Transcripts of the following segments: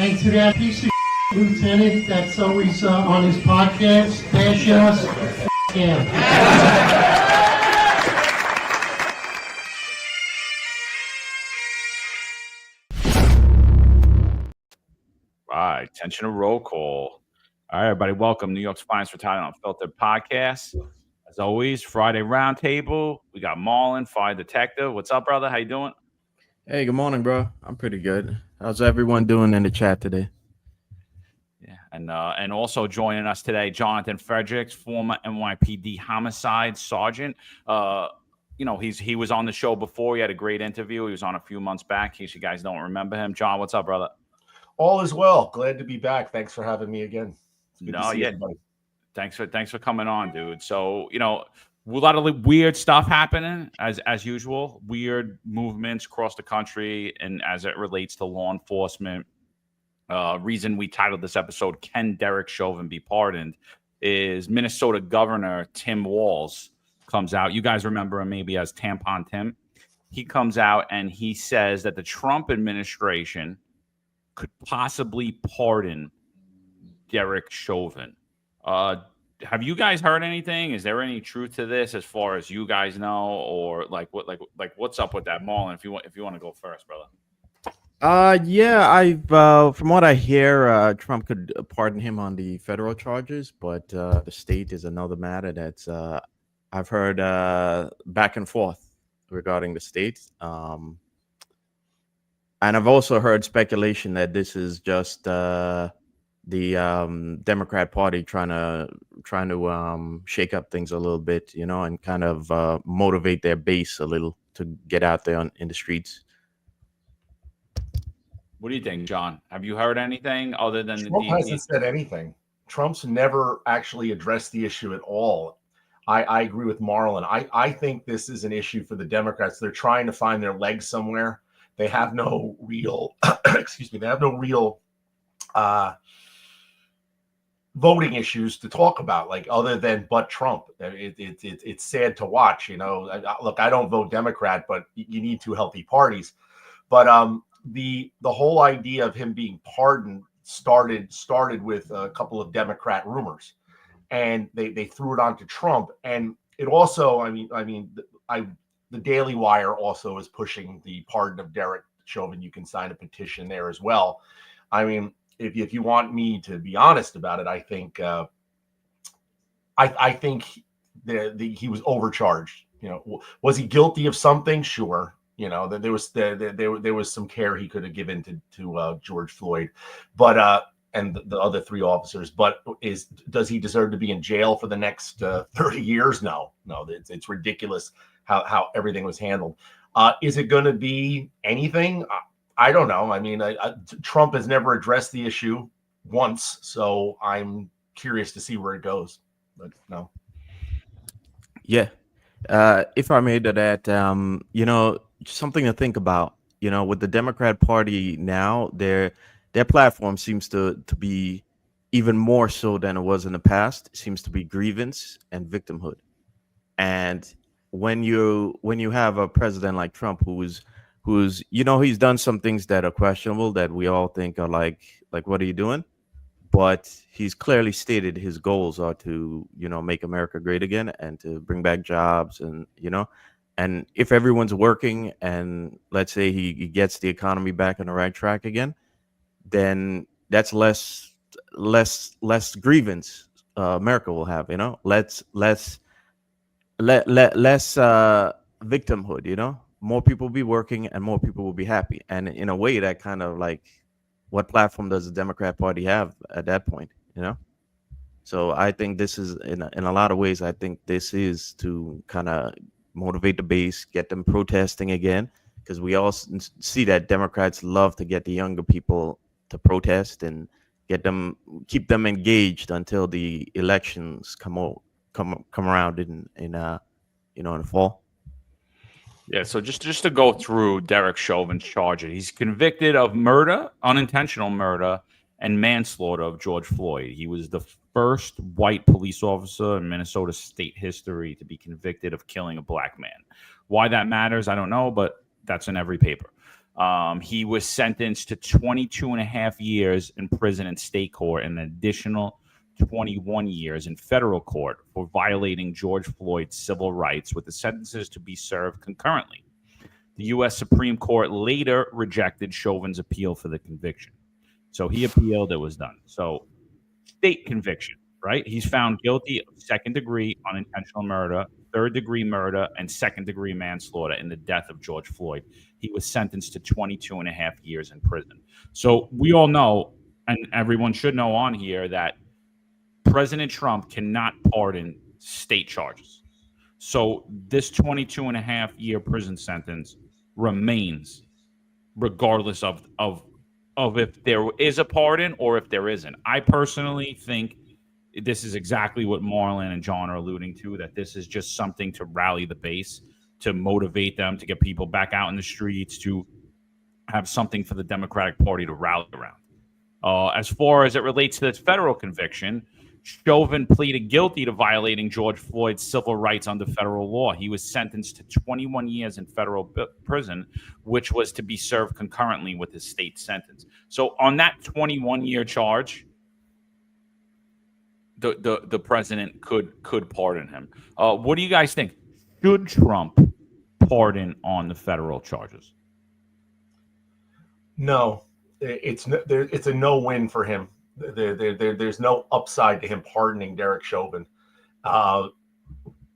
And to that piece of lieutenant that's always on his podcast, bash us, yeah. All right, attention to roll call. All right, everybody, welcome. New York's finest retired Unfiltered Podcast. As always, Friday roundtable. We got Marlon, fire detective. What's up, brother? How you doing? Hey, good morning, bro. I'm pretty good. How's everyone doing in the chat today? Yeah, and also joining us today, Jonathan Fredericks, former NYPD homicide sergeant. He was on the show before. He had a great interview. He was on a few months back. In case you guys don't remember him, John, what's up, brother? All is well. Glad to be back. Thanks for having me again. It's good to see everybody. Thanks for coming on, dude. So, a lot of weird stuff happening as usual. Weird movements across the country, and as it relates to law enforcement. Reason we titled this episode "Can Derek Chauvin Be Pardoned?" is Minnesota Governor Tim Walz comes out. You guys remember him maybe as Tampon Tim. He comes out and he says that the Trump administration could possibly pardon Derek Chauvin. Have you guys heard anything? Is there any truth to this, as far as you guys know, or what's up with that, Marlon? If you want to go first, brother. I've from what I hear, Trump could pardon him on the federal charges, but the state is another matter that's I've heard back and forth regarding the state. And I've also heard speculation that this is just the Democrat Party trying to shake up things a little bit, and kind of motivate their base a little to get out there in the streets. What do you think, John? Have you heard anything other than Trump hasn't said anything. Trump's never actually addressed the issue at all. I agree with Marlon. I think this is an issue for the Democrats. They're trying to find their legs somewhere. They have no real, excuse me, they have no real voting issues to talk about, other than Trump. It's sad to watch. Look, I don't vote Democrat, but you need two healthy parties. But the whole idea of him being pardoned started with a couple of Democrat rumors, and they threw it onto Trump. And it also, the Daily Wire also is pushing the pardon of Derek Chauvin. You can sign a petition there as well. If you want me to be honest about it, I think I think he was overcharged. Was he guilty of something? Sure. There was some care he could have given to George Floyd, but and the other three officers. But does he deserve to be in jail for the next 30 years? No, it's ridiculous how everything was handled. Is it going to be anything? I don't know. Trump has never addressed the issue once, so I'm curious to see where it goes. But no. Yeah. If I may to that, something to think about, with the Democrat Party now, their platform seems to be even more so than it was in the past. It seems to be grievance and victimhood. And when you have a president like Trump, who's he's done some things that are questionable, that we all think are like what are you doing? But he's clearly stated his goals are to, make America great again and to bring back jobs, and and if everyone's working and let's say he gets the economy back on the right track again, then that's less grievance America will have, less victimhood, more people will be working and more people will be happy. And in a way, that kind of what platform does the Democrat Party have at that point, So I think this is in a lot of ways, I think this is to kind of motivate the base, get them protesting again, because we all see that Democrats love to get the younger people to protest and keep them engaged until the elections come around in the fall. Yeah, so just to go through Derek Chauvin's charges, he's convicted of murder, unintentional murder, and manslaughter of George Floyd. He was the first white police officer in Minnesota state history to be convicted of killing a black man. Why that matters, I don't know, but that's in every paper. He was sentenced to 22 and a half years in prison and state court and an additional 21 years in federal court for violating George Floyd's civil rights, with the sentences to be served concurrently. The U.S. Supreme Court later rejected Chauvin's appeal for the conviction. So he appealed, it was done. So state conviction, right? He's found guilty of second-degree unintentional murder, third-degree murder, and second-degree manslaughter in the death of George Floyd. He was sentenced to 22 and a half years in prison. So we all know, and everyone should know on here, that President Trump cannot pardon state charges. So this 22 and a half year prison sentence remains regardless of if there is a pardon or if there isn't. I personally think this is exactly what Marlon and John are alluding to, that this is just something to rally the base, to motivate them, to get people back out in the streets, to have something for the Democratic Party to rally around. As far as it relates to this federal conviction, Chauvin pleaded guilty to violating George Floyd's civil rights under federal law. He was sentenced to 21 years in federal prison, which was to be served concurrently with his state sentence. So on that 21-year charge, the president could pardon him. What do you guys think? Should Trump pardon on the federal charges? No, it's a no-win for him. There's no upside to him pardoning Derek Chauvin.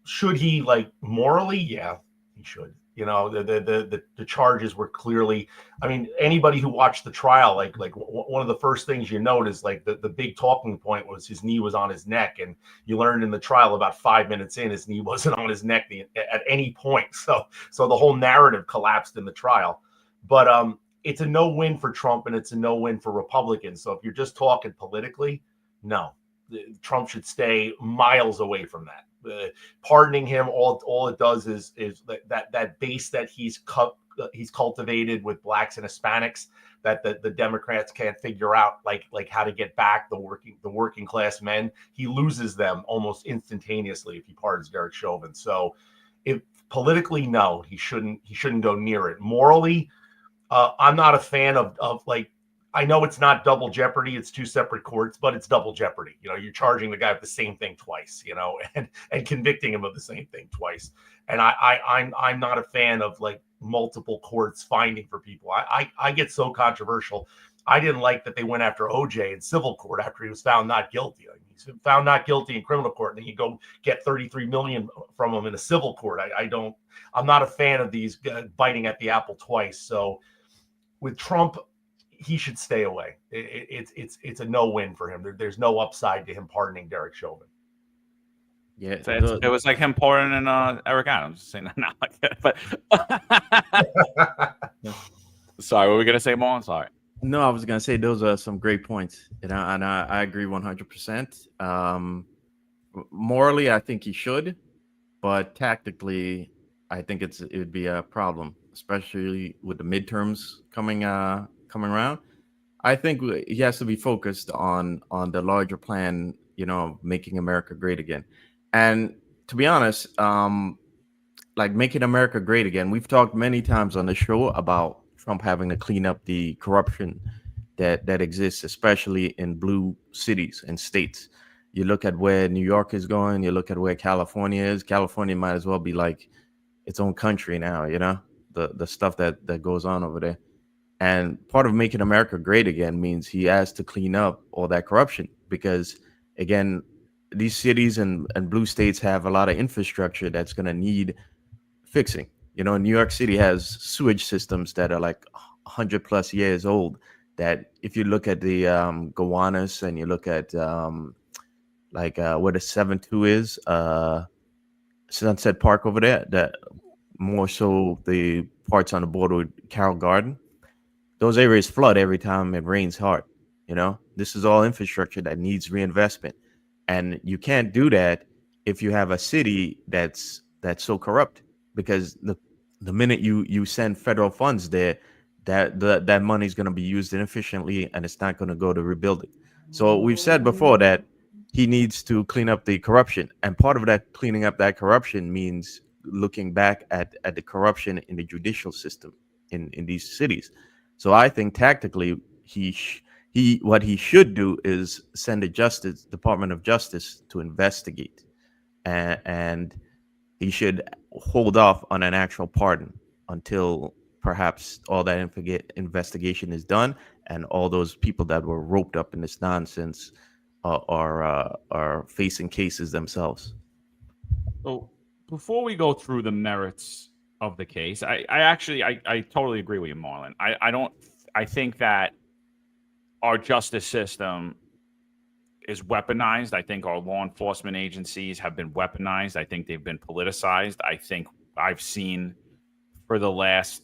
Should he, like, morally? Yeah, he should. You know, the charges were clearly, I mean, anybody who watched the trial, like one of the first things you notice, like the big talking point was his knee was on his neck. And you learned in the trial about 5 minutes in, his knee wasn't on his neck at any point. So the whole narrative collapsed in the trial. But it's a no-win for Trump and it's a no-win for Republicans. So if you're just talking politically, no, Trump should stay miles away from that. Pardoning him, all it does is that base that he's cultivated with blacks and Hispanics that the Democrats can't figure out, like how to get back the working class men. He loses them almost instantaneously if he pardons Derek Chauvin. So, if politically, no, he shouldn't go near it. Morally, I'm not a fan of like, I know it's not double jeopardy, it's two separate courts, but it's double jeopardy. You know, you're charging the guy with the same thing twice, you know, and convicting him of the same thing twice. And I'm not a fan of like multiple courts finding for people. I get so controversial. I didn't like that they went after OJ in civil court after he was found not guilty. Like, he's found not guilty in criminal court, and then you go get $33 million from him in a civil court. I'm not a fan of these biting at the apple twice. So with Trump, he should stay away. It's a no-win for him. There's no upside to him pardoning Derek Chauvin. Yeah, it was like him pardoning Eric Adams. Saying that not like that, but sorry, what were we gonna say, Marlon? Sorry. No, I was gonna say those are some great points, and I agree 100%. Morally, I think he should, but tactically, I think it would be a problem, especially with the midterms coming around. I think he has to be focused on the larger plan, you know, making America great again. And to be honest, like making America great again, we've talked many times on the show about Trump having to clean up the corruption that exists, especially in blue cities and states. You look at where New York is going, you look at where California is. California might as well be like its own country now, you know, the stuff that goes on over there. And part of making America great again means he has to clean up all that corruption, because, again, these cities and blue states have a lot of infrastructure that's going to need fixing. You know, New York City has sewage systems that are like 100 plus years old, that if you look at the Gowanus and you look at where the 7-2 is, Sunset Park over there, that more so the parts on the border with Carroll Garden, those areas flood every time it rains hard. You know, this is all infrastructure that needs reinvestment, and you can't do that if you have a city that's so corrupt, because the minute you send federal funds there, that money is going to be used inefficiently, and it's not going to go to rebuilding. So we've said before that he needs to clean up the corruption, and part of that cleaning up that corruption means looking back at the corruption in the judicial system. in these cities. So I think tactically what he should do is send a Department of Justice to investigate, and he should hold off on an actual pardon until perhaps all that investigation is done and all those people that were roped up in this nonsense are facing cases themselves. So before we go through the merits of the case, I totally agree with you, Marlon. I think that our justice system is weaponized. I think our law enforcement agencies have been weaponized. I think they've been politicized. I think I've seen for the last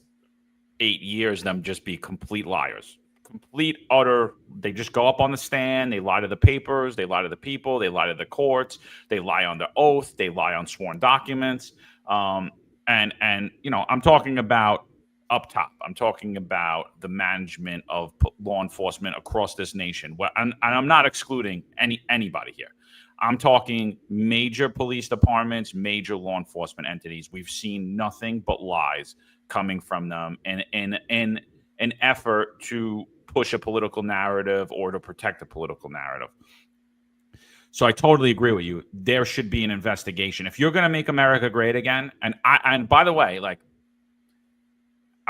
8 years them just be complete liars. Complete, utter, they just go up on the stand, they lie to the papers, they lie to the people, they lie to the courts, they lie on the oath, they lie on sworn documents. And I'm talking about up top. I'm talking about the management of law enforcement across this nation. And I'm not excluding anybody here. I'm talking major police departments, major law enforcement entities. We've seen nothing but lies coming from them in an effort to push a political narrative or to protect a political narrative. So I totally agree with you. There should be an investigation. If you're going to make America great again, and by the way, like,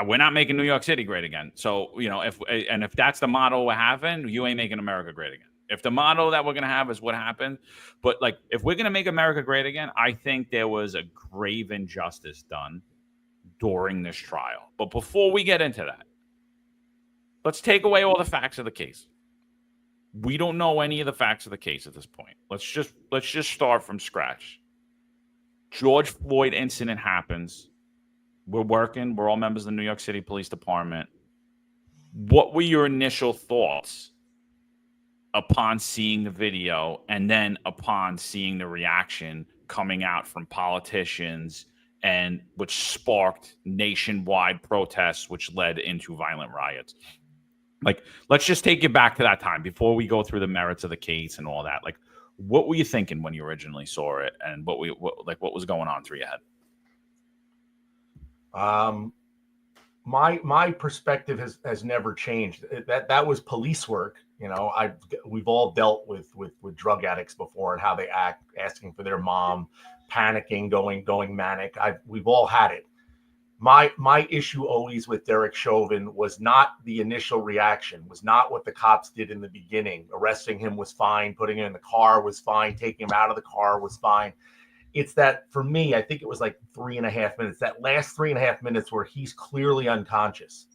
we're not making New York City great again. So, if that's the motto we're having, you ain't making America great again. If the motto that we're going to have is what happened, but like, if we're going to make America great again, I think there was a grave injustice done during this trial. But before we get into that, let's take away all the facts of the case. We don't know any of the facts of the case at this point. Let's just start from scratch. George Floyd incident happens. We're working. We're all members of the New York City Police Department. What were your initial thoughts upon seeing the video and then upon seeing the reaction coming out from politicians, and which sparked nationwide protests, which led into violent riots? Like, let's just take you back to that time before we go through the merits of the case and all that. Like, what were you thinking when you originally saw it, and what was going on through your head? My perspective has never changed. That was police work. We've all dealt with drug addicts before and how they act, asking for their mom, panicking, going manic. We've all had it. My issue always with Derek Chauvin was not the initial reaction, was not what the cops did in the beginning. Arresting him was fine, putting him in the car was fine, taking him out of the car was fine. It's that, for me, I think it was like 3.5 minutes, that last 3.5 minutes where he's clearly unconscious.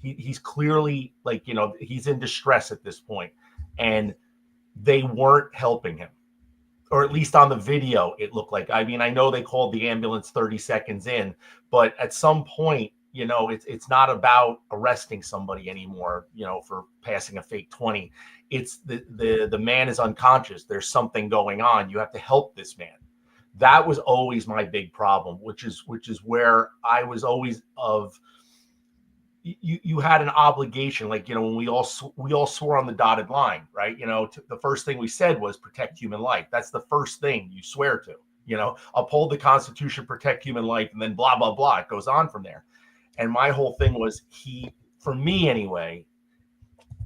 He's clearly, like, he's in distress at this point, and they weren't helping him. Or at least on the video, it looked like. I mean, I know they called the ambulance 30 seconds in, but at some point, it's not about arresting somebody anymore, for passing a fake 20. It's the man is unconscious. There's something going on. You have to help this man. That was always my big problem, which is where I was always of. You had an obligation, like, when we all swore on the dotted line, right? The first thing we said was protect human life. That's the first thing you swear to, uphold the Constitution, protect human life, and then blah, blah, blah. It goes on from there. And my whole thing was for me anyway,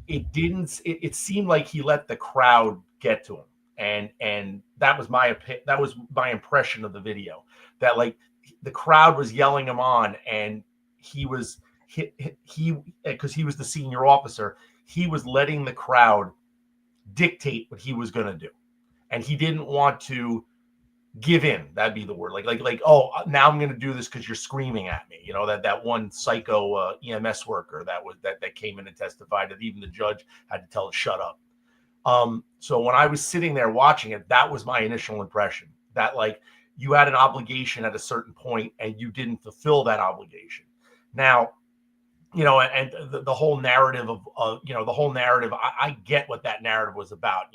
it seemed like he let the crowd get to him. And that was my impression of the video, that like the crowd was yelling him on, and he because he was the senior officer, he was letting the crowd dictate what he was going to do, and he didn't want to give in. That'd be the word. Like, oh, now I'm going to do this because you're screaming at me. That one psycho EMS worker that came in and testified that even the judge had to tell it shut up. So when I was sitting there watching it, that was my initial impression, that like you had an obligation at a certain point and you didn't fulfill that obligation. Now, and the whole narrative I get what that narrative was about.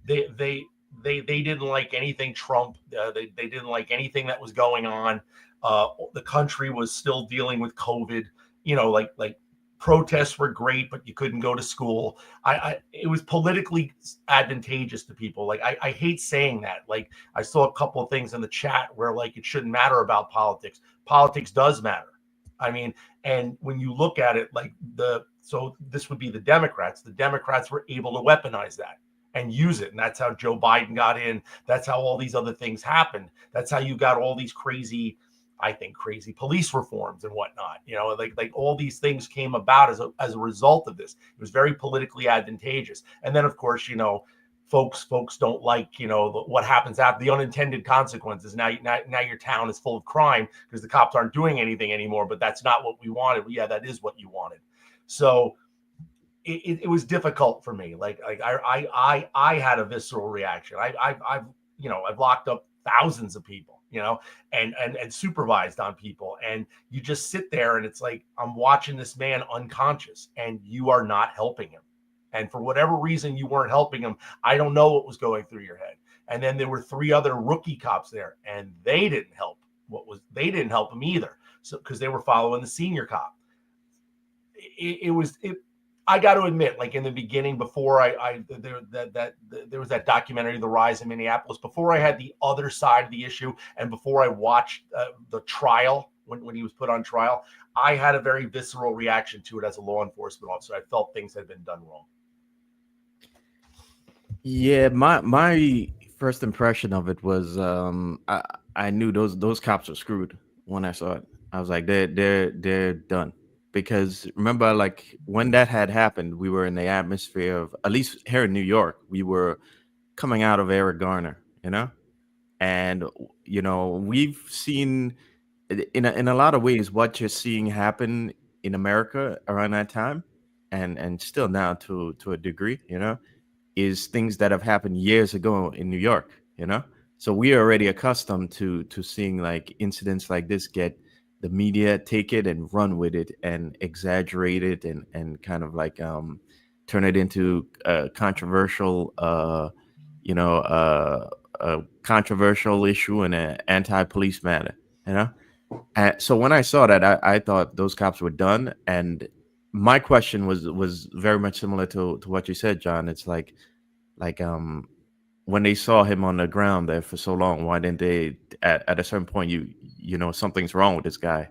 They didn't like anything Trump. They didn't like anything that was going on. The country was still dealing with COVID. Like protests were great, but you couldn't go to school. It was politically advantageous to people. Like, I hate saying that. Like, I saw a couple of things in the chat where like it shouldn't matter about politics. Politics does matter. I mean, and when you look at it, like so this would be the Democrats. The Democrats were able to weaponize that and use it. And that's how Joe Biden got in. That's how all these other things happened. That's how you got all these crazy police reforms and whatnot. Like all these things came about as a result of this. It was very politically advantageous. And then, of course, folks don't like, what happens after the unintended consequences. Now your town is full of crime because the cops aren't doing anything anymore, but that's not what we wanted. Yeah, that is what you wanted. So it was difficult for me. Like I had a visceral reaction. I've locked up thousands of people, and supervised on people. And you just sit there and it's like, I'm watching this man unconscious and you are not helping him. And for whatever reason, you weren't helping him. I don't know what was going through your head. And then there were 3 other rookie cops there and they didn't help. They didn't help him either. So, because they were following the senior cop. I got to admit, like in the beginning, before there was that documentary, The Rise in Minneapolis, before I had the other side of the issue and before I watched the trial, when he was put on trial, I had a very visceral reaction to it as a law enforcement officer. I felt things had been done wrong. Yeah, my first impression of it was I knew those cops were screwed when I saw it. I was like, they're done. Because remember, like when that had happened, we were in the atmosphere of, at least here in New York, we were coming out of Eric Garner, and we've seen in a lot of ways what you're seeing happen in America around that time, and still now to a degree, is things that have happened years ago in New York, So we are already accustomed to seeing like incidents like this get the media take it and run with it and exaggerate it and kind of like turn it into a controversial a controversial issue and an anti-police matter, so when I saw that, I thought those cops were done. And my question was very much similar to what you said, John. It's like when they saw him on the ground there for so long, why didn't they at a certain point something's wrong with this guy,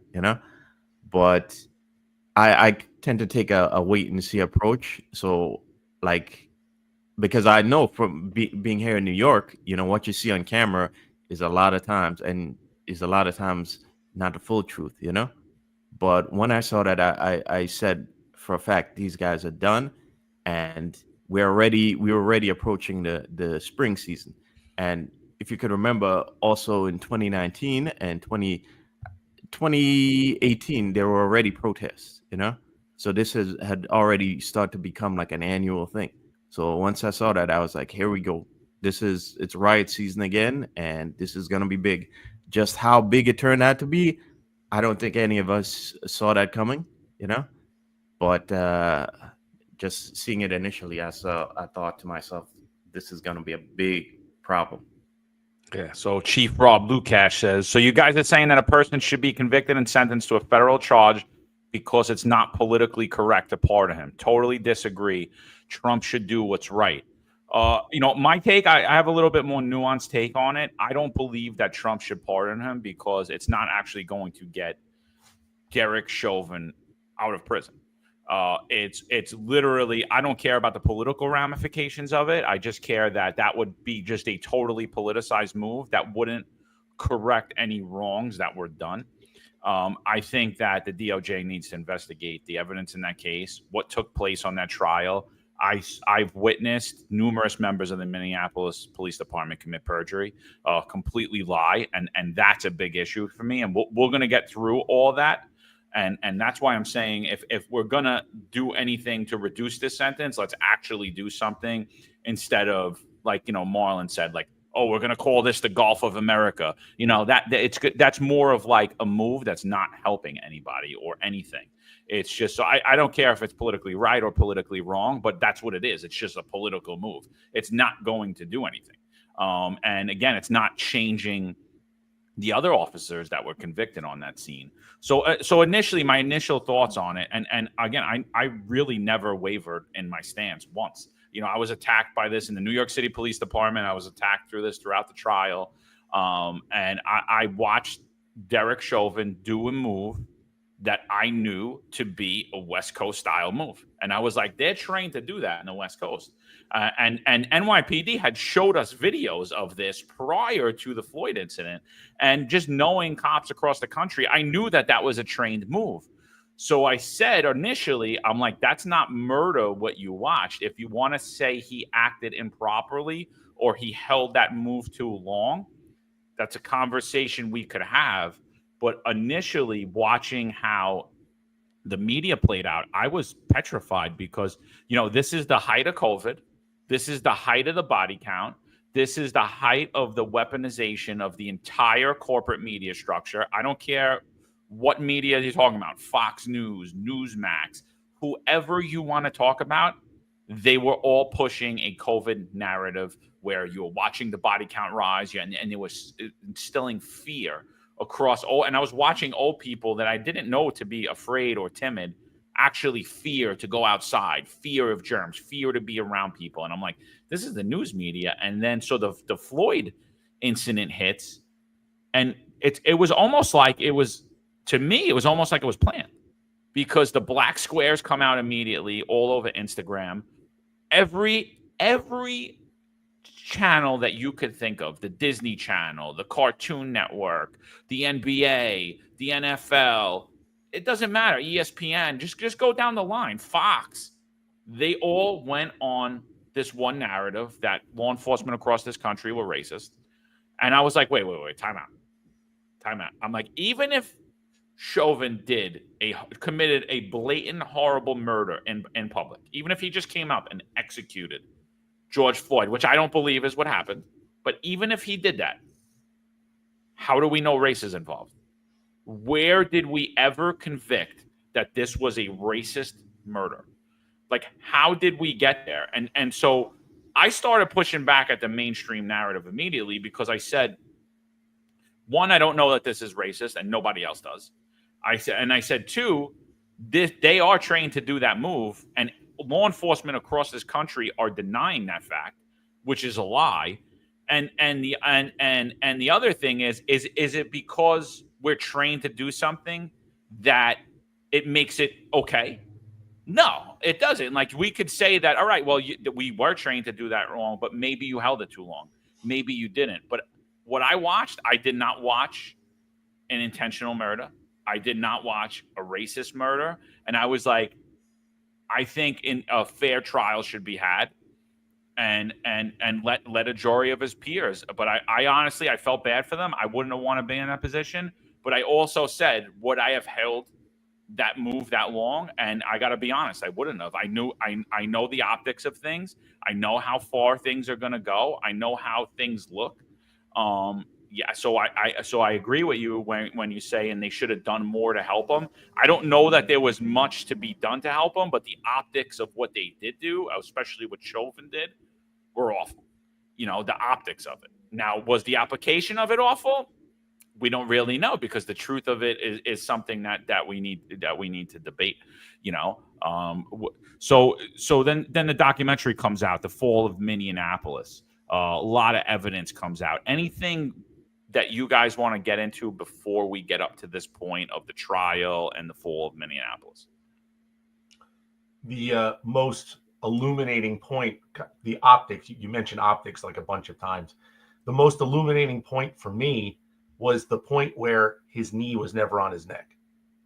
But I tend to take a wait and see approach. So like, because I know from being here in New York, what you see on camera is a lot of times not the full truth, But when I saw that, I said for a fact, these guys are done. And we were already approaching the spring season. And if you could remember, also in 2019 and 2018, there were already protests, So this had already started to become like an annual thing. So once I saw that, I was like, here we go. It's riot season again, and this is going to be big. Just how big it turned out to be, I don't think any of us saw that coming, But just seeing it initially, I thought to myself, this is going to be a big problem. Yeah. So Chief Rob Lukash says, so you guys are saying that a person should be convicted and sentenced to a federal charge because it's not politically correct to pardon him. Totally disagree. Trump should do what's right. My take, I have a little bit more nuanced take on it. I don't believe that Trump should pardon him because it's not actually going to get Derek Chauvin out of prison. It's literally, I don't care about the political ramifications of it. I just care that would be just a totally politicized move that wouldn't correct any wrongs that were done. I think that the DOJ needs to investigate the evidence in that case, what took place on that trial. I've witnessed numerous members of the Minneapolis Police Department commit perjury, completely lie, and that's a big issue for me. And we're going to get through all that. And that's why I'm saying if we're going to do anything to reduce this sentence, let's actually do something instead of, like, Marlon said, like, oh, we're going to call this the Gulf of America. It's good. That's more of like a move that's not helping anybody or anything. It's just, so I don't care if it's politically right or politically wrong, but that's what it is. It's just a political move. It's not going to do anything. And again, it's not changing the other officers that were convicted on that scene. So initially, my initial thoughts on it, and again, I really never wavered in my stance once. I was attacked by this in the New York City Police Department. I was attacked throughout the trial. And I watched Derek Chauvin do a move that I knew to be a West Coast style move. And I was like, they're trained to do that in the West Coast. And NYPD had showed us videos of this prior to the Floyd incident. And just knowing cops across the country, I knew that that was a trained move. So I said initially, I'm like, that's not murder what you watched. If you want to say he acted improperly or he held that move too long, that's a conversation we could have. But initially, watching how the media played out, I was petrified because, this is the height of COVID. This is the height of the body count. This is the height of the weaponization of the entire corporate media structure. I don't care what media you're talking about, Fox News, Newsmax, whoever you want to talk about, they were all pushing a COVID narrative where you were watching the body count rise and it was instilling fear across all. And I was watching old people that I didn't know to be afraid or timid actually fear to go outside, fear of germs, fear to be around people. And I'm like, this is the news media. And then so the Floyd incident hits, and it was almost like it was, to me, it was almost like it was planned, because the black squares come out immediately all over Instagram. Every channel that you could think of, the Disney Channel, the Cartoon Network, the NBA, the NFL, it doesn't matter, ESPN, just go down the line, Fox, they all went on this one narrative that law enforcement across this country were racist. And I was like, wait, time out. I'm like, even if Chauvin committed a blatant, horrible murder in public, even if he just came up and executed George Floyd, which I don't believe is what happened, but even if he did that, how do we know race is involved? Where did we ever convict that this was a racist murder? Like, how did we get there? And so I started pushing back at the mainstream narrative immediately, because I said, one, I don't know that this is racist, and nobody else does. I said, two, they are trained to do that move, and law enforcement across this country are denying that fact, which is a lie. And the other thing is it because we're trained to do something that it makes it okay? No, it doesn't. Like, we could say that, all right, well, we were trained to do that wrong, but maybe you held it too long. Maybe you didn't. But what I watched, I did not watch an intentional murder. I did not watch a racist murder. And I was like, I think a fair trial should be had, and let a jury of his peers. But I honestly, I felt bad for them. I wouldn't have wanted to be in that position. But I also said, would I have held that move that long? And I got to be honest, I wouldn't have. I know the optics of things. I know how far things are going to go. I know how things look. So I agree with you when you say, and they should have done more to help him. I don't know that there was much to be done to help him, but the optics of what they did do, especially what Chauvin did, were awful. The optics of it. Now, was the application of it awful? We don't really know, because the truth of it is something that we need to debate. So then the documentary comes out, The Fall of Minneapolis. A lot of evidence comes out. Anything that you guys want to get into before we get up to this point of the trial and the fall of Minneapolis? The most illuminating point, the optics, you mentioned optics like a bunch of times. The most illuminating point for me was the point where his knee was never on his neck.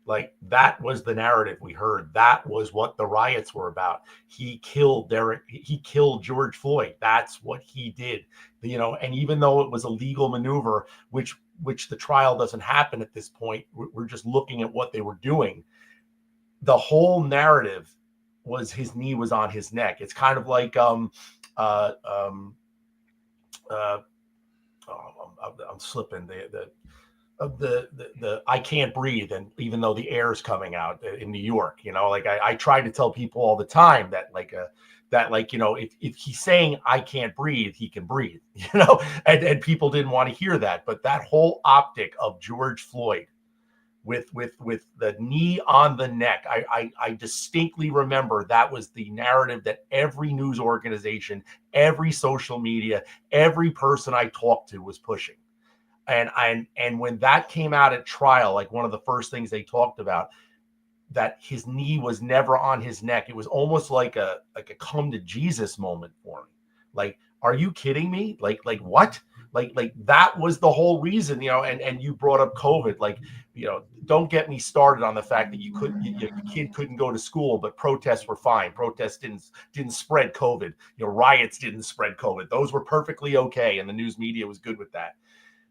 Like, that was the narrative we heard. That was what the riots were about. He killed George Floyd. That's what he did. And even though it was a legal maneuver, which the trial doesn't happen at this point, we're just looking at what they were doing. The whole narrative was his knee was on his neck. It's kind of like I'm slipping the I can't breathe, and even though the air is coming out in New York, like I try to tell people all the time that if he's saying I can't breathe, he can breathe, and people didn't want to hear that. But that whole optic of George Floyd with the knee on the neck, I distinctly remember that was the narrative that every news organization, every social media, every person I talked to was pushing. And when that came out at trial, like one of the first things they talked about, that his knee was never on his neck. It was almost like a come to Jesus moment for me. Like, are you kidding me? Like what? Like that was the whole reason, and you brought up COVID. Like, don't get me started on the fact that your kid couldn't go to school, but protests were fine. Protests didn't spread COVID. Riots didn't spread COVID. Those were perfectly okay, and the news media was good with that.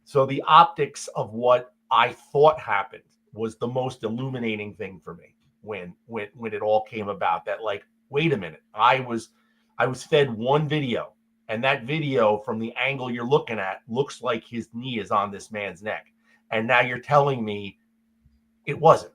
So the optics of what I thought happened was the most illuminating thing for me when it all came about. That, like, wait a minute, I was fed one video, and that video, from the angle you're looking at, looks like his knee is on this man's neck, and now you're telling me it wasn't,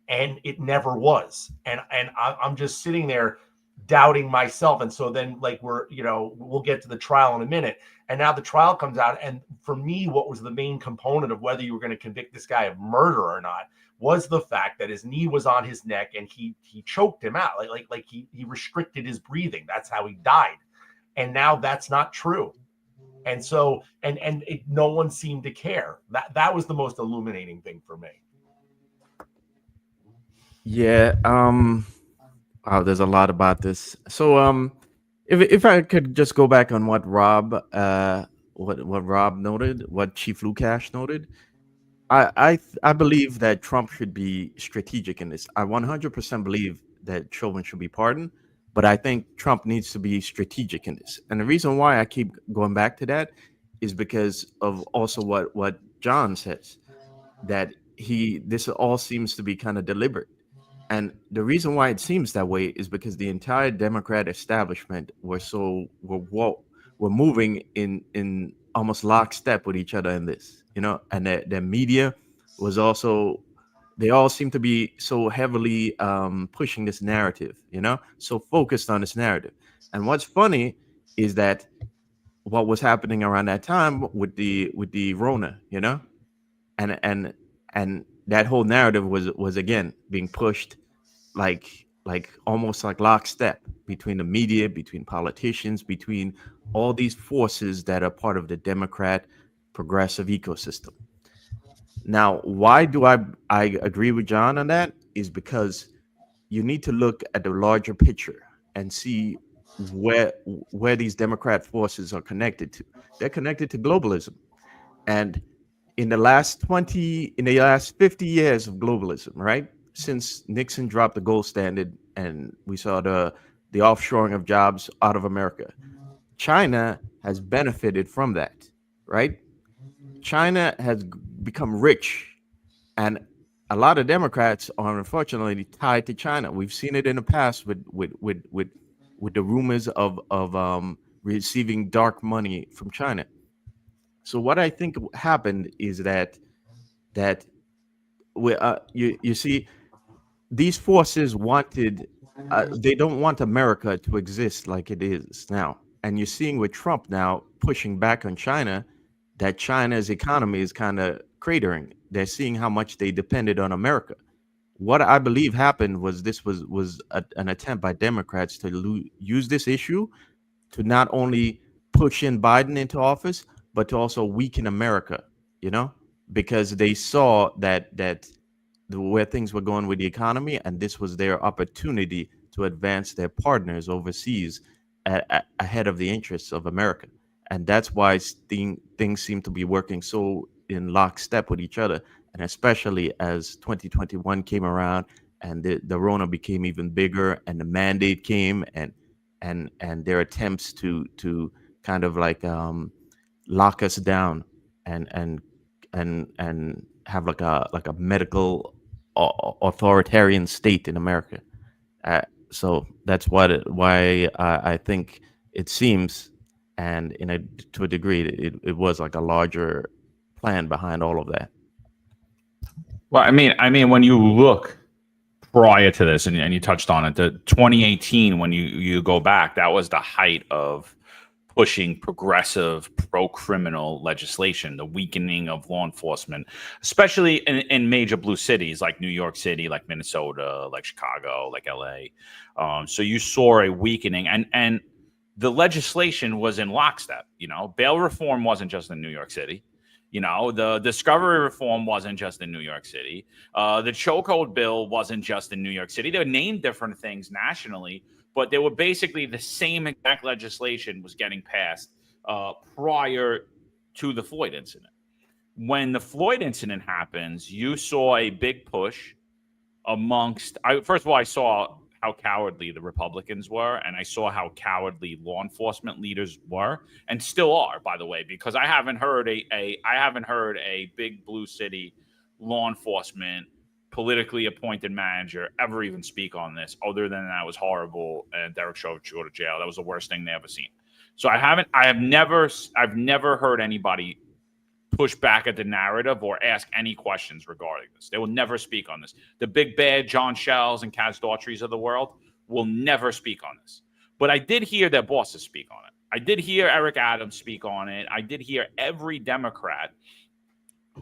and it never was, and I'm just sitting there doubting myself. And so then, like, we'll get to the trial in a minute, and now the trial comes out, and for me, what was the main component of whether you were going to convict this guy of murder or not was the fact that his knee was on his neck, and he choked him out, like he restricted his breathing. That's how he died. And now that's not true. And so, no one seemed to care. That was the most illuminating thing for me. Yeah. There's a lot about this. So, if I could just go back on what Rob noted, what Chief Lukash noted, I believe that Trump should be strategic in this. I 100% believe that Chauvin should be pardoned, but I think Trump needs to be strategic in this. And the reason why I keep going back to that is because of also what John says, that this all seems to be kind of deliberate. And the reason why it seems that way is because the entire Democrat establishment were moving in almost lockstep with each other in this, and their media was also, they all seem to be so heavily pushing this narrative, so focused on this narrative. And what's funny is that what was happening around that time with the Rona, and that whole narrative was again being pushed like almost like lockstep between the media, between politicians, between all these forces that are part of the Democrat progressive ecosystem. Now, why do I agree with John on that is because you need to look at the larger picture and see where these Democrat forces are connected to. They're connected to globalism. And in the last 50 years of globalism, right? Since Nixon dropped the gold standard and we saw the offshoring of jobs out of America, China has benefited from that, right? China has become rich, and a lot of Democrats are unfortunately tied to China. We've seen it in the past with the rumors of receiving dark money from China. So what I think happened is that you see, these forces wanted, they don't want America to exist like it is now. And you're seeing with Trump now pushing back on China, that China's economy is kind of cratering. They're seeing how much they depended on America. What I believe happened was this was an attempt by Democrats to use this issue to not only push in Biden into office, but to also weaken America, because they saw that where things were going with the economy, and this was their opportunity to advance their partners overseas ahead of the interests of America. And that's why things seem to be working so in lockstep with each other. And especially as 2021 came around and the Rona became even bigger and the mandate came and their attempts to kind of like lock us down and have like a medical authoritarian state in America. So that's why I think it seems, and to a degree, it was like a larger plan behind all of that. Well, I mean, when you look prior to this, and you touched on it, the 2018, when you go back, that was the height of pushing progressive pro-criminal legislation, the weakening of law enforcement, especially in major blue cities like New York City, like Minnesota, like Chicago, like LA. So you saw a weakening, and the legislation was in lockstep. Bail reform wasn't just in New York City. You know, the discovery reform wasn't just in New York City. The chokehold bill wasn't just in New York City. They were named different things nationally, but they were basically the same exact legislation was getting passed prior to the Floyd incident. When the Floyd incident happens, you saw a big push amongst. First of all, I saw how cowardly the Republicans were, and I saw how cowardly law enforcement leaders were, and still are, by the way, because I haven't heard a big blue city law enforcement politically appointed manager ever even speak on this, other than that was horrible and Derek Chauvin should go to jail. That was the worst thing they ever seen. So I've never heard anybody push back at the narrative or ask any questions regarding this. They will never speak on this. The big bad John Shells and Kaz Daughtry's of the world will never speak on this. But I did hear their bosses speak on it. I did hear Eric Adams speak on it. I did hear every Democrat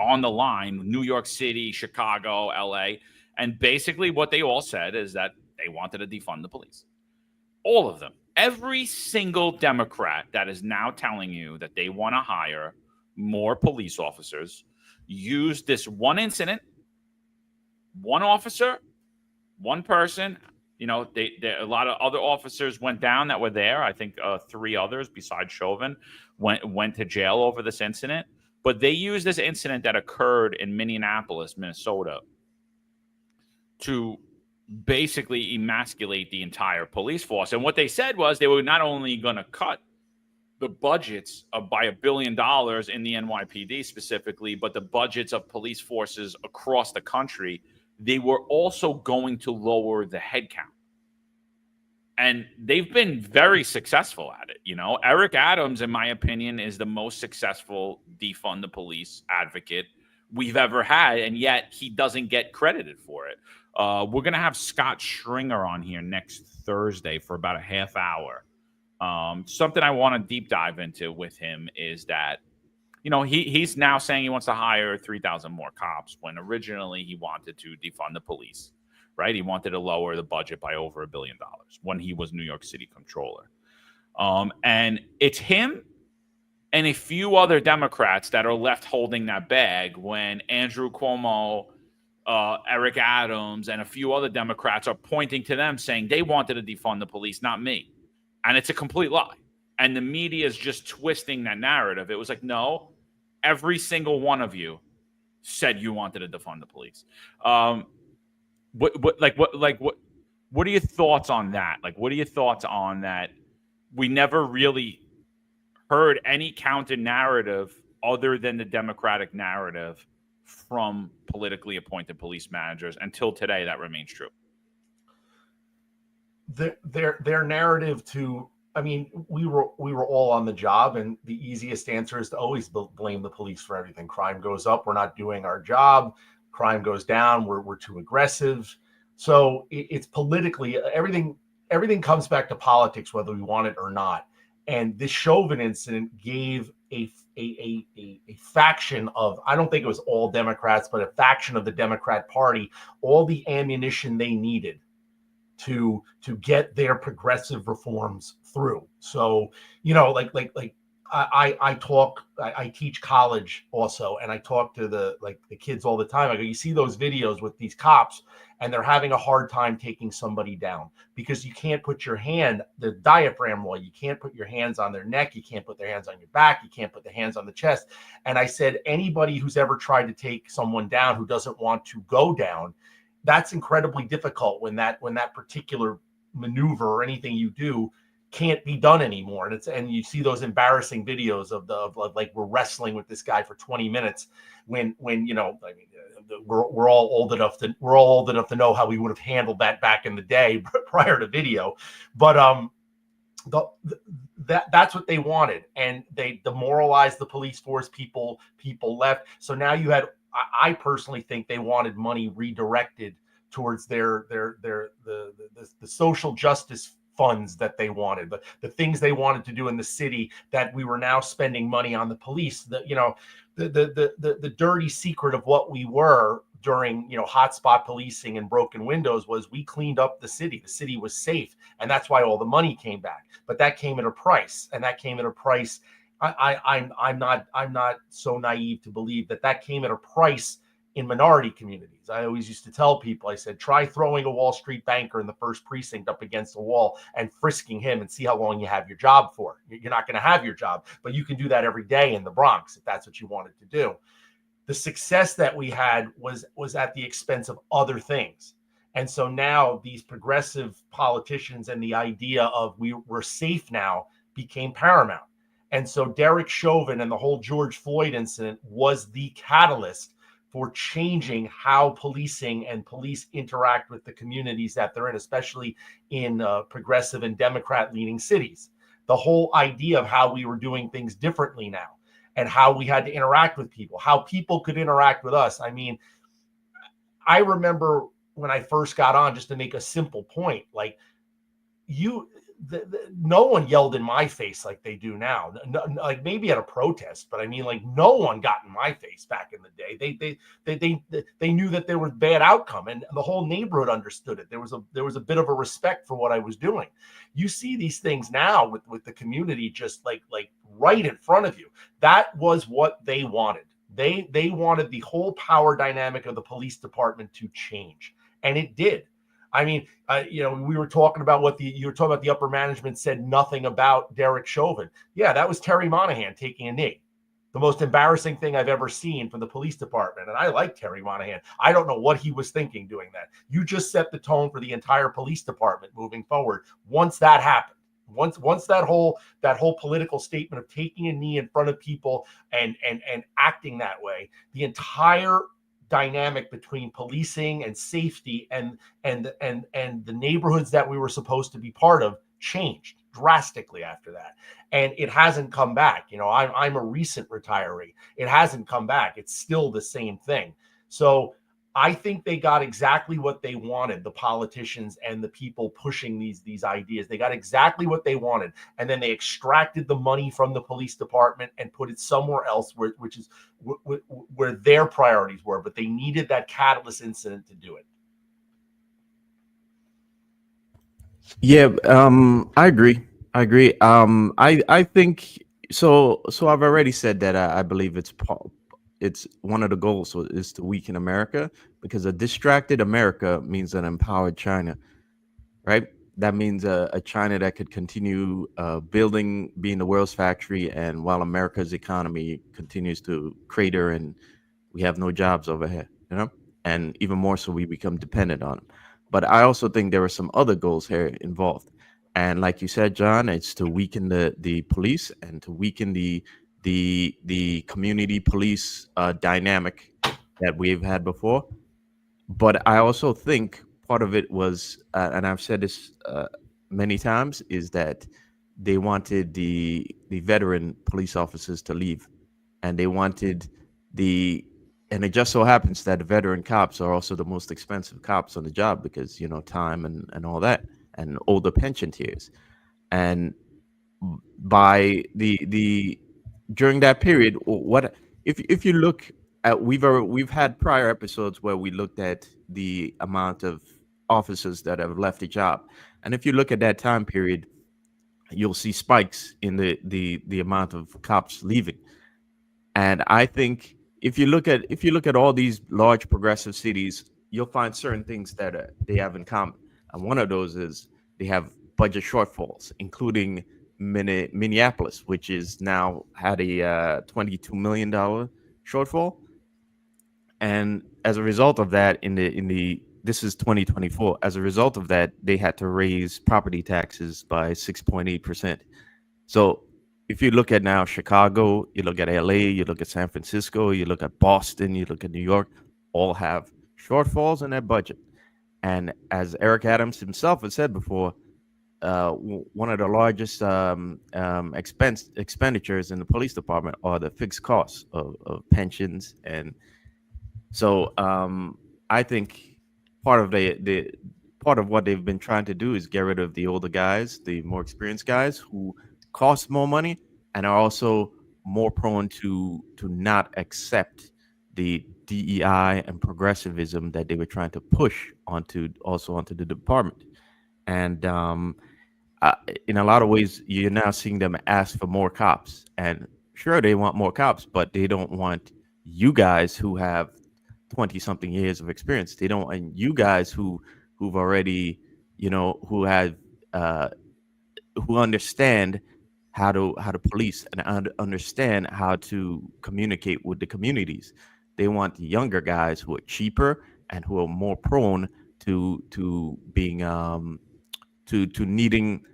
on the line, New York City, Chicago, LA. And basically what they all said is that they wanted to defund the police. All of them. Every single Democrat that is now telling you that they want to hire more police officers used this one incident, one officer, one person. You know, a lot of other officers went down that were there. I think 3 others besides Chauvin went to jail over this incident. But they used this incident that occurred in Minneapolis, Minnesota, to basically emasculate the entire police force. And what they said was they were not only going to cut the budgets by $1 billion in the NYPD specifically, but the budgets of police forces across the country, they were also going to lower the headcount. And they've been very successful at it. You know, Eric Adams, in my opinion, is the most successful defund the police advocate we've ever had, and yet he doesn't get credited for it. We're going to have Scott Stringer on here next Thursday for about a half hour. Something I want to deep dive into with him is that, you know, he's now saying he wants to hire 3,000 more cops when originally he wanted to defund the police, right? He wanted to lower the budget by over $1 billion when he was New York City controller. And it's him and a few other Democrats that are left holding that bag when Andrew Cuomo, Eric Adams, and a few other Democrats are pointing to them saying they wanted to defund the police, not me. And it's a complete lie. And the media is just twisting that narrative. It was like, no, every single one of you said you wanted to defund the police. What are your thoughts on that? Like, what are your thoughts on that? We never really heard any counter narrative other than the Democratic narrative from politically appointed police managers. Until today, that remains true. Their narrative to, I mean, we were all on the job, and the easiest answer is to always blame the police for everything. Crime goes up, we're not doing our job. Crime goes down, we're too aggressive. So it's politically, everything comes back to politics, whether we want it or not. And this Chauvin incident gave a faction of, I don't think it was all Democrats, but a faction of the Democrat Party, all the ammunition they needed to get their progressive reforms through. So, you know, I teach college also, and I talk to the kids all the time. I go, you see those videos with these cops, and they're having a hard time taking somebody down because you can't put your hand, the diaphragm law, you can't put your hands on their neck, you can't put their hands on your back, you can't put the hands on the chest. And I said, anybody who's ever tried to take someone down who doesn't want to go down, that's incredibly difficult when that particular maneuver or anything you do can't be done anymore. And you see those embarrassing videos of like, we're wrestling with this guy for 20 minutes when you know, I mean, we're all old enough to know how we would have handled that back in the day prior to video. But that's what they wanted, and they demoralized the police force. People left. So now you had, I personally think they wanted money redirected towards the social justice funds that they wanted, but the things they wanted to do in the city, that we were now spending money on the police. The dirty secret of what we were during, you know, hotspot policing and broken windows was we cleaned up the city. The city was safe, and that's why all the money came back. But that came at a price, and that came at a price I'm not so naive to believe that that came at a price in minority communities. I always used to tell people, I said, try throwing a Wall Street banker in the first precinct up against the wall and frisking him and see how long you have your job for. You're not going to have your job, but you can do that every day in the Bronx if that's what you wanted to do. The success that we had was at the expense of other things. And so now these progressive politicians and the idea of we're safe now became paramount. And so Derek Chauvin and the whole George Floyd incident was the catalyst for changing how policing and police interact with the communities that they're in, especially in progressive and Democrat leaning cities. The whole idea of how we were doing things differently now and how we had to interact with people, how people could interact with us. I mean, I remember when I first got on, just to make a simple point, like no one yelled in my face like they do now. No, like maybe at a protest, but I mean, like no one got in my face back in the day. They knew that there was bad outcome, and the whole neighborhood understood it. There was a bit of a respect for what I was doing. You see these things now with the community just like right in front of you. That was what they wanted. They wanted the whole power dynamic of the police department to change, and it did. I mean, we were talking about the upper management said nothing about Derek Chauvin. Yeah, that was Terry Monahan taking a knee. The most embarrassing thing I've ever seen from the police department. And I like Terry Monahan. I don't know what he was thinking doing that. You just set the tone for the entire police department moving forward. Once that happened, once that whole political statement of taking a knee in front of people and acting that way, the entire dynamic between policing and safety and the neighborhoods that we were supposed to be part of changed drastically after that. And it hasn't come back. I'm a recent retiree. It hasn't come back. It's still the same thing. So I think they got exactly what they wanted, the politicians and the people pushing these ideas. They got exactly what they wanted. And then they extracted the money from the police department and put it somewhere else, which is where their priorities were. But they needed that catalyst incident to do it. Yeah, I agree. I think so. So I've already said that I believe it's one of the goals is to weaken America, because a distracted America means an empowered China, right? That means a China that could continue being the world's factory, and while America's economy continues to crater and we have no jobs over here, and even more so, we become dependent on them. But I also think there are some other goals here involved, and like you said, John, it's to weaken the police and to weaken the community police dynamic that we've had before. But I also think part of it was, and I've said this many times, is that they wanted the veteran police officers to leave, and they wanted and it just so happens that the veteran cops are also the most expensive cops on the job because time and all that, and older pension tiers. And by during that period, what if you look at, we've had prior episodes where we looked at the amount of officers that have left the job, and if you look at that time period, you'll see spikes in the amount of cops leaving. And I think if you look at all these large progressive cities, you'll find certain things that they have in common, and one of those is they have budget shortfalls, including Minneapolis, which is now had a $22 million shortfall, and as a result of that, this is 2024. As a result of that, they had to raise property taxes by 6.8%. So if you look at now Chicago, you look at LA, you look at San Francisco, you look at Boston, you look at New York, all have shortfalls in their budget. And as Eric Adams himself has said before, one of the largest expenditures in the police department are the fixed costs of pensions. And so I think part of what they've been trying to do is get rid of the older guys, the more experienced guys who cost more money and are also more prone to not accept the DEI and progressivism that they were trying to push onto the department. And in a lot of ways, you're now seeing them ask for more cops. And sure, they want more cops, but they don't want you guys who have 20 something years of experience. They don't want you guys who've already, who have who understand how to police and understand how to communicate with the communities. They want the younger guys who are cheaper and who are more prone to being to needing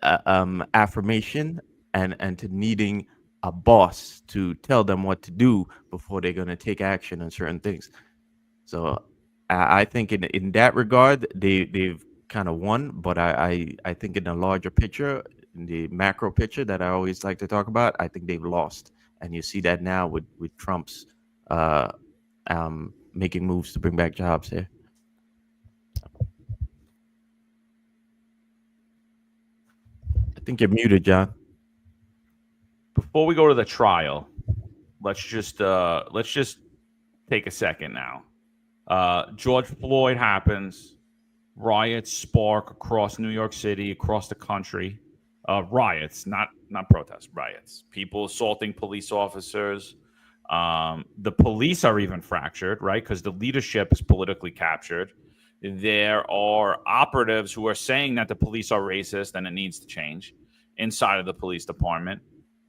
affirmation and to needing a boss to tell them what to do before they're going to take action on certain things. So I think in that regard, they've kind of won, but I think in the larger picture, in the macro picture that I always like to talk about, I think they've lost, and you see that now with Trump's uh, making moves to bring back jobs here. I think you're muted, John. Before we go to the trial, let's just take a second now. George Floyd happens. Riots spark across New York City, across the country. Riots, not protests, riots. People assaulting police officers. The police are even fractured, right? Because the leadership is politically captured. There are operatives who are saying that the police are racist and it needs to change inside of the police department.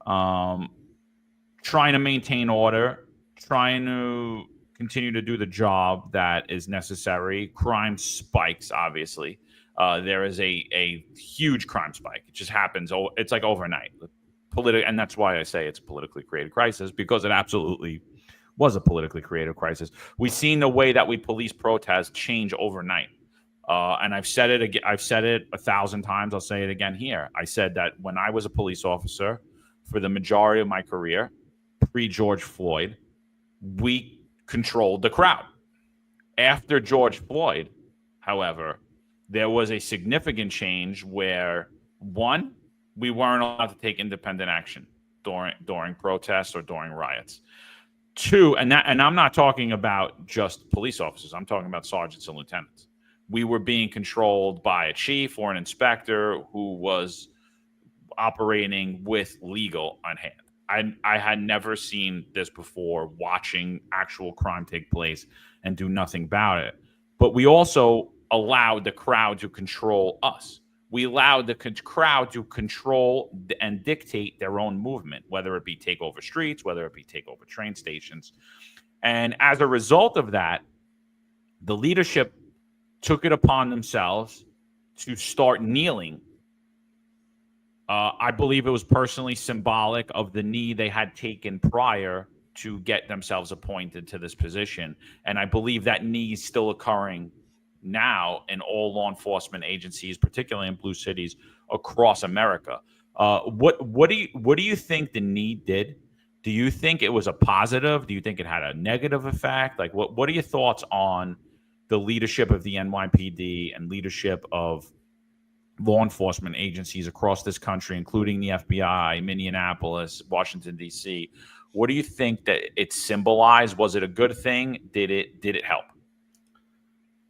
Trying to maintain order, trying to continue to do the job that is necessary. Crime spikes, obviously. There is a huge crime spike. It just happens. It's like overnight. And that's why I say it's a politically created crisis, because it absolutely was a politically created crisis. We've seen the way that we police protests change overnight. And I've said it again. I've said it 1,000 times. I'll say it again here. I said that when I was a police officer for the majority of my career, pre-George Floyd, we controlled the crowd. After George Floyd, however, there was a significant change where, one, we weren't allowed to take independent action during protests or during riots. Two, and I'm not talking about just police officers. I'm talking about sergeants and lieutenants. We were being controlled by a chief or an inspector who was operating with legal on hand. I had never seen this before, watching actual crime take place and do nothing about it. But we also allowed the crowd to control us. We allowed the crowd to control and dictate their own movement, whether it be take over streets, whether it be take over train stations. And as a result of that, the leadership took it upon themselves to start kneeling. I believe it was personally symbolic of the knee they had taken prior to get themselves appointed to this position. And I believe that knee is still occurring now in all law enforcement agencies, particularly in blue cities across America. What do you think the knee did? Do you think it was a positive? Do you think it had a negative effect? Like, what are your thoughts on the leadership of the NYPD and leadership of law enforcement agencies across this country, including the FBI, Minneapolis, Washington, D.C.? What do you think that it symbolized? Was it a good thing? Did it help?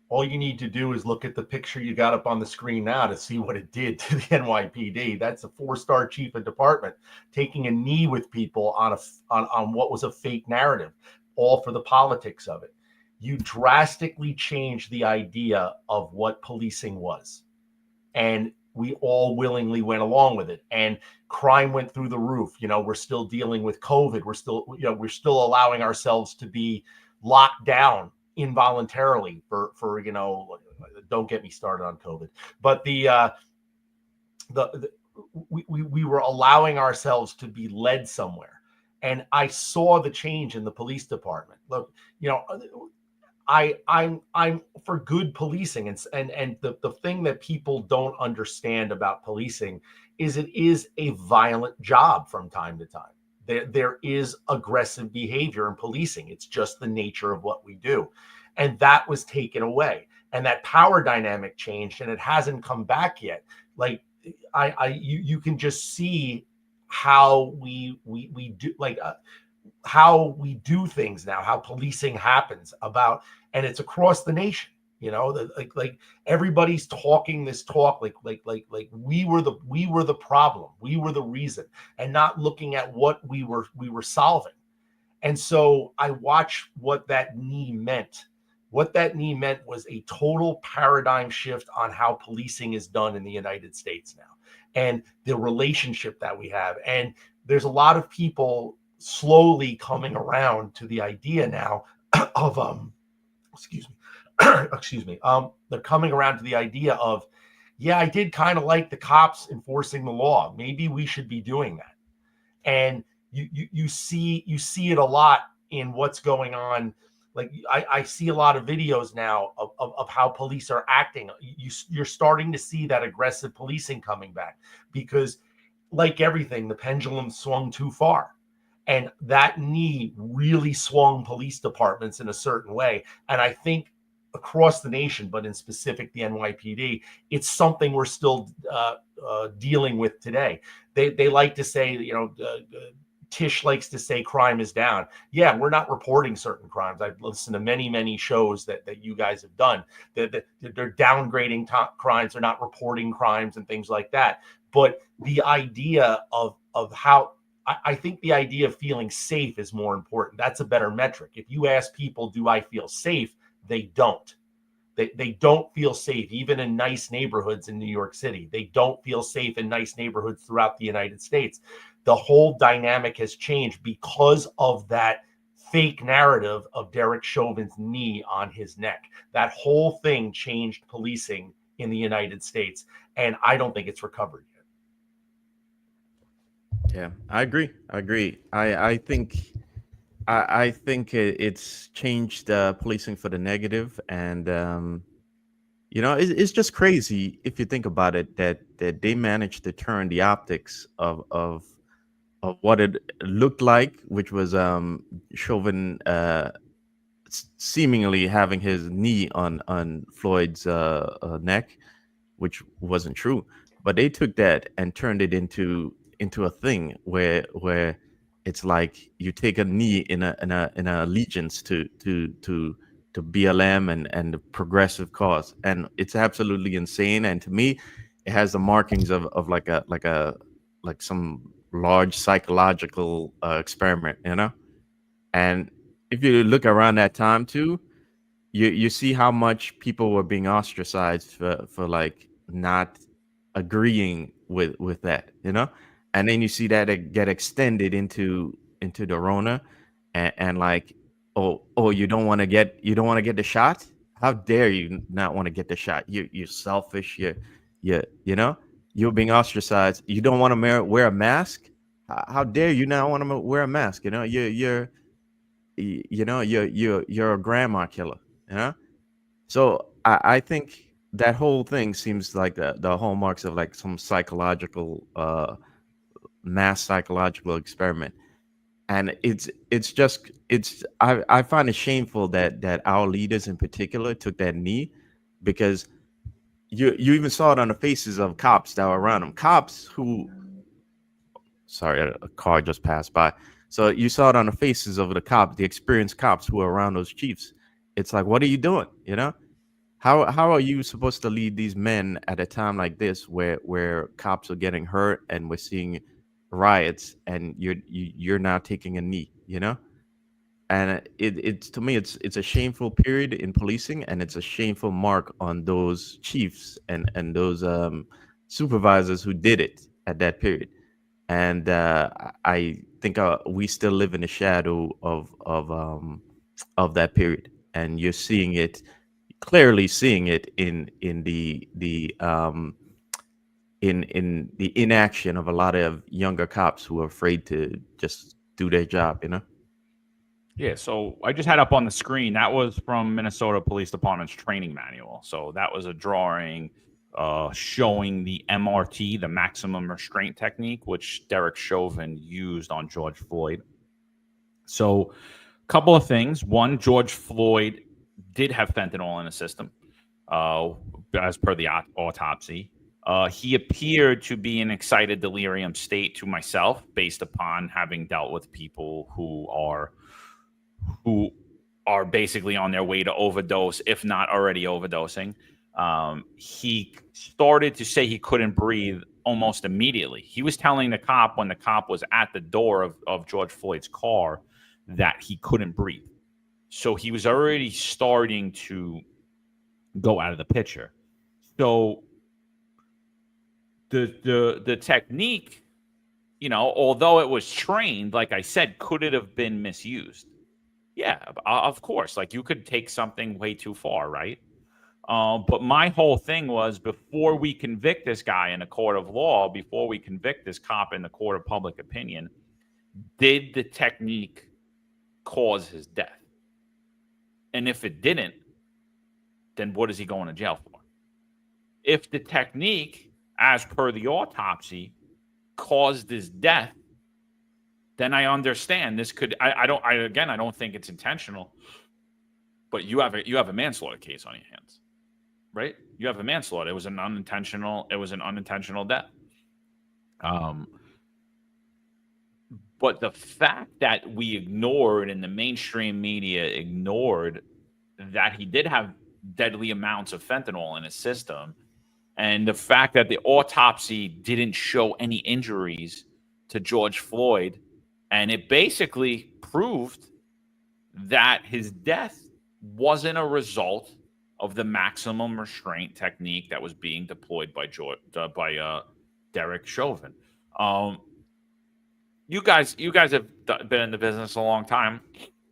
All you need to do is look at the picture you got up on the screen now to see what it did to the NYPD. That's a 4-star chief of department taking a knee with people on what was a fake narrative, all for the politics of it. You drastically changed the idea of what policing was. And we all willingly went along with it. And crime went through the roof. We're still dealing with COVID. We're still allowing ourselves to be locked down involuntarily for don't get me started on COVID. But we were allowing ourselves to be led somewhere. And I saw the change in the police department. Look, I'm for good policing, and the thing that people don't understand about policing is it is a violent job from time to time. There is aggressive behavior in policing. It's just the nature of what we do, and that was taken away, and that power dynamic changed, and it hasn't come back yet. Like you can just see how we do how we do things now, how policing happens and it's across the nation. Like everybody's talking this talk like we were the problem, we were the reason, and not looking at what we were solving. And so I watched what that knee meant. What that knee meant was a total paradigm shift on how policing is done in the United States now, and the relationship that we have. And there's a lot of people slowly coming around to the idea now of excuse me excuse me they're coming around to the idea of, yeah, I did kind of like the cops enforcing the law, maybe we should be doing that. And you see it a lot in what's going on. Like I see a lot of videos now of how police are acting. You're starting to see that aggressive policing coming back, because like everything, the pendulum swung too far. And that knee really swung police departments in a certain way. And I think across the nation, but in specific the NYPD, it's something we're still dealing with today. They like to say, Tish likes to say crime is down. Yeah, we're not reporting certain crimes. I've listened to many shows that you guys have done. They're downgrading crimes. They're not reporting crimes and things like that. But the idea of how, I think the idea of feeling safe is more important. That's a better metric. If you ask people, do I feel safe? They don't. They don't feel safe, even in nice neighborhoods in New York City. They don't feel safe in nice neighborhoods throughout the United States. The whole dynamic has changed because of that fake narrative of Derek Chauvin's knee on his neck. That whole thing changed policing in the United States, and I don't think it's recovered yet. Yeah, I agree. I think it's changed policing for the negative, and it's just crazy if you think about it that they managed to turn the optics of what it looked like, which was Chauvin seemingly having his knee on Floyd's neck, which wasn't true. But they took that and turned it into a thing where it's like you take a knee in a allegiance to BLM and the progressive cause, and it's absolutely insane. And to me, it has the markings of like some large psychological experiment, And if you look around that time too, you see how much people were being ostracized for like not agreeing with that, and then you see that it get extended into the Rona, and like, oh, you don't want to get the shot? How dare you not want to get the shot? You're selfish. You're being ostracized. You don't want to wear a mask? How dare you not want to wear a mask? You're a grandma killer. So I think that whole thing seems like the hallmarks of like some psychological mass psychological experiment. And I find it shameful that our leaders in particular took that knee, because you even saw it on the faces of cops that were around them. Cops who, sorry, a car just passed by. So you saw it on the faces of the cops, the experienced cops who were around those chiefs. It's like, what are you doing? How are you supposed to lead these men at a time like this, where cops are getting hurt and we're seeing riots, and you're now taking a knee, And it's to me, it's a shameful period in policing, and it's a shameful mark on those chiefs and those supervisors who did it at that period. And I think we still live in the shadow of that period, and you're clearly seeing it in the inaction of a lot of younger cops who are afraid to just do their job, Yeah, so I just had up on the screen, that was from Minnesota Police Department's training manual. So that was a drawing showing the MRT, the maximum restraint technique, which Derek Chauvin used on George Floyd. So a couple of things. One, George Floyd did have fentanyl in his system, as per the autopsy. He appeared to be in excited delirium state to myself, based upon having dealt with people who are basically on their way to overdose, if not already overdosing. He started to say he couldn't breathe almost immediately. He was telling the cop when the cop was at the door of George Floyd's car that he couldn't breathe. So he was already starting to go out of the picture. So the technique, although it was trained, like I said, could it have been misused? Yeah, of course. Like, you could take something way too far, right? But my whole thing was, before we convict this guy in a court of law, before we convict this cop in the court of public opinion, did the technique cause his death? And if it didn't, then what is he going to jail for? If the technique, as per the autopsy, caused his death, then I understand this could. I don't think it's intentional, but you have a manslaughter case on your hands, right? You have a manslaughter. It was an unintentional death. But the fact that we ignored, and the mainstream media ignored, that he did have deadly amounts of fentanyl in his system, and the fact that the autopsy didn't show any injuries to George Floyd, and it basically proved that his death wasn't a result of the maximum restraint technique that was being deployed by Derek Chauvin. You guys have been in the business a long time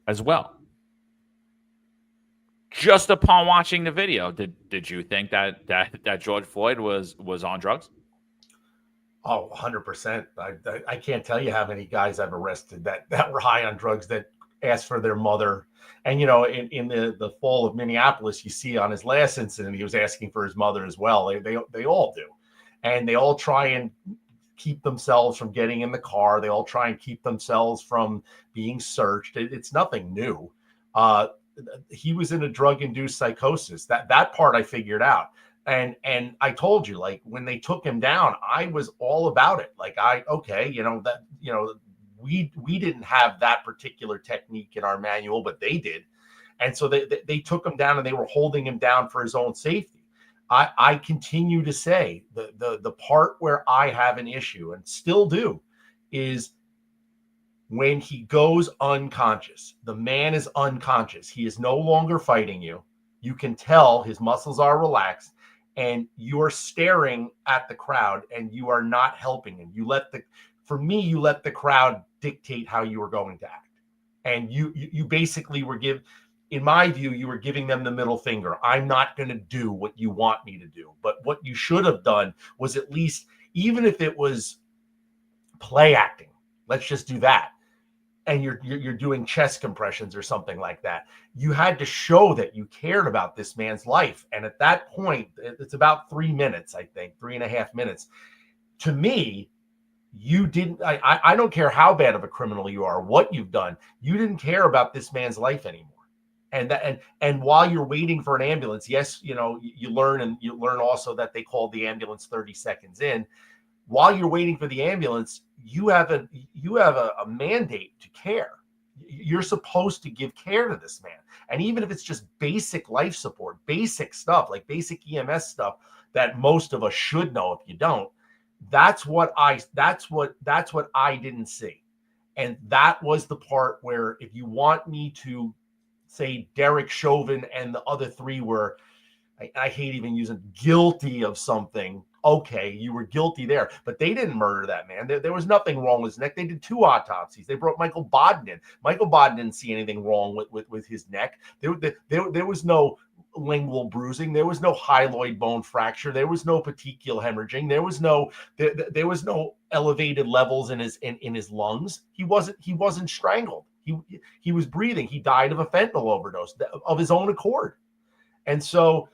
as well. Just upon watching the video, did you think that George Floyd was on drugs? Oh, 100%. I can't tell you how many guys I've arrested that were high on drugs, that asked for their mother. And, in the fall of Minneapolis, you see on his last incident, he was asking for his mother as well. They all do. And they all try and keep themselves from getting in the car. They all try and keep themselves from being searched. It's nothing new. He was in a drug-induced psychosis. That part I figured out. And I told you, like, when they took him down, I was all about it. Like, we didn't have that particular technique in our manual, but they did. And so they took him down, and they were holding him down for his own safety. I continue to say the part where I have an issue, and still do, is when he goes unconscious. The man is unconscious. He is no longer fighting you. You can tell his muscles are relaxed, and you're staring at the crowd, and you are not helping him. You let the crowd dictate how you were going to act. And you basically in my view, you were giving them the middle finger. I'm not going to do what you want me to do. But what you should have done was, at least, even if it was play acting, let's just do that, and you're doing chest compressions or something like that, you had to show that you cared about this man's life. And at that point, it's about 3 minutes, I think, 3.5 minutes. To me, you didn't. I don't care how bad of a criminal you are, what you've done. You didn't care about this man's life anymore. And while you're waiting for an ambulance, yes, you learn also that they called the ambulance 30 seconds in. While you're waiting for the ambulance, you have a mandate to care. You're supposed to give care to this man. And even if it's just basic life support, basic stuff, like basic EMS stuff that most of us should know if you don't, that's what I didn't see. And that was the part where, if you want me to say Derek Chauvin and the other three were, I hate even using, guilty of something. Okay, you were guilty there, but they didn't murder that man. There was nothing wrong with his neck. They did 2 autopsies. They brought Michael Bodden in. Michael Bodden didn't see anything wrong with his neck. There was no lingual bruising. There was no hyaloid bone fracture. There was no petechial hemorrhaging. There was no elevated levels in his lungs. He wasn't strangled. He was breathing. He died of a fentanyl overdose of his own accord. And so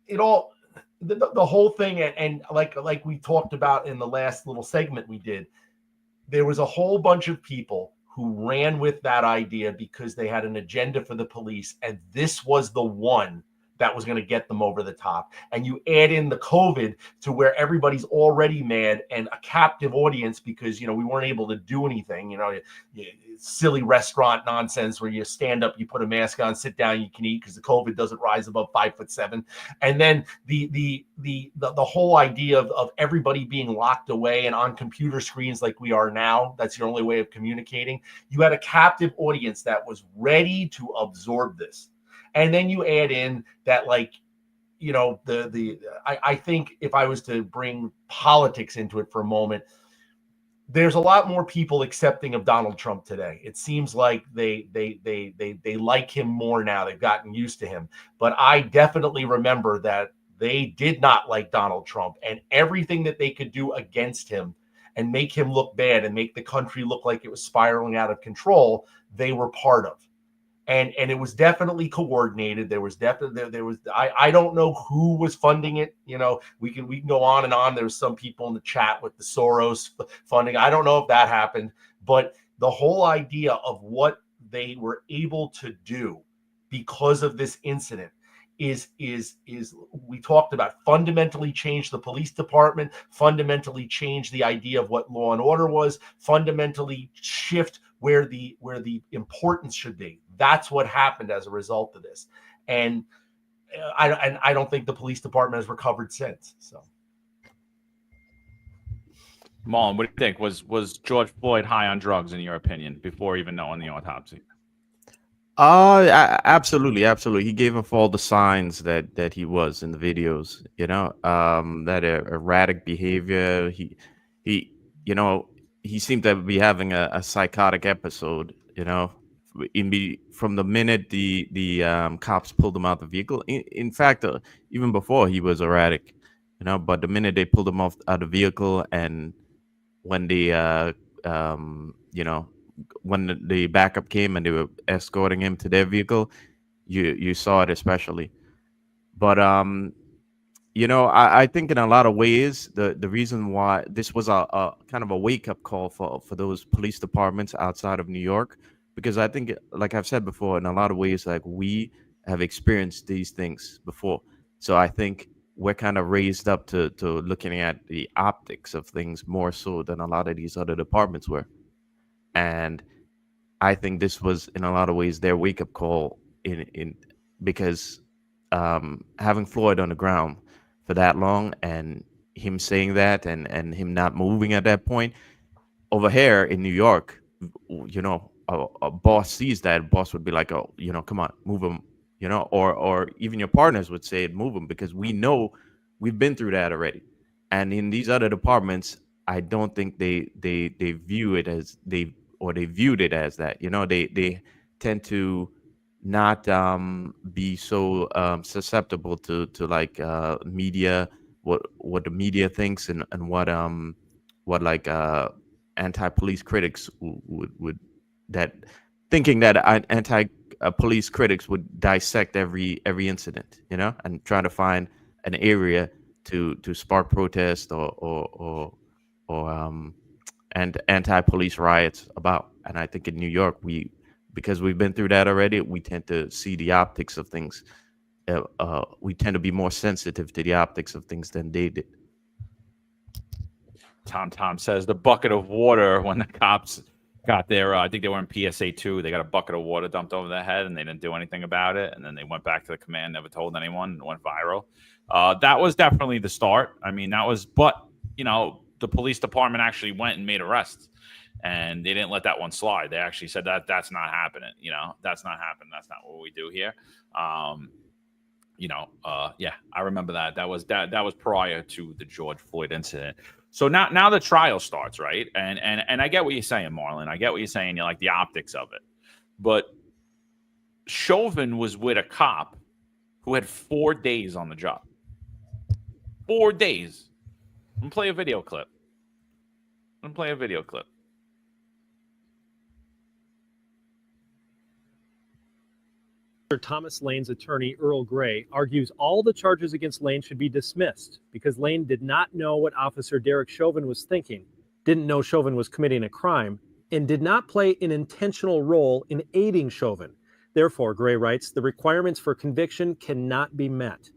the whole thing, and like we talked about in the last little segment we did, there was a whole bunch of people who ran with that idea because they had an agenda for the police, and this was the one that was going to get them over the top. And you add in the COVID to where everybody's already mad and a captive audience because, we weren't able to do anything, silly restaurant nonsense where you stand up, you put a mask on, sit down, you can eat because the COVID doesn't rise above 5'7". And then the whole idea of everybody being locked away and on computer screens like we are now, that's your only way of communicating. You had a captive audience that was ready to absorb this. And then you add in that, I think if I was to bring politics into it for a moment, there's a lot more people accepting of Donald Trump today. It seems like they like him more now. They've gotten used to him. But I definitely remember that they did not like Donald Trump, and everything that they could do against him and make him look bad and make the country look like it was spiraling out of control, they were part of. And it was definitely coordinated. There was I don't know who was funding it. We can go on and on. There was some people in the chat with the Soros funding. I don't know if that happened, but the whole idea of what they were able to do because of this incident is we talked about fundamentally change the police department, fundamentally change the idea of what law and order was, fundamentally shift where the importance should be. That's what happened as a result of this. And I don't think the police department has recovered since. So, Marlon, what do you think? Was George Floyd high on drugs in your opinion before even knowing the autopsy? Absolutely. He gave off all the signs that he was in the videos, that erratic behavior. He seemed to be having a psychotic episode, from the minute the cops pulled him out the vehicle. In fact, even before he was erratic, but the minute they pulled him out the vehicle, and when when the backup came and they were escorting him to their vehicle, you saw it especially. But I think in a lot of ways the reason why this was a kind of a wake-up call for those police departments outside of New York, because I think, like I've said before, in a lot of ways, like, we have experienced these things before. So I think we're kind of raised up to looking at the optics of things more so than a lot of these other departments were. And I think this was in a lot of ways their wake-up call because having Floyd on the ground for that long, and him saying that, and him not moving at that point, over here in New York, a boss sees that, boss would be like, oh, come on, move him, or even your partners would say, move him, because we know we've been through that already. And in these other departments, I don't think they view it as they viewed it as that. They tend to not be so susceptible to like media, what the media thinks, and what anti-police critics would that thinking that anti-police critics would dissect every incident, and try to find an area to spark protest or and anti-police riots about. And I think in New York, because we've been through that already, we tend to see the optics of things. We tend to be more sensitive to the optics of things than they did. Tom says the bucket of water when the cops got there. I think they were in PSA 2. They got a bucket of water dumped over their head, and they didn't do anything about it. And then they went back to the command, never told anyone, and went viral. That was definitely the start. I mean, but the police department actually went and made arrests, and they didn't let that one slide. They actually said that's not happening. That's not happening. That's not what we do here. Yeah, I remember that. That was prior to the George Floyd incident. So now the trial starts, right? And I get what you're saying, Marlon. I get what you're saying. You like the optics of it. But Chauvin was with a cop who had 4 days on the job. 4 days. I'm going to play a video clip. Thomas Lane's attorney, Earl Gray, argues all the charges against Lane should be dismissed because Lane did not know what Officer Derek Chauvin was thinking, didn't know Chauvin was committing a crime, and did not play an intentional role in aiding Chauvin. Therefore, Gray writes, the requirements for conviction cannot be met.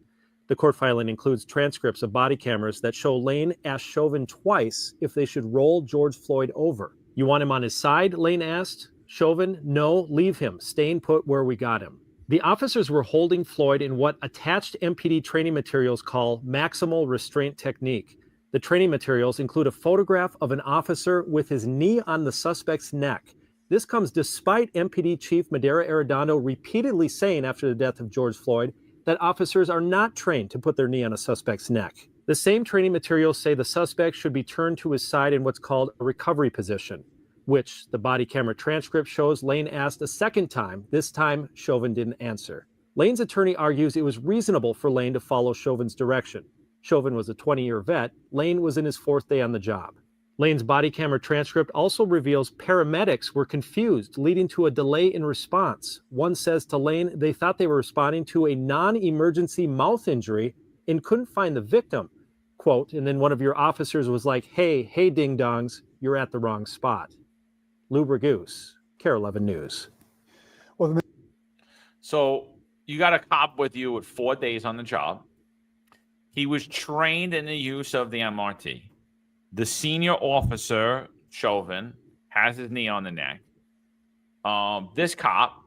The court filing includes transcripts of body cameras that show Lane asked Chauvin twice if they should roll George Floyd over. You want him on his side? Lane asked. Chauvin, no, leave him, staying put where we got him. The officers were holding Floyd in what attached MPD training materials call maximal restraint technique. The training materials include a photograph of an officer with his knee on the suspect's neck. This comes despite MPD Chief Madera Arredondo repeatedly saying after the death of George Floyd that officers are not trained to put their knee on a suspect's neck. The same training materials say the suspect should be turned to his side in what's called a recovery position, which the body camera transcript shows Lane asked a second time. This time, Chauvin didn't answer. Lane's attorney argues it was reasonable for Lane to follow Chauvin's direction. Chauvin was a 20-year vet. Lane was in his 4th day on the job. Lane's body camera transcript also reveals paramedics were confused, leading to a delay in response. One says to Lane they thought they were responding to a non-emergency mouth injury and couldn't find the victim. Quote, and then one of your officers was like, hey, ding-dongs, you're at the wrong spot. Lou Bragoose, KARE 11 News. So you got a cop with you with 4 days on the job. He was trained in the use of the MRT. The senior officer, Chauvin, has his knee on the neck. This cop,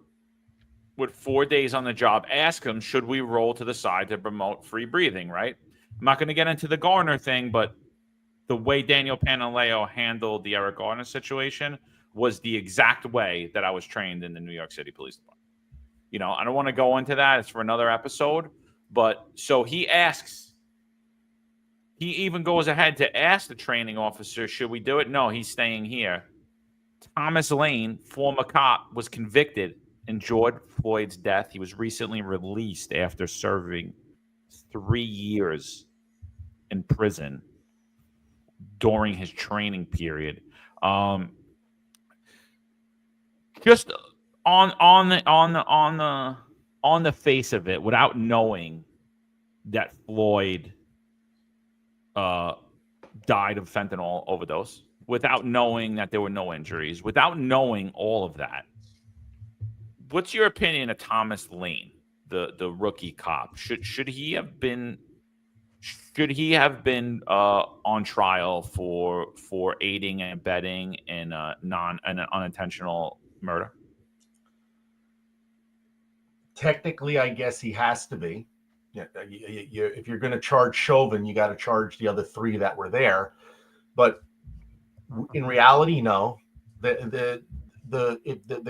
with 4 days on the job, asked him, should we roll to the side to promote free breathing, right? I'm not going to get into the Garner thing, but the way Daniel Pantaleo handled the Eric Garner situation was the exact way that I was trained in the New York City Police Department. You know, I don't want to go into that. It's for another episode. But so he even goes ahead to ask the training officer, should we do it? No, he's staying here. Thomas Lane, former cop, was convicted in George Floyd's death. He was recently released after serving 3 years in prison during his training period. Just on the face of it, without knowing that Floyd died of fentanyl overdose, without knowing that there were no injuries, without knowing all of that, what's your opinion of Thomas Lane, the rookie cop? Should he have been on trial for aiding and abetting in an unintentional murder? Technically, I guess he has to be. Yeah, if you're going to charge Chauvin, you got to charge the other 3 that were there. But in reality, no. The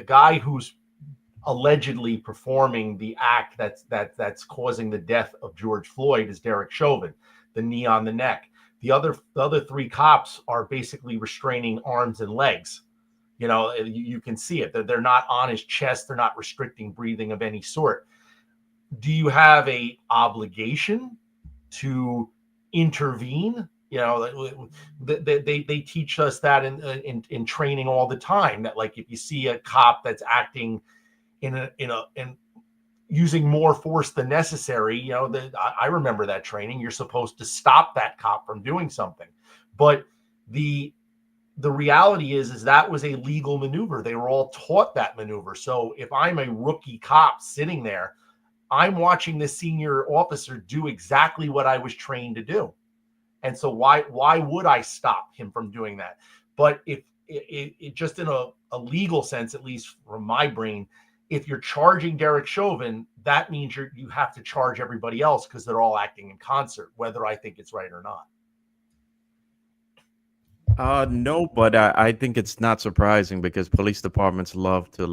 guy who's allegedly performing the act that's causing the death of George Floyd is Derek Chauvin, the knee on the neck. The other 3 cops are basically restraining arms and legs. You know, you can see it. They're not on his chest. They're not restricting breathing of any sort. Do you have a obligation to intervene? You know, they teach us that in training all the time, that like if you see a cop that's acting in using more force than necessary, you know, I remember that training. You're supposed to stop that cop from doing something. But the reality is that was a legal maneuver. They were all taught that maneuver. So if I'm a rookie cop sitting there, I'm watching the senior officer do exactly what I was trained to do. And so why would I stop him from doing that? But if it just in a legal sense, at least from my brain, if you're charging Derek Chauvin, that means you have to charge everybody else because they're all acting in concert, whether I think it's right or not. No, but I think it's not surprising because police departments love to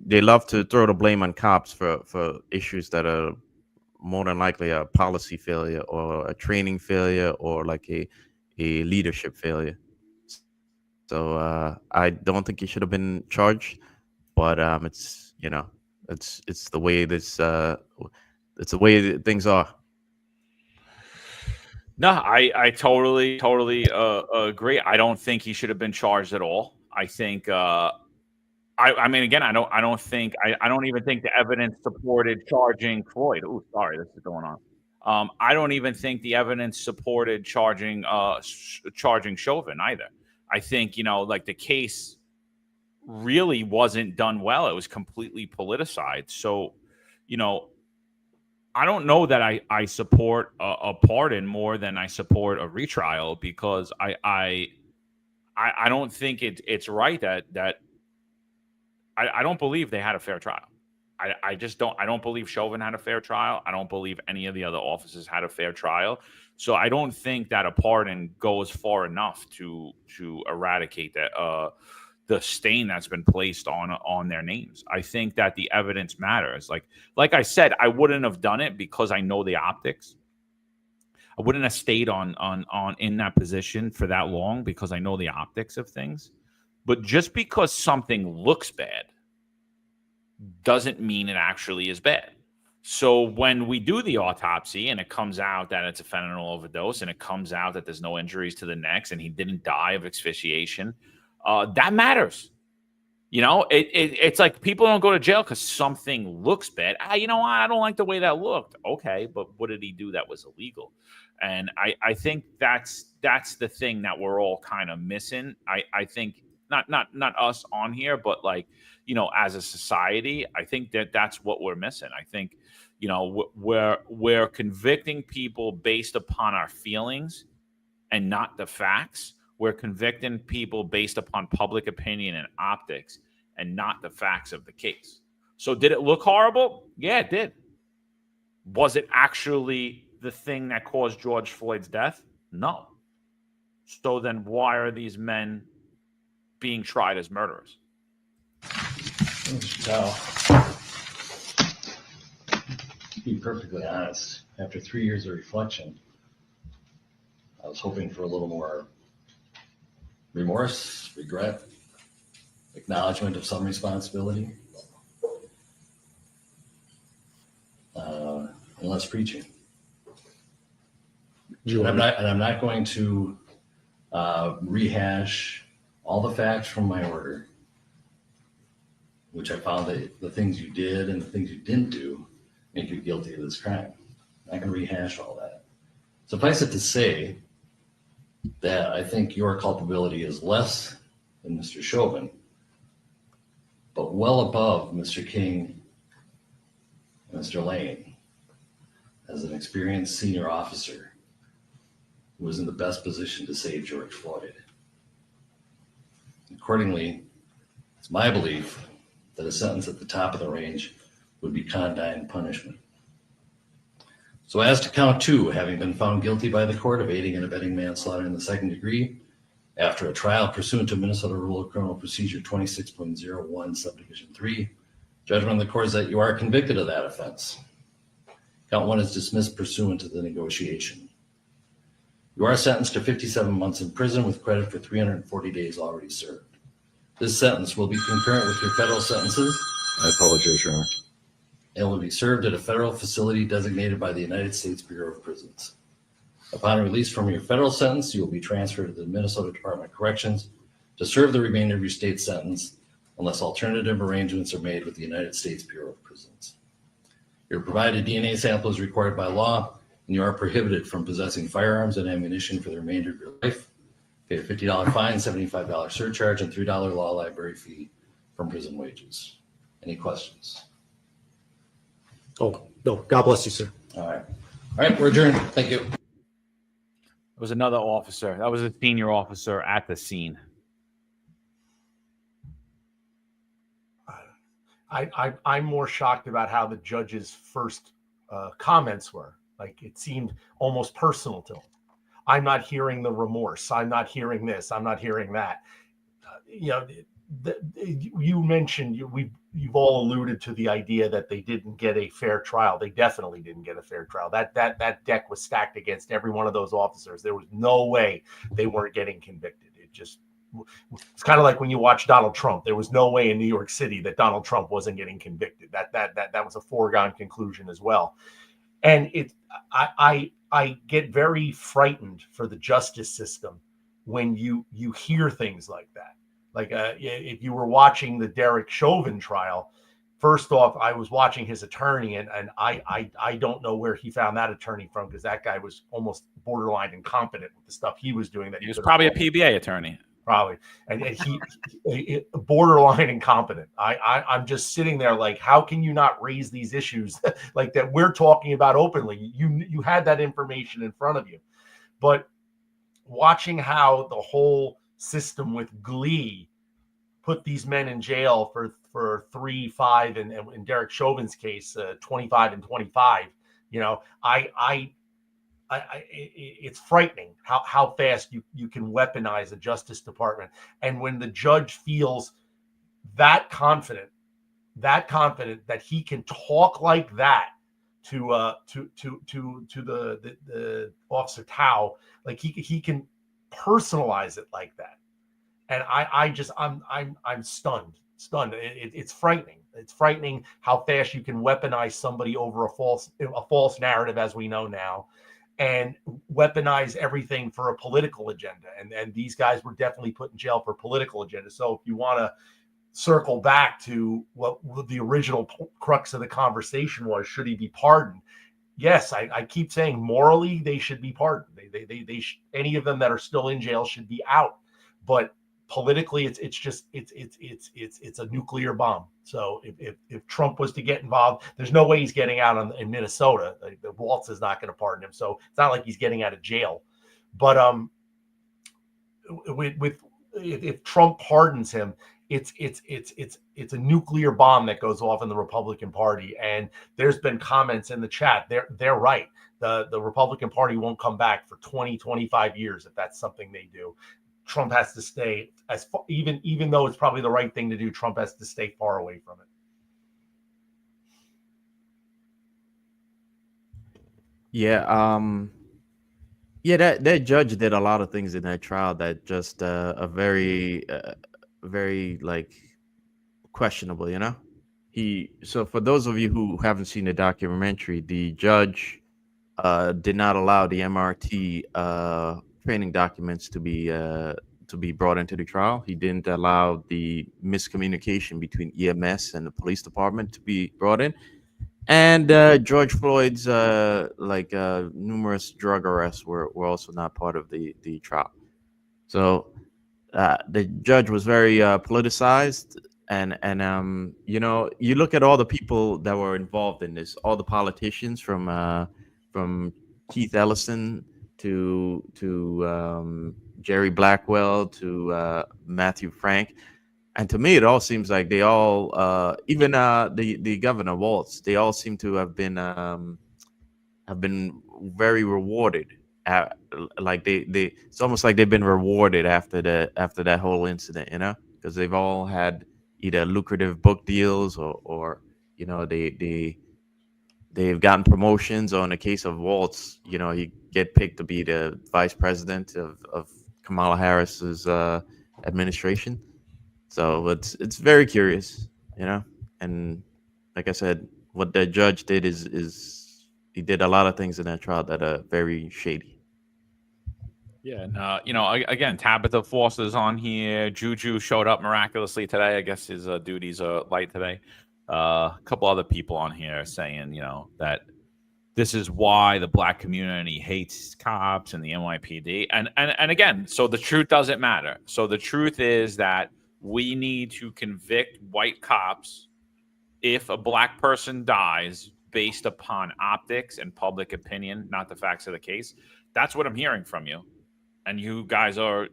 they love to throw the blame on cops for issues that are more than likely a policy failure or a training failure or like a leadership failure. So I don't think he should have been charged, but it's the way it's the way things are. No, I totally agree. I don't think he should have been charged at all. I think I mean, again, I don't even think the evidence supported charging Floyd. Oh, sorry, this is going on. I don't even think the evidence supported charging Chauvin either. I think, like the case really wasn't done well. It was completely politicized. So, I don't know that I support a pardon more than I support a retrial, because I don't think it's right that I don't believe they had a fair trial. I just don't. I don't believe Chauvin had a fair trial. I don't believe any of the other officers had a fair trial. So I don't think that a pardon goes far enough to eradicate that the stain that's been placed on their names. I think that the evidence matters. Like I said, I wouldn't have done it because I know the optics. I wouldn't have stayed on in that position for that long because I know the optics of things. But just because something looks bad doesn't mean it actually is bad. So when we do the autopsy and it comes out that it's a fentanyl overdose, and it comes out that there's no injuries to the necks and he didn't die of asphyxiation, that matters. It's like people don't go to jail because something looks bad. I don't like the way that looked. Okay, but what did he do that was illegal? And I think that's the thing that we're all kind of missing. I think not us on here, but as a society, I think that's what we're missing. I think, we're convicting people based upon our feelings and not the facts. We're convicting people based upon public opinion and optics and not the facts of the case. So did it look horrible? Yeah, it did. Was it actually the thing that caused George Floyd's death? No. So then why are these men being tried as murderers? Now, to be perfectly honest, after 3 years of reflection, I was hoping for a little more remorse, regret, acknowledgement of some responsibility, and less preaching. And I'm not going to rehash all the facts from my order, which I found that the things you did and the things you didn't do make you guilty of this crime. I'm not going to rehash all that. Suffice it to say that I think your culpability is less than Mr. Chauvin, but well above Mr. King and Mr. Lane as an experienced senior officer who was in the best position to save George Floyd. Accordingly, it's my belief that a sentence at the top of the range would be condign punishment. So as to count 2, having been found guilty by the court of aiding and abetting manslaughter in the second degree, after a trial pursuant to Minnesota Rule of Criminal Procedure 26.01 subdivision 3, judgment of the court is that you are convicted of that offense. Count 1 is dismissed pursuant to the negotiation. You are sentenced to 57 months in prison with credit for 340 days already served. This sentence will be concurrent with your federal sentences. I apologize, Your Honor. And will be served at a federal facility designated by the United States Bureau of Prisons. Upon release from your federal sentence, you will be transferred to the Minnesota Department of Corrections to serve the remainder of your state sentence unless alternative arrangements are made with the United States Bureau of Prisons. Your provided DNA sample is required by law, and you are prohibited from possessing firearms and ammunition for the remainder of your life. Pay a $50 fine, $75 surcharge, and $3 law library fee from prison wages. Any questions? Oh, no. God bless you, sir. All right, we're adjourned. Thank you. It was another officer. That was a senior officer at the scene. I'm more shocked about how the judge's first comments were. Like, it seemed almost personal to him. I'm not hearing the remorse. I'm not hearing this. I'm not hearing that. You mentioned, you've all alluded to the idea that they didn't get a fair trial. They definitely didn't get a fair trial. That deck was stacked against every one of those officers. There was no way they weren't getting convicted. It's kind of like when you watch Donald Trump. There was no way in New York City that Donald Trump wasn't getting convicted. That was a foregone conclusion as well. And I get very frightened for the justice system when you hear things like that. Like if you were watching the Derek Chauvin trial, first off, I was watching his attorney, and I don't know where he found that attorney from, because that guy was almost borderline incompetent with the stuff he was doing. That he was probably a PBA attorney. probably, and he borderline incompetent. I'm just sitting there like, how can you not raise these issues like that we're talking about openly? You had that information in front of you, but watching how the whole system with glee put these men in jail for 3, 5, and in Derek Chauvin's case, 25 and 25. You know, it's frightening how fast you can weaponize a Justice Department, and when the judge feels that confident that he can talk like that to the Officer Tao, like he can personalize it like that, and I'm stunned. It's frightening. It's frightening how fast you can weaponize somebody over a false narrative, as we know now, and weaponize everything for a political agenda. And these guys were definitely put in jail for political agenda. So if you want to circle back to what the original crux of the conversation was, should he be pardoned? Yes, I keep saying morally they should be pardoned. They any of them that are still in jail should be out. But politically, it's a nuclear bomb. So if Trump was to get involved, there's no way he's getting out in Minnesota. The Waltz is not going to pardon him, so it's not like he's getting out of jail. But if Trump pardons him, it's a nuclear bomb that goes off in the Republican Party. And there's been comments in the chat. They're right. The Republican Party won't come back for 20, 25 years if that's something they do. Trump has to stay even though it's probably the right thing to do. Trump has to stay far away from it. Yeah. That judge did a lot of things in that trial that just are very like questionable. You know, so for those of you who haven't seen the documentary, the judge did not allow the MRT training documents to be brought into the trial. He didn't allow the miscommunication between EMS and the police department to be brought in, and George Floyd's numerous drug arrests were also not part of the trial. So the judge was very politicized, and you know, you look at all the people that were involved in this, all the politicians from Keith Ellison to Jerry Blackwell to Matthew Frank, and to me it all seems like they all even the Governor Waltz, they all seem to have been very rewarded. Like they it's almost like they've been rewarded after that whole incident, you know, because they've all had either lucrative book deals or you know, they've gotten promotions, or in the case of Waltz, you know, he get picked to be the vice president of Kamala Harris's administration. So it's very curious, you know. And like I said, what the judge did is he did a lot of things in that trial that are very shady. Yeah, and you know, again, Tabitha Foster's on here. Juju showed up miraculously today. I guess his duties are light today. A couple other people on here saying, you know, that this is why the black community hates cops and the NYPD. And again, so the truth doesn't matter. So the truth is that we need to convict white cops if a black person dies based upon optics and public opinion, not the facts of the case. That's what I'm hearing from you. And you guys are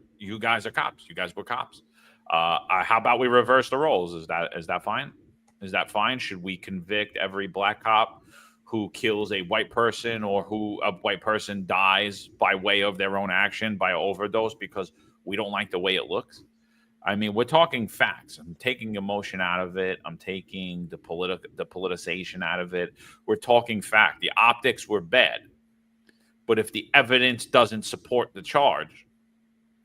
cops. You guys were cops. How about we reverse the roles? Is that fine? Is that fine? Should we convict every black cop who kills a white person, or who a white person dies by way of their own action, by overdose, because we don't like the way it looks? I mean, we're talking facts. I'm taking emotion out of it. I'm taking the politicization out of it. We're talking fact. The optics were bad. But if the evidence doesn't support the charge,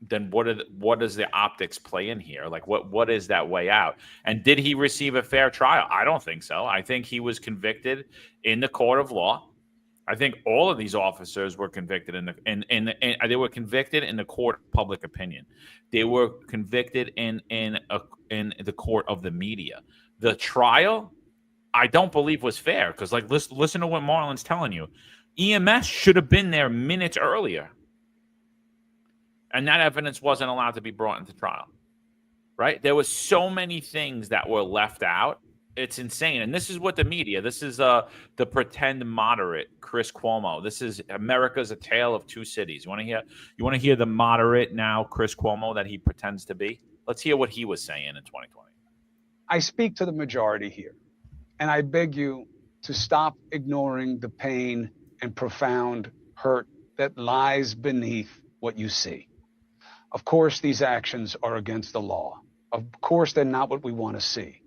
then what does the optics play in here? Like, what is that way out? And did he receive a fair trial? I don't think so. I think he was convicted in the court of law. I think all of these officers were convicted they were convicted in the court of public opinion. They were convicted in the court of the media. The trial, I don't believe, was fair, because, like, listen to what Marlon's telling you. EMS should have been there minutes earlier. And that evidence wasn't allowed to be brought into trial, right? There was so many things that were left out. It's insane. And this is what the media, this is the pretend moderate Chris Cuomo. This is America's a tale of two cities. You want to hear the moderate now Chris Cuomo that he pretends to be? Let's hear what he was saying in 2020. I speak to the majority here, and I beg you to stop ignoring the pain and profound hurt that lies beneath what you see. Of course, these actions are against the law. Of course, they're not what we want to see.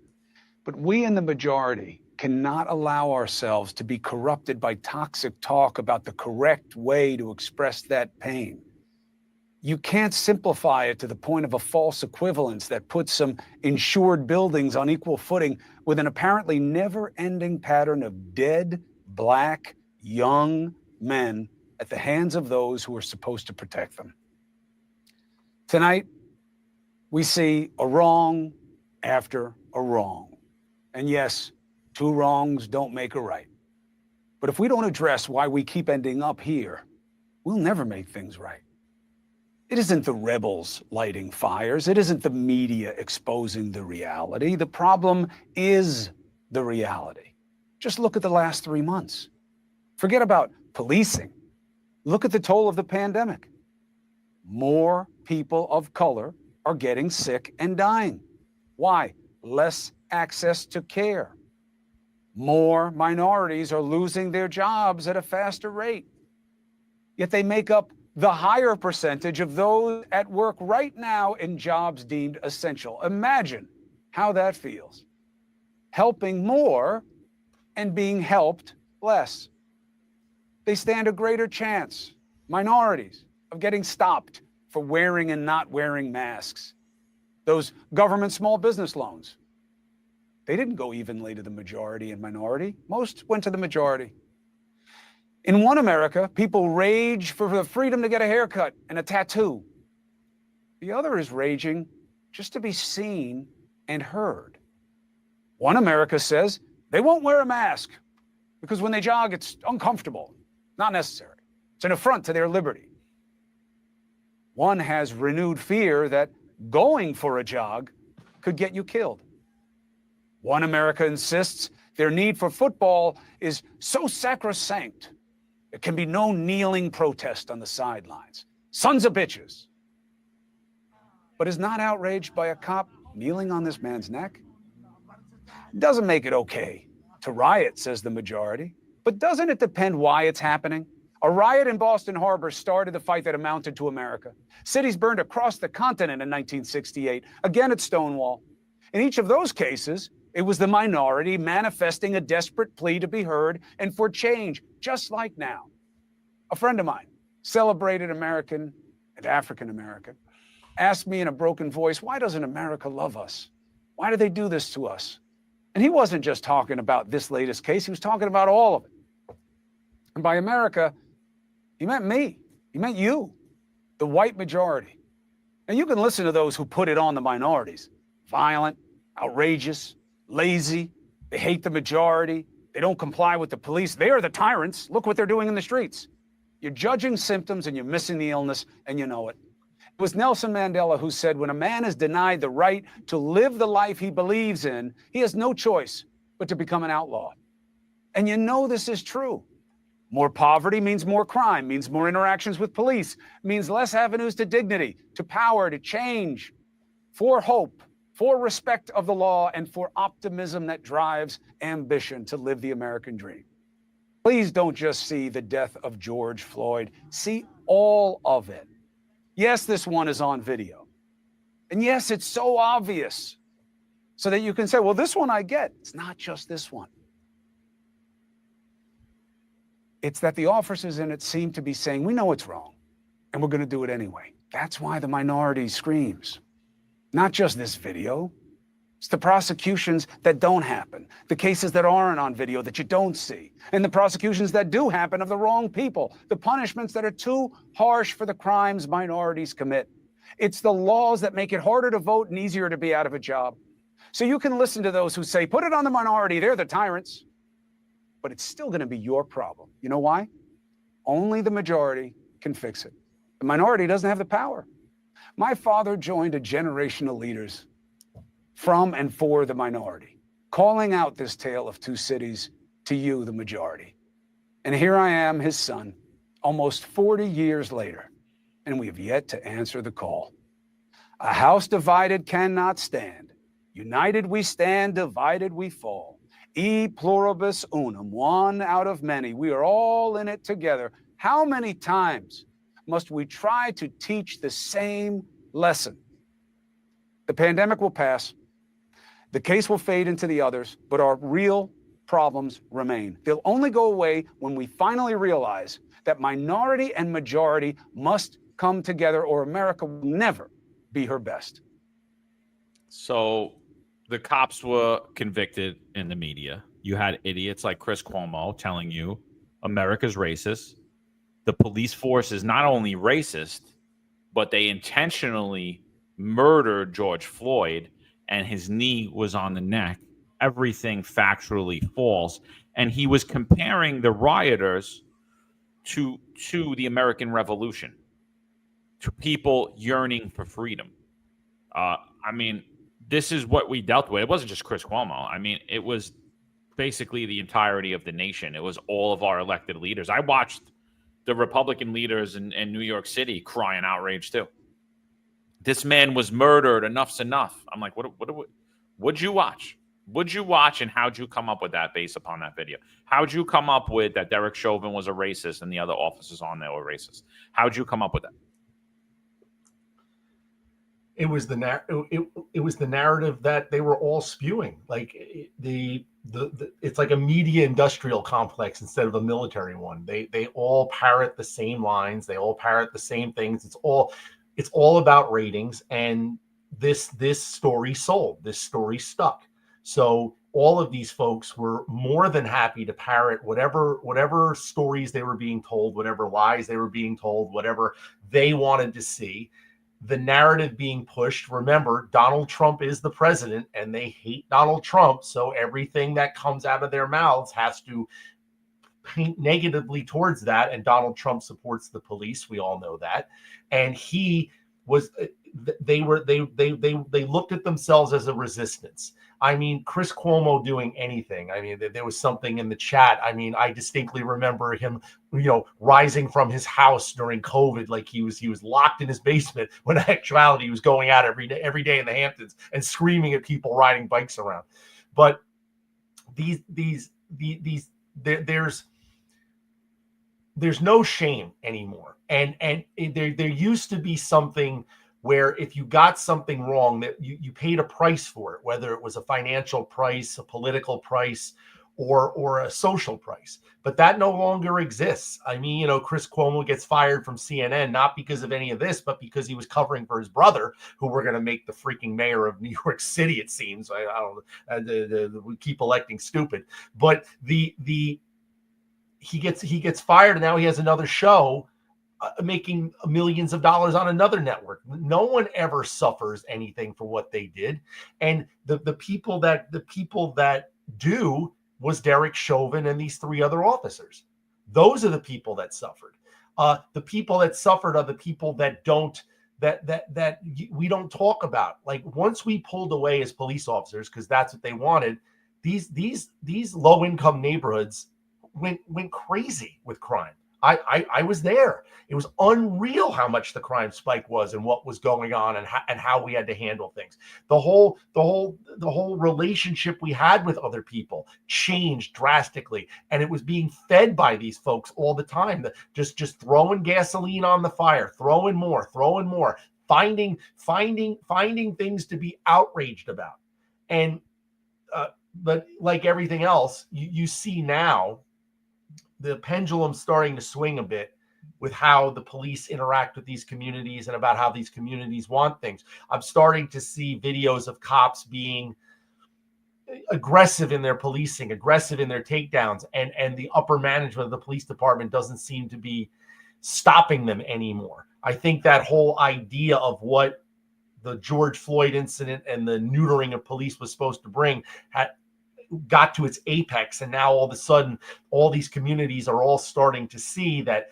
But we in the majority cannot allow ourselves to be corrupted by toxic talk about the correct way to express that pain. You can't simplify it to the point of a false equivalence that puts some insured buildings on equal footing with an apparently never-ending pattern of dead, black, young men at the hands of those who are supposed to protect them. Tonight, we see a wrong after a wrong. And yes, two wrongs don't make a right. But if we don't address why we keep ending up here, we'll never make things right. It isn't the rebels lighting fires. It isn't the media exposing the reality. The problem is the reality. Just look at the last 3 months. Forget about policing. Look at the toll of the pandemic. More people of color are getting sick and dying. Why? Less access to care. More minorities are losing their jobs at a faster rate. Yet they make up the higher percentage of those at work right now in jobs deemed essential. Imagine how that feels. Helping more and being helped less. They stand a greater chance, minorities, of getting stopped for wearing and not wearing masks. Those government small business loans, they didn't go evenly to the majority and minority. Most went to the majority. In one America, people rage for the freedom to get a haircut and a tattoo. The other is raging just to be seen and heard. One America says they won't wear a mask because when they jog, it's uncomfortable, not necessary. It's an affront to their liberty. One has renewed fear that going for a jog could get you killed. One America insists their need for football is so sacrosanct, there can be no kneeling protest on the sidelines. Sons of bitches. But is not outraged by a cop kneeling on this man's neck? Doesn't make it okay to riot, says the majority. But doesn't it depend why it's happening? A riot in Boston Harbor started the fight that amounted to America. Cities burned across the continent in 1968, again at Stonewall. In each of those cases, it was the minority manifesting a desperate plea to be heard and for change, just like now. A friend of mine, celebrated American and African American, asked me in a broken voice, why doesn't America love us? Why do they do this to us? And he wasn't just talking about this latest case, he was talking about all of it. And by America, he meant me. He meant you, the white majority. And you can listen to those who put it on the minorities. Violent, outrageous, lazy, they hate the majority, they don't comply with the police. They are the tyrants. Look what they're doing in the streets. You're judging symptoms and you're missing the illness, and you know it. It was Nelson Mandela who said, when a man is denied the right to live the life he believes in, he has no choice but to become an outlaw. And you know this is true. More poverty means more crime, means more interactions with police, means less avenues to dignity, to power, to change, for hope, for respect of the law, and for optimism that drives ambition to live the American dream. Please don't just see the death of George Floyd. See all of it. Yes, this one is on video. And yes, it's so obvious. So that you can say, well, this one I get. It's not just this one. It's that the officers in it seem to be saying, we know it's wrong, and we're going to do it anyway. That's why the minority screams. Not just this video. It's the prosecutions that don't happen, the cases that aren't on video that you don't see, and the prosecutions that do happen of the wrong people, the punishments that are too harsh for the crimes minorities commit. It's the laws that make it harder to vote and easier to be out of a job. So you can listen to those who say, put it on the minority, they're the tyrants. But it's still going to be your problem. You know why? Only the majority can fix it. The minority doesn't have the power. My father joined a generation of leaders from and for the minority, calling out this tale of two cities to you, the majority. And here I am, his son, almost 40 years later, and we have yet to answer the call. A house divided cannot stand. United we stand, divided we fall. E pluribus unum, one out of many. We are all in it together. How many times must we try to teach the same lesson? The pandemic will pass. The case will fade into the others, but our real problems remain. They'll only go away when we finally realize that minority and majority must come together, or America will never be her best. So the cops were convicted in the media. You had idiots like Chris Cuomo telling you America's racist. The police force is not only racist, but they intentionally murdered George Floyd, and his knee was on the neck. Everything factually false. And he was comparing the rioters to the American Revolution, to people yearning for freedom. I mean, this is what we dealt with. It wasn't just Chris Cuomo. I mean, it was basically the entirety of the nation. It was all of our elected leaders. I watched the Republican leaders in New York City crying outrage too. This man was murdered. Enough's enough. I'm like, what'd you watch? What'd you watch, and how'd you come up with that based upon that video? How'd you come up with that Derek Chauvin was a racist and the other officers on there were racist? How'd you come up with that? It was the narrative that they were all spewing. Like it's like a media industrial complex instead of a military one. They all parrot the same lines. They all parrot the same things. It's all about ratings. And this story sold. This story stuck. So all of these folks were more than happy to parrot whatever stories they were being told, whatever lies they were being told, whatever they wanted to see. The narrative being pushed. Remember, Donald Trump is the president, and they hate Donald Trump. So everything that comes out of their mouths has to paint negatively towards that. And Donald Trump supports the police. We all know that. And he was. They looked at themselves as a resistance. I mean, Chris Cuomo doing anything. I mean, there was something in the chat. I mean, I distinctly remember him, rising from his house during COVID, like he was locked in his basement, when in actuality he was going out every day in the Hamptons and screaming at people riding bikes around. But there's no shame anymore. And there used to be something where if you got something wrong, that you paid a price for it, whether it was a financial price, a political price, or a social price. But that no longer exists. I mean, Chris Cuomo gets fired from CNN, not because of any of this, but because he was covering for his brother, who we're going to make the freaking mayor of New York City, it seems. I don't know. We keep electing stupid. But he gets fired, and now he has another show making millions of dollars on another network. No one ever suffers anything for what they did. And the people that do was Derek Chauvin and these three other officers. Those are the people that suffered. The people that suffered are the people that we don't talk about. Like, once we pulled away as police officers, because that's what they wanted, these low-income neighborhoods went crazy with crime. I was there. It was unreal how much the crime spike was and what was going on and how we had to handle things. The whole relationship we had with other people changed drastically, and it was being fed by these folks all the time. Just throwing gasoline on the fire, throwing more, finding things to be outraged about. And but like everything else, you see now the pendulum starting to swing a bit with how the police interact with these communities and about how these communities want things. I'm starting to see videos of cops being aggressive in their policing, aggressive in their takedowns, and the upper management of the police department doesn't seem to be stopping them anymore. I think that whole idea of what the George Floyd incident and the neutering of police was supposed to bring got to its apex, and now all of a sudden all these communities are all starting to see that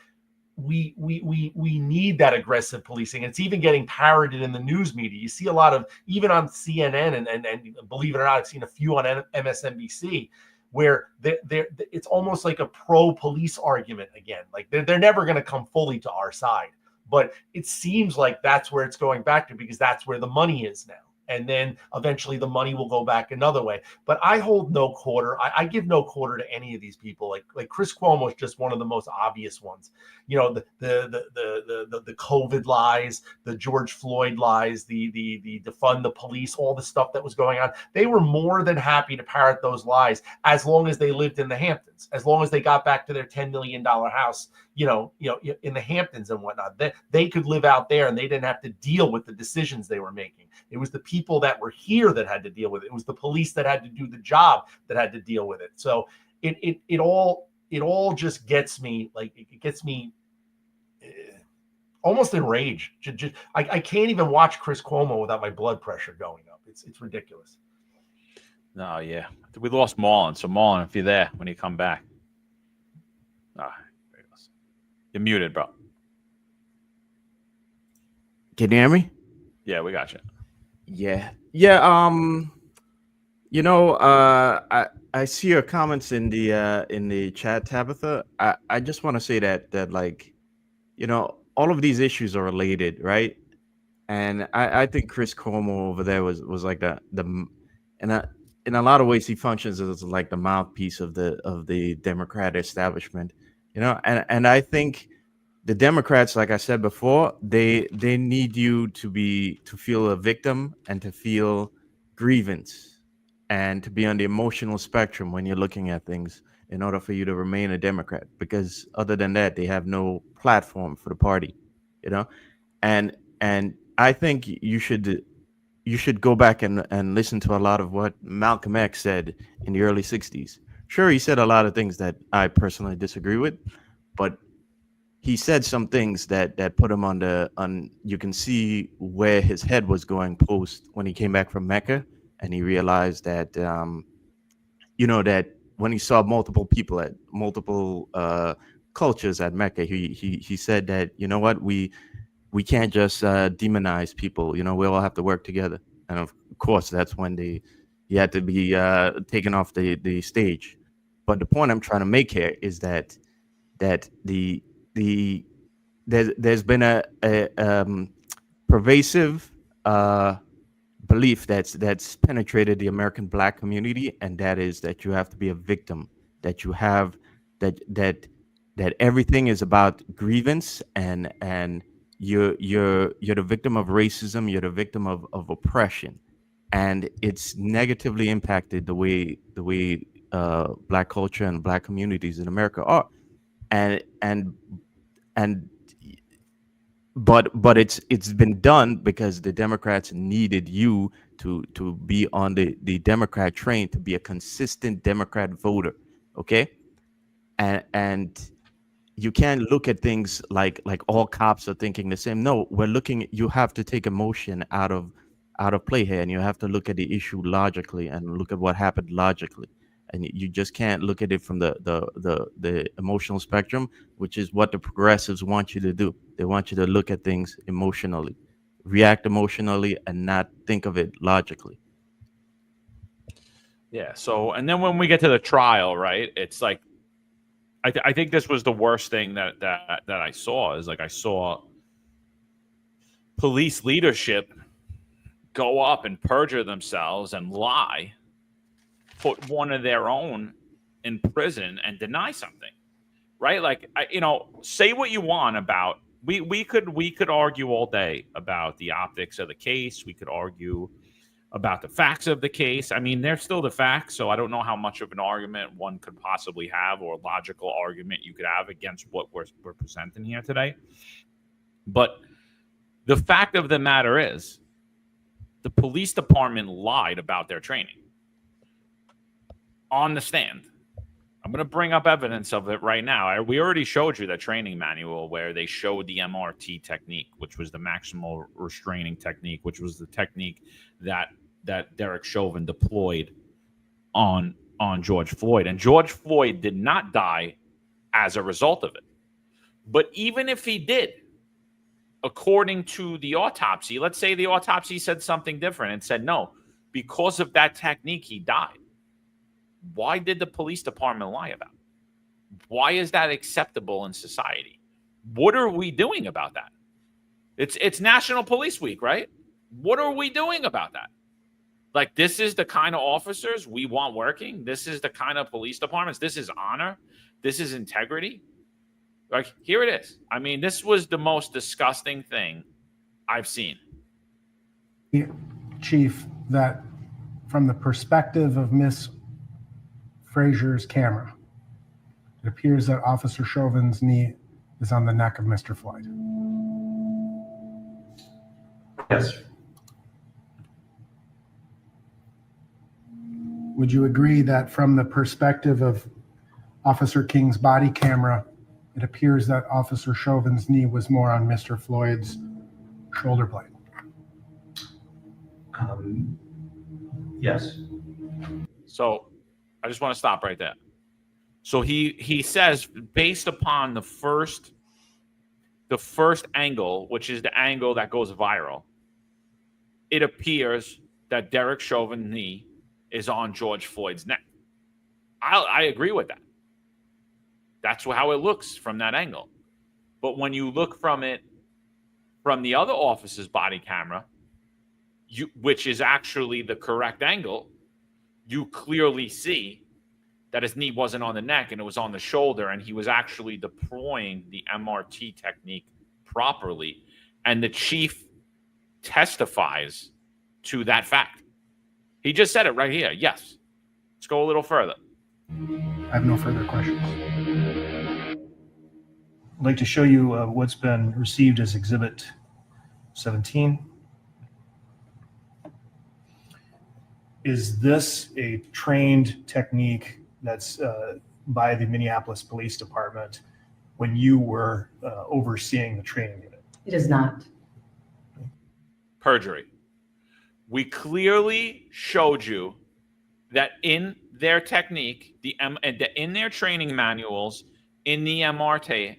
we need that aggressive policing. It's even getting parroted in the news media. You see a lot of, even on CNN, and believe it or not, I've seen a few on MSNBC, where it's almost like a pro-police argument again. Like they're never going to come fully to our side, but it seems like that's where it's going back to, because that's where the money is now. And then eventually the money will go back another way. But I hold no quarter. I give no quarter to any of these people. Like Chris Cuomo is just one of the most obvious ones. You know, the COVID lies, the George Floyd lies, the defund the police, all the stuff that was going on. They were more than happy to parrot those lies as long as they lived in the Hamptons, as long as they got back to their $10 million house, you know, in the Hamptons and whatnot. They could live out there and they didn't have to deal with the decisions they were making. It was the people that were here that had to deal with it. It was the police that had to do the job that had to deal with it. So it all just gets me, like, it gets me almost enraged. I can't even watch Chris Cuomo without my blood pressure going up. It's ridiculous. No, yeah. We lost Marlon. So Marlon, if you're there when you come back. There he goes. You're muted, bro. Can you hear me? Yeah, we got you. Yeah. You know, I see your comments in the chat, Tabitha. I just want to say that like, you know, all of these issues are related, right? And I think Chris Cuomo over there was like the in a lot of ways he functions as like the mouthpiece of the Democrat establishment, you know, and I think the Democrats, like I said before, they need you to feel a victim and to feel grievance and to be on the emotional spectrum when you're looking at things in order for you to remain a Democrat, because other than that, they have no platform for the party, you know? And I think you should go back and listen to a lot of what Malcolm X said in the early 60s. Sure, he said a lot of things that I personally disagree with, but he said some things that put him on you can see where his head was going post when he came back from Mecca, and he realized that you know, that when he saw multiple people at multiple cultures at Mecca, he said that, you know what, we can't just demonize people, you know, we all have to work together. And of course that's when he had to be taken off the stage. But the point I'm trying to make here is that there's been a pervasive belief that's penetrated the American Black community, and that is that you have to be a victim, that you have that everything is about grievance, and you're the victim of racism, you're the victim of oppression, and it's negatively impacted the way Black culture and Black communities in America are. But it's been done because the Democrats needed you to be on the Democrat train, to be a consistent Democrat voter, okay? And you can't look at things like all cops are thinking the same. No, you have to take emotion out of play here, and you have to look at the issue logically and look at what happened logically. And you just can't look at it from the emotional spectrum, which is what the progressives want you to do. They want you to look at things emotionally, react emotionally, and not think of it logically. Yeah. So, and then when we get to the trial, right, it's like, I think this was the worst thing that I saw, is like, I saw police leadership go up and perjure themselves and lie, put one of their own in prison and deny something, right? Like, say what you want about, we could argue all day about the optics of the case. We could argue about the facts of the case. I mean, they're still the facts, so I don't know how much of an argument one could possibly have, or a logical argument you could have against what we're presenting here today. But the fact of the matter is, the police department lied about their training on the stand. I'm going to bring up evidence of it right now. We already showed you that training manual where they showed the MRT technique, which was the maximal restraining technique, which was the technique that Derek Chauvin deployed on George Floyd. And George Floyd did not die as a result of it. But even if he did, according to the autopsy, let's say the autopsy said something different and said, no, because of that technique, he died. Why did the police department lie about it? Why is that acceptable in society? What are we doing about that? It's National Police Week, right? What are we doing about that? Like, this is the kind of officers we want working. This is the kind of police departments. This is honor. This is integrity. Like, here it is. I mean, this was the most disgusting thing I've seen. Chief, that from the perspective of Miss Frazier's camera, it appears that Officer Chauvin's knee is on the neck of Mr. Floyd. Yes. Would you agree that from the perspective of Officer King's body camera, it appears that Officer Chauvin's knee was more on Mr. Floyd's shoulder blade? Yes. So I just want to stop right there. So he says, based upon the first angle, which is the angle that goes viral, it appears that Derek Chauvin's knee is on George Floyd's neck. I agree with that. That's how it looks from that angle. But when you look from it from the other officer's body camera, which is actually the correct angle, you clearly see that his knee wasn't on the neck and it was on the shoulder, and he was actually deploying the MRT technique properly. And the chief testifies to that fact. He just said it right here. Yes. Let's go a little further. I have no further questions. I'd like to show you what's been received as Exhibit 17. Is this a trained technique that's by the Minneapolis Police Department when you were overseeing the training unit? It is not. Perjury. We clearly showed you that in their technique, in their training manuals, in the MRT,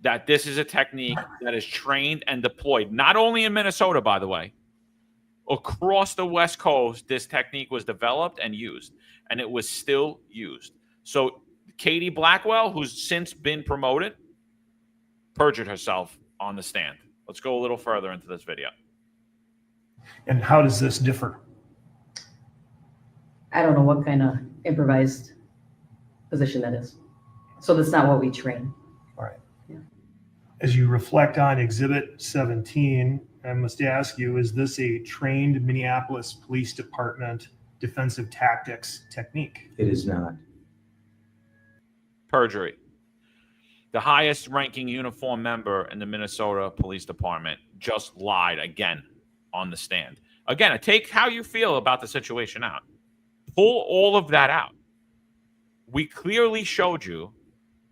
that this is a technique that is trained and deployed, not only in Minnesota, by the way, across the West Coast. This technique was developed and used, and it was still used. So Katie Blackwell, who's since been promoted, perjured herself on the stand. Let's go a little further into this video. And how does this differ? I don't know what kind of improvised position that is. So that's not what we train. All right. Yeah. As you reflect on Exhibit 17, I must ask you, is this a trained Minneapolis Police Department defensive tactics technique? It is not. Perjury. The highest ranking uniformed member in the Minnesota Police Department just lied again on the stand. Again, take how you feel about the situation out. Pull all of that out. We clearly showed you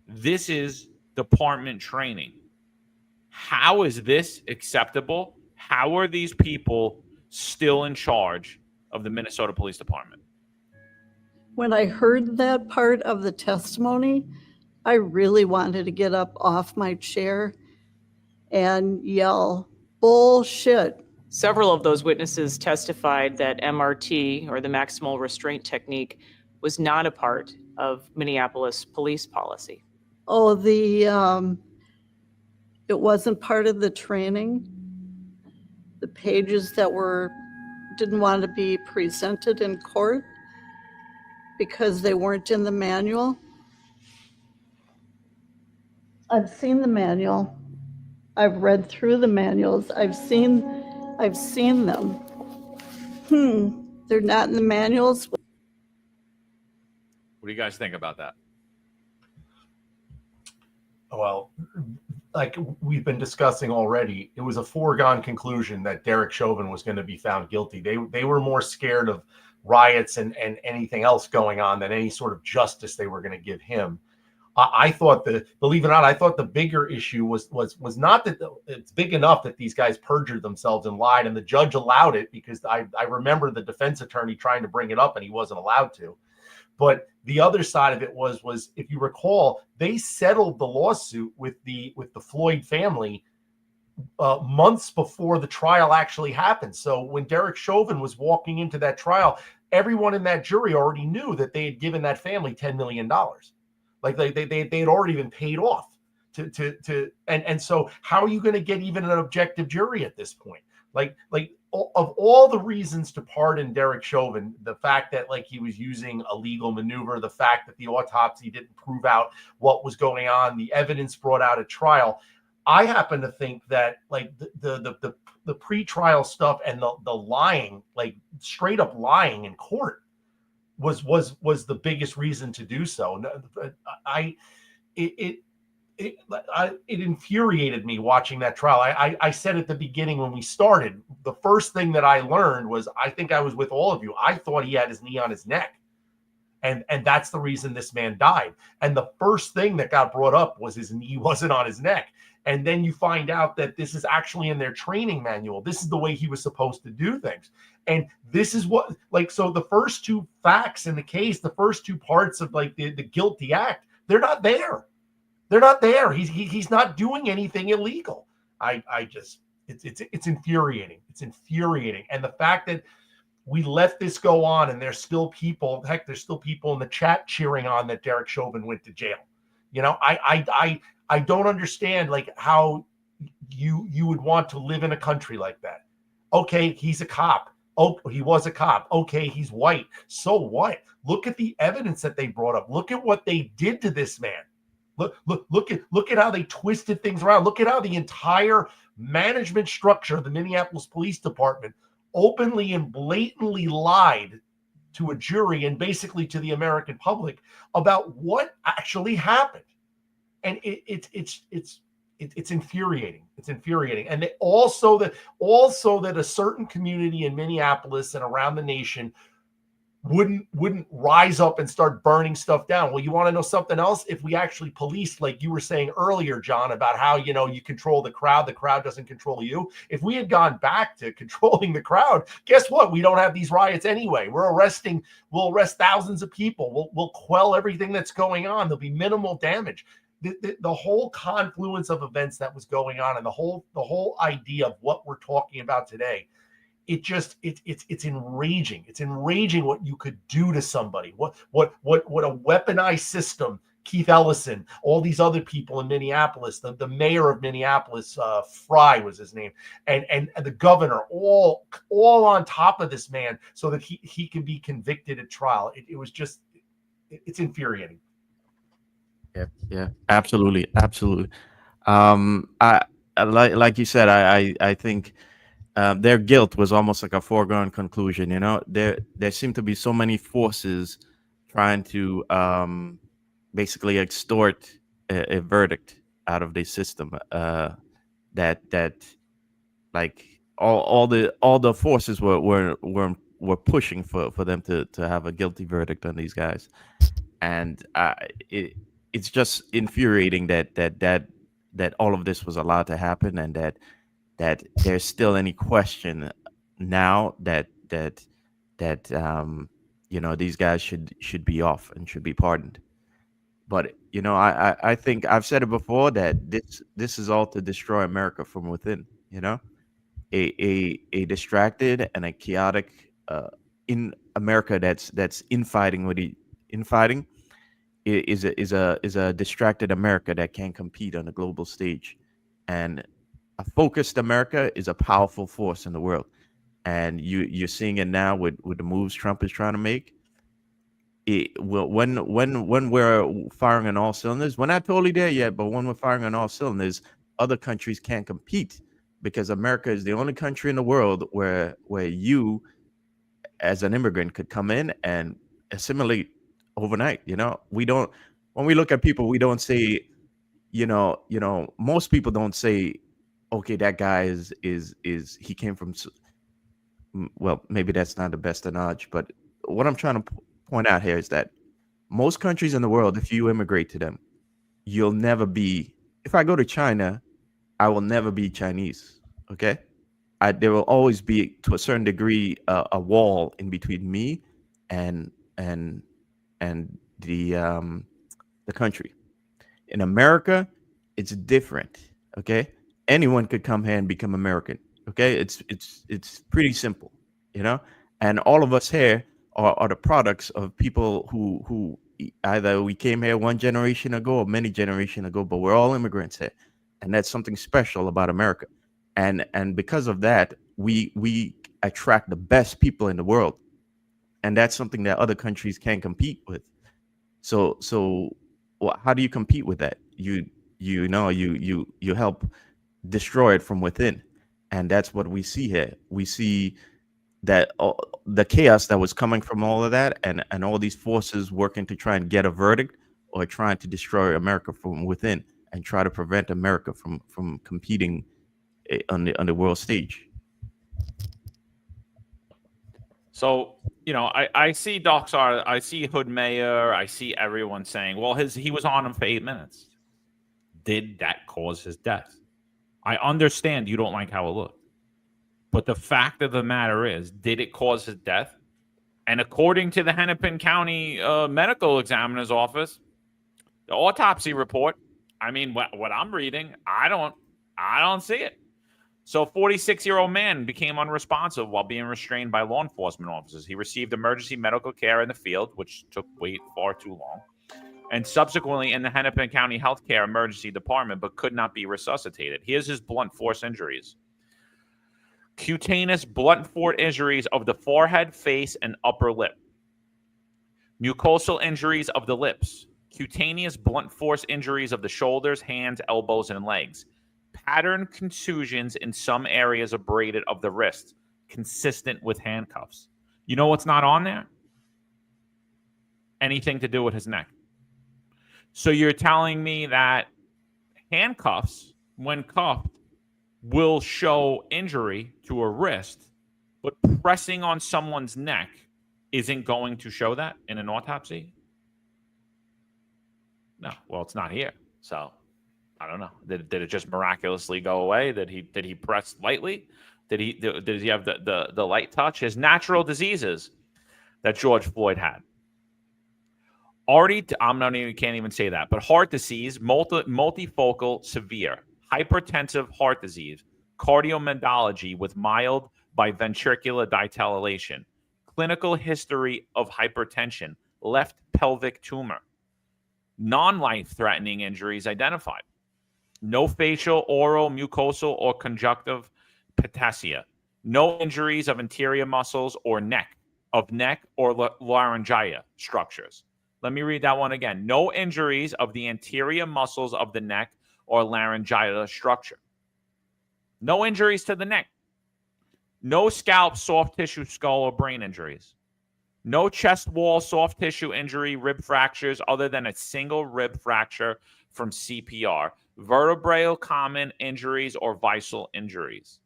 this is department training. How is this acceptable? How are these people still in charge of the Minnesota Police Department? When I heard that part of the testimony, I really wanted to get up off my chair and yell, bullshit. Several of those witnesses testified that MRT, or the maximal restraint technique, was not a part of Minneapolis police policy. Oh, it wasn't part of the training. The pages that didn't want to be presented in court because they weren't in the manual. I've seen the manual. I've read through the manuals. I've seen them. They're not in the manuals. What do you guys think about that? Well, like we've been discussing already, it was a foregone conclusion that Derek Chauvin was going to be found guilty. They were more scared of riots and anything else going on than any sort of justice they were going to give him. I thought believe it or not, I thought the bigger issue was not that it's big enough that these guys perjured themselves and lied, and the judge allowed it because I remember the defense attorney trying to bring it up and he wasn't allowed to. But the other side of it was if you recall, they settled the lawsuit with the Floyd family months before the trial actually happened. So when Derek Chauvin was walking into that trial, everyone in that jury already knew that they had given that family $10 million. Like they had already been paid off and so how are you going to get even an objective jury at this point? Like of all the reasons to pardon Derek Chauvin, the fact that like he was using a legal maneuver, the fact that the autopsy didn't prove out what was going on, the evidence brought out at trial, I happen to think that like the pre-trial stuff and the lying, like straight up lying in court was the biggest reason to do so. It infuriated me watching that trial. I said at the beginning when we started, the first thing that I learned was, I think I was with all of you, I thought he had his knee on his neck. And that's the reason this man died. And the first thing that got brought up was his knee wasn't on his neck. And then you find out that this is actually in their training manual. This is the way he was supposed to do things. And this is what, like, so the first two facts in the case, the first two parts of like the guilty act, they're not there. They're not there. He's not doing anything illegal. It's infuriating. It's infuriating. And the fact that we let this go on and there's still people, heck, there's still people in the chat cheering on that Derek Chauvin went to jail. You know, I don't understand like how you would want to live in a country like that. Okay, he's a cop. Oh, he was a cop. Okay, he's white. So what? Look at the evidence that they brought up. Look at what they did to this man. Look at how they twisted things around. Look at how the entire management structure of the Minneapolis Police Department openly and blatantly lied to a jury and basically to the American public about what actually happened. And it's infuriating. It's infuriating. And also that a certain community in Minneapolis and around the nation wouldn't rise up and start burning stuff down. Well, you want to know something else? If we actually policed, like you were saying earlier, John, about how, you know, you control the crowd doesn't control you. If we had gone back to controlling the crowd, guess what? We don't have these riots anyway. We'll arrest thousands of people. We'll quell everything that's going on. There'll be minimal damage. The whole confluence of events that was going on and the whole idea of what we're talking about today, it's enraging. It's enraging what you could do to somebody. What a weaponized system. Keith Ellison, all these other people in Minneapolis, the mayor of Minneapolis, Fry was his name, and the governor, all on top of this man so that he can be convicted at trial. It's infuriating. Yeah, absolutely. I like you said, I think their guilt was almost like a foregone conclusion. You know, there seem to be so many forces trying to basically extort a verdict out of the system. That like all the forces were pushing for them to have a guilty verdict on these guys, and it's just infuriating that all of this was allowed to happen, and that there's still any question now that you know, these guys should be off and should be pardoned. But you know, I think I've said it before that this is all to destroy America from within. You know, a distracted and a chaotic in America that's infighting is a distracted America that can't compete on the global stage, and a focused America is a powerful force in the world. And you're seeing it now with the moves Trump is trying to make. When we're firing on all cylinders, we're not totally there yet, but when we're firing on all cylinders, other countries can't compete, because America is the only country in the world where you, as an immigrant, could come in and assimilate overnight. You know, when we look at people, we don't say, you know, most people don't say, okay, that guy is he came from, well, maybe that's not the best analogy, but what I'm trying to point out here is that most countries in the world, if you immigrate to them, you'll never be, if I go to China, I will never be Chinese. Okay. There will always be, to a certain degree, a wall in between me and the country. In America, it's different. Okay, anyone could come here and become American. Okay, it's pretty simple, you know. And all of us here are the products of people who either we came here one generation ago or many generations ago, but we're all immigrants here, and that's something special about America. And because of that, we attract the best people in the world, and that's something that other countries can't compete with. So how do you compete with that? You help destroy it from within, and that's what we see here. We see that the chaos that was coming from all of that, and all these forces working to try and get a verdict or trying to destroy America from within and try to prevent America from competing on the world stage. So, I see Docsar, I see Hood Mayor, I see everyone saying, well, he was on him for 8 minutes. Did that cause his death? I understand you don't like how it looked. But the fact of the matter is, did it cause his death? And according to the Hennepin County Medical Examiner's Office, the autopsy report, I mean, what I'm reading, I don't see it. So 46-year-old man became unresponsive while being restrained by law enforcement officers. He received emergency medical care in the field, which took far too long, and subsequently in the Hennepin County Healthcare Emergency Department, but could not be resuscitated. Here's his blunt force injuries. Cutaneous blunt force injuries of the forehead, face, and upper lip. Mucosal injuries of the lips. Cutaneous blunt force injuries of the shoulders, hands, elbows, and legs. Pattern contusions in some areas abraded of the wrist, consistent with handcuffs. You know what's not on there? Anything to do with his neck. So you're telling me that handcuffs, when cuffed, will show injury to a wrist, but pressing on someone's neck isn't going to show that in an autopsy? No, well, it's not here. So I don't know. Did it just miraculously go away? Did he press lightly? Did he have the light touch? His natural diseases that George Floyd had. Can't even say that, but heart disease, multifocal severe, hypertensive heart disease, cardiomyopathy with mild biventricular dilation, clinical history of hypertension, left pelvic tumor, non-life-threatening injuries identified, no facial, oral, mucosal, or conjunctive patasia, no injuries of interior muscles or neck or laryngia structures. Let me read that one again. No injuries of the anterior muscles of the neck or laryngeal structure. No injuries to the neck. No scalp, soft tissue, skull, or brain injuries. No chest wall, soft tissue injury, rib fractures other than a single rib fracture from CPR. Vertebral common injuries or visceral injuries.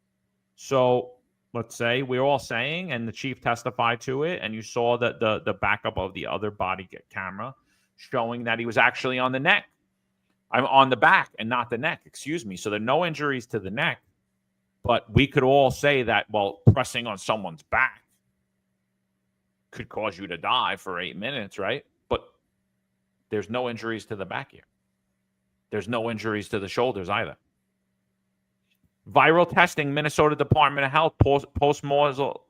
So let's say we're all saying, and the chief testified to it, and you saw that the backup of the other body camera showing that he was actually on the neck. I'm on the back and not the neck, excuse me. So there are no injuries to the neck, but we could all say that, well, pressing on someone's back could cause you to die for 8 minutes, right? But there's no injuries to the back here. There's no injuries to the shoulders either. Viral testing, Minnesota Department of Health, post-nasal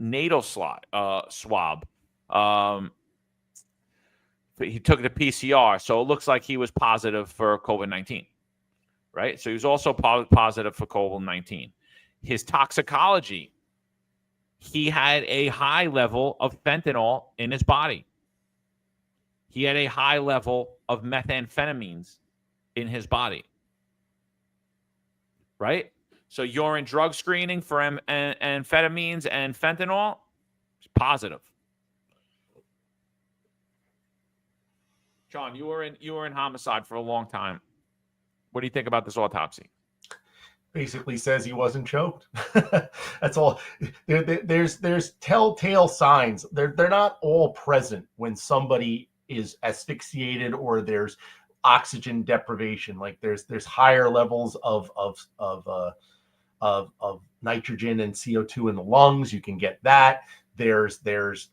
swab. He took the PCR, so it looks like he was positive for COVID-19, right? So he was also positive for COVID-19. His toxicology, he had a high level of fentanyl in his body. He had a high level of methamphetamines in his body, right? So urine drug screening for amphetamines and fentanyl is positive. John, you were in homicide for a long time. What do you think about this autopsy? Basically says he wasn't choked. That's all. There's telltale signs. They're not all present when somebody is asphyxiated or there's oxygen deprivation. Like there's higher levels of nitrogen and CO2 in the lungs. You can get that. There's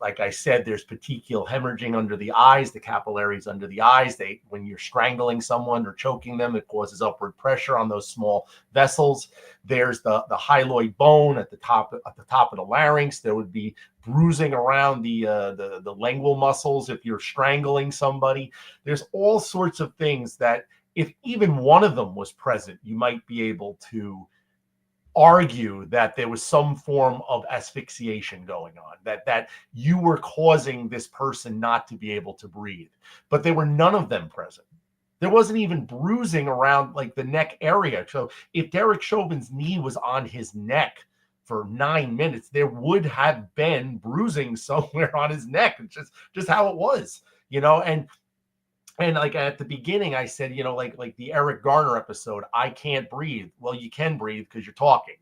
like I said, there's petechial hemorrhaging under the eyes, the capillaries under the eyes. When you're strangling someone or choking them, it causes upward pressure on those small vessels. There's the hyaloid bone at the top of the larynx. There would be bruising around the lingual muscles if you're strangling somebody. There's all sorts of things that if even one of them was present, you might be able to argue that there was some form of asphyxiation going on, that you were causing this person not to be able to breathe. But there were none of them present. There wasn't even bruising around like the neck area. So if Derek Chauvin's knee was on his neck for 9 minutes, there would have been bruising somewhere on his neck. It's just how it was, And like at the beginning, I said, like the Eric Garner episode, I can't breathe. Well, you can breathe because you're talking.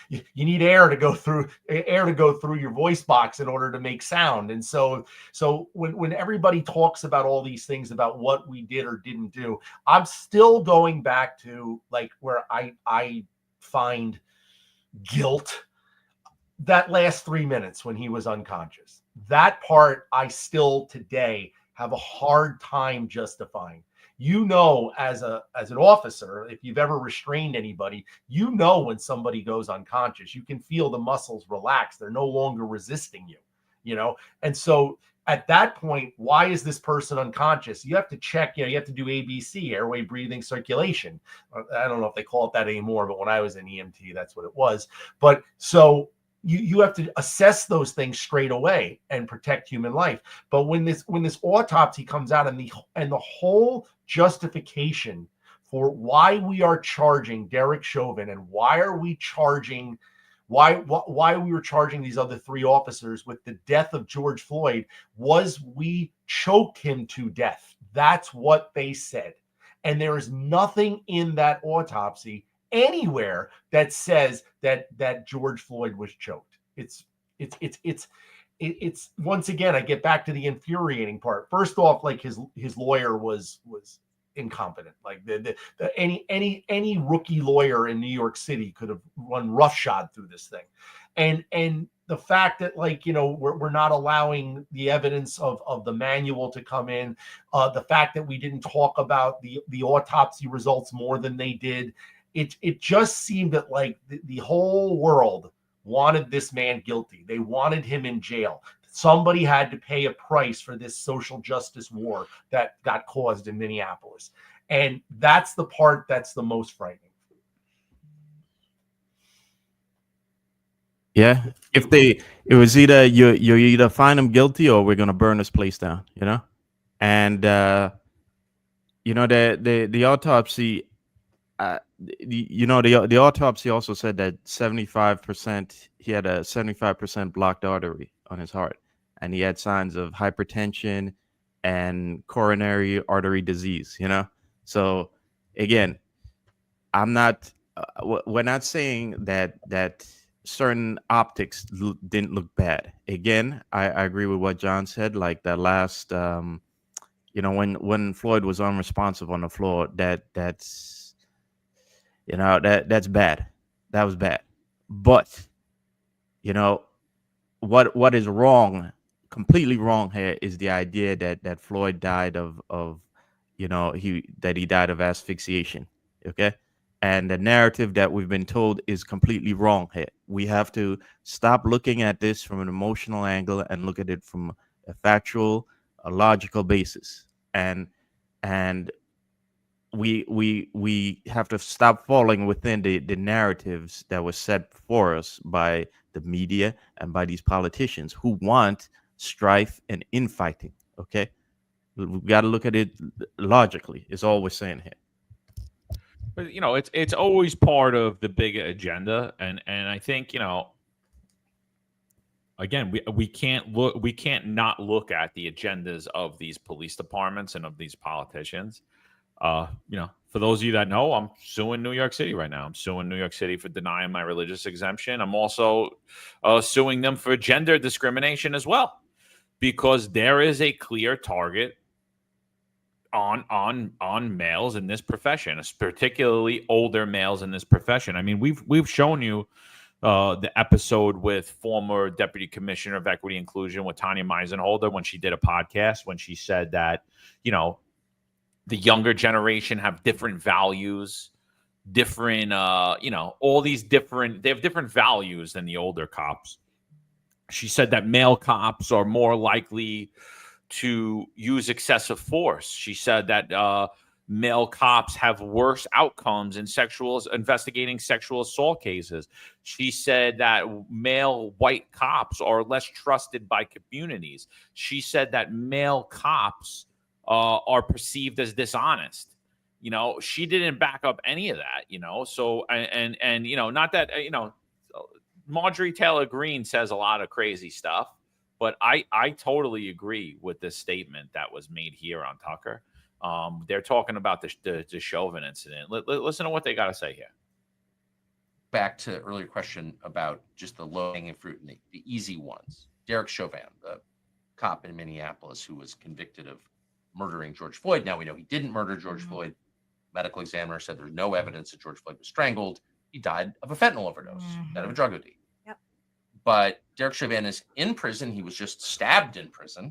You need air to go through your voice box in order to make sound. And so when everybody talks about all these things about what we did or didn't do, I'm still going back to like where I find guilt. That last 3 minutes when he was unconscious, that part I still today have a hard time justifying. As an officer, if you've ever restrained anybody, when somebody goes unconscious, you can feel the muscles relax. They're no longer resisting you, And so at that point, why is this person unconscious? You have to check, you have to do ABC, airway, breathing, circulation. I don't know if they call it that anymore, but when I was in EMT, that's what it was. But so you have to assess those things straight away and protect human life. But when this autopsy comes out and the whole justification for why we are charging Derek Chauvin and why we were charging these other 3 officers with the death of George Floyd was we choked him to death. That's what they said. And there is nothing in that autopsy anywhere that says that George Floyd was choked. It's once again, I get back to the infuriating part. First off, like his lawyer was incompetent. Like any rookie lawyer in New York City could have run roughshod through this thing. And the fact that we're not allowing the evidence of the manual to come in, the fact that we didn't talk about the autopsy results more than they did. It just seemed that the whole world wanted this man guilty. They wanted him in jail. Somebody had to pay a price for this social justice war that got caused in Minneapolis. And that's the part that's the most frightening. Yeah. It was either you either find him guilty or we're going to burn this place down, And, the autopsy, the autopsy also said that 75%, he had a 75% blocked artery on his heart, and he had signs of hypertension and coronary artery disease, So again, we're not saying that certain optics didn't look bad. Again, I agree with what John said, like that last, when Floyd was unresponsive on the floor, that's bad. That was bad. But what is wrong, completely wrong here, is the idea that Floyd died of he died of asphyxiation. Okay. And the narrative that we've been told is completely wrong here. We have to stop looking at this from an emotional angle and look at it from a factual, a logical basis. And we have to stop falling within the narratives that were set for us by the media and by these politicians who want strife and infighting. Okay, we got to look at it logically. Is all we're saying here. But it's always part of the bigger agenda, and I think again, we can't not look at the agendas of these police departments and of these politicians. For those of you that know, I'm suing New York City right now. I'm suing New York City for denying my religious exemption. I'm also suing them for gender discrimination as well, because there is a clear target on males in this profession, particularly older males in this profession. I mean, we've shown you the episode with former Deputy Commissioner of Equity Inclusion with Tanya Meisenholder when she did a podcast, when she said that, you know, the younger generation have different values, different, you know, all these different, they have different values than the older cops. She said that male cops are more likely to use excessive force. She said that male cops have worse outcomes in investigating sexual assault cases. She said that male white cops are less trusted by communities. She said that male cops are perceived as dishonest. You know, she didn't back up any of that, you know. So, and you know, not that, you know, Marjorie Taylor Greene says a lot of crazy stuff, but I totally agree with this statement that was made here on Tucker. They're talking about the Chauvin incident. Listen to what they got to say here. Back to earlier question about just the low-hanging fruit and the easy ones. Derek Chauvin, the cop in Minneapolis who was convicted of murdering George Floyd. Now we know he didn't murder George Floyd. Medical examiner said there's no evidence that George Floyd was strangled. He died of a fentanyl overdose, died of a drug OD. Yep. But Derek Chauvin is in prison. He was just stabbed in prison.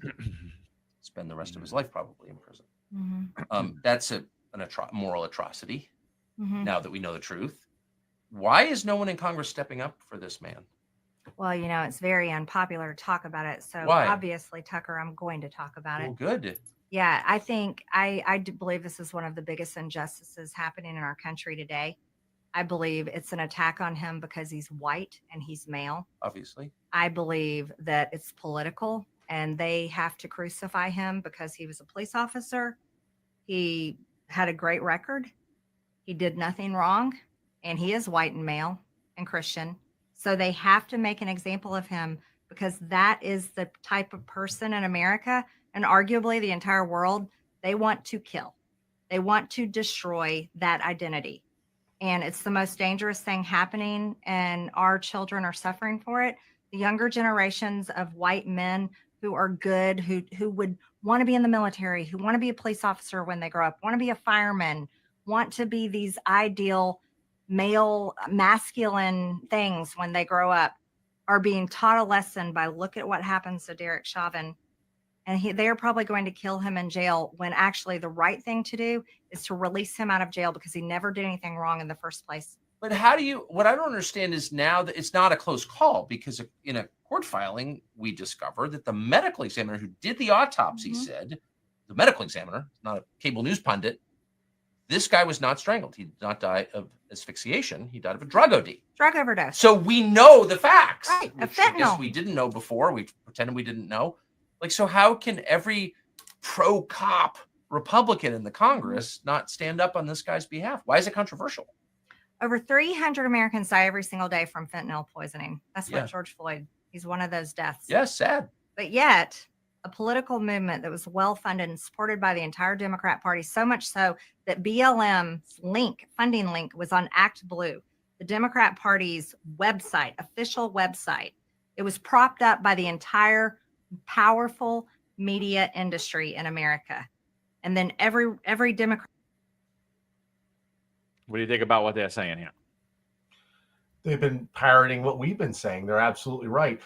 Spend the rest of his life probably in prison. That's an moral atrocity. Now that we know the truth, why is no one in Congress stepping up for this man? Well, you know, it's very unpopular to talk about it. So Why? Obviously, Tucker, I'm going to talk about Well, it. good. Yeah, I think I do believe this is one of the biggest injustices happening in our country today. I believe it's an attack on him because he's white and he's male. Obviously. I believe that it's political and they have to crucify him because he was a police officer. He had a great record. He did nothing wrong. And he is white and male and Christian. So they have to make an example of him because that is the type of person in America and arguably the entire world they want to kill. They want to destroy that identity. And it's the most dangerous thing happening, and our children are suffering for it. The younger generations of white men who are good, who would want to be in the military, who want to be a police officer when they grow up, want to be a fireman, want to be these ideal male, masculine things when they grow up, are being taught a lesson by look at what happens to Derek Chauvin. And they are probably going to kill him in jail when actually the right thing to do is to release him out of jail because he never did anything wrong in the first place. But how do you, what I don't understand is now that it's not a close call because in a court filing, we discovered that the medical examiner who did the autopsy said, the medical examiner, not a cable news pundit, this guy was not strangled. He did not die of asphyxiation. He died of a drug OD. Drug overdose. So we know the facts. Right, a which I guess fentanyl. we didn't know before. We pretended we didn't know. Like, so how can every pro-cop Republican in the Congress not stand up on this guy's behalf? Why is it controversial? Over 300 Americans die every single day from fentanyl poisoning. That's Yeah. what George Floyd, he's one of those deaths. Yes, sad. But yet, a political movement that was well-funded and supported by the entire Democrat Party, so much so that BLM's funding link was on Act Blue, the Democrat Party's website, official website. It was propped up by the entire powerful media industry in America. And then every Democrat. What do you think about what they're saying here? They've been parroting what we've been saying. They're absolutely right.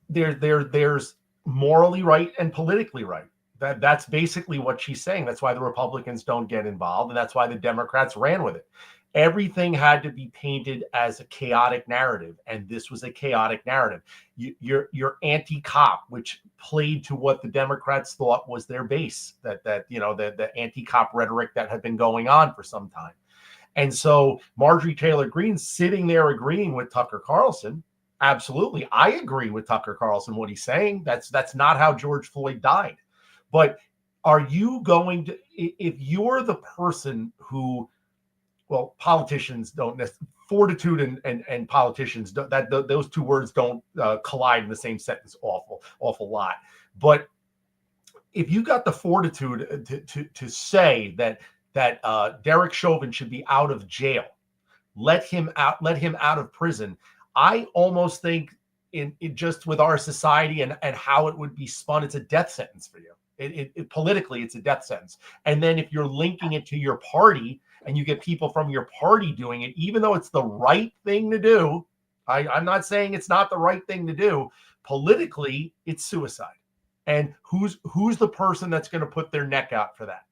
There's morally right and politically right. That's basically what she's saying. That's why the Republicans don't get involved, and that's why the Democrats ran with it. Everything had to be painted as a chaotic narrative, and this was a chaotic narrative. You're anti-cop, which played to what the Democrats thought was their base, that you know, the anti-cop rhetoric that had been going on for some time. And so Marjorie Taylor Greene sitting there agreeing with Tucker Carlson. Absolutely, I agree with Tucker Carlson what he's saying. That's not how George Floyd died. But are you going to, if you're the person who, well, politicians don't necessarily, fortitude and politicians, those two words don't collide in the same sentence awful lot. But if you got the fortitude to say that Derek Chauvin should be out of jail, let him out of prison, I almost think in just with our society and how it would be spun, it's a death sentence for you. It politically, it's a death sentence. And then if you're linking it to your party and you get people from your party doing it, even though it's the right thing to do. I'm not saying it's not the right thing to do. Politically, it's suicide. And who's the person that's going to put their neck out for that?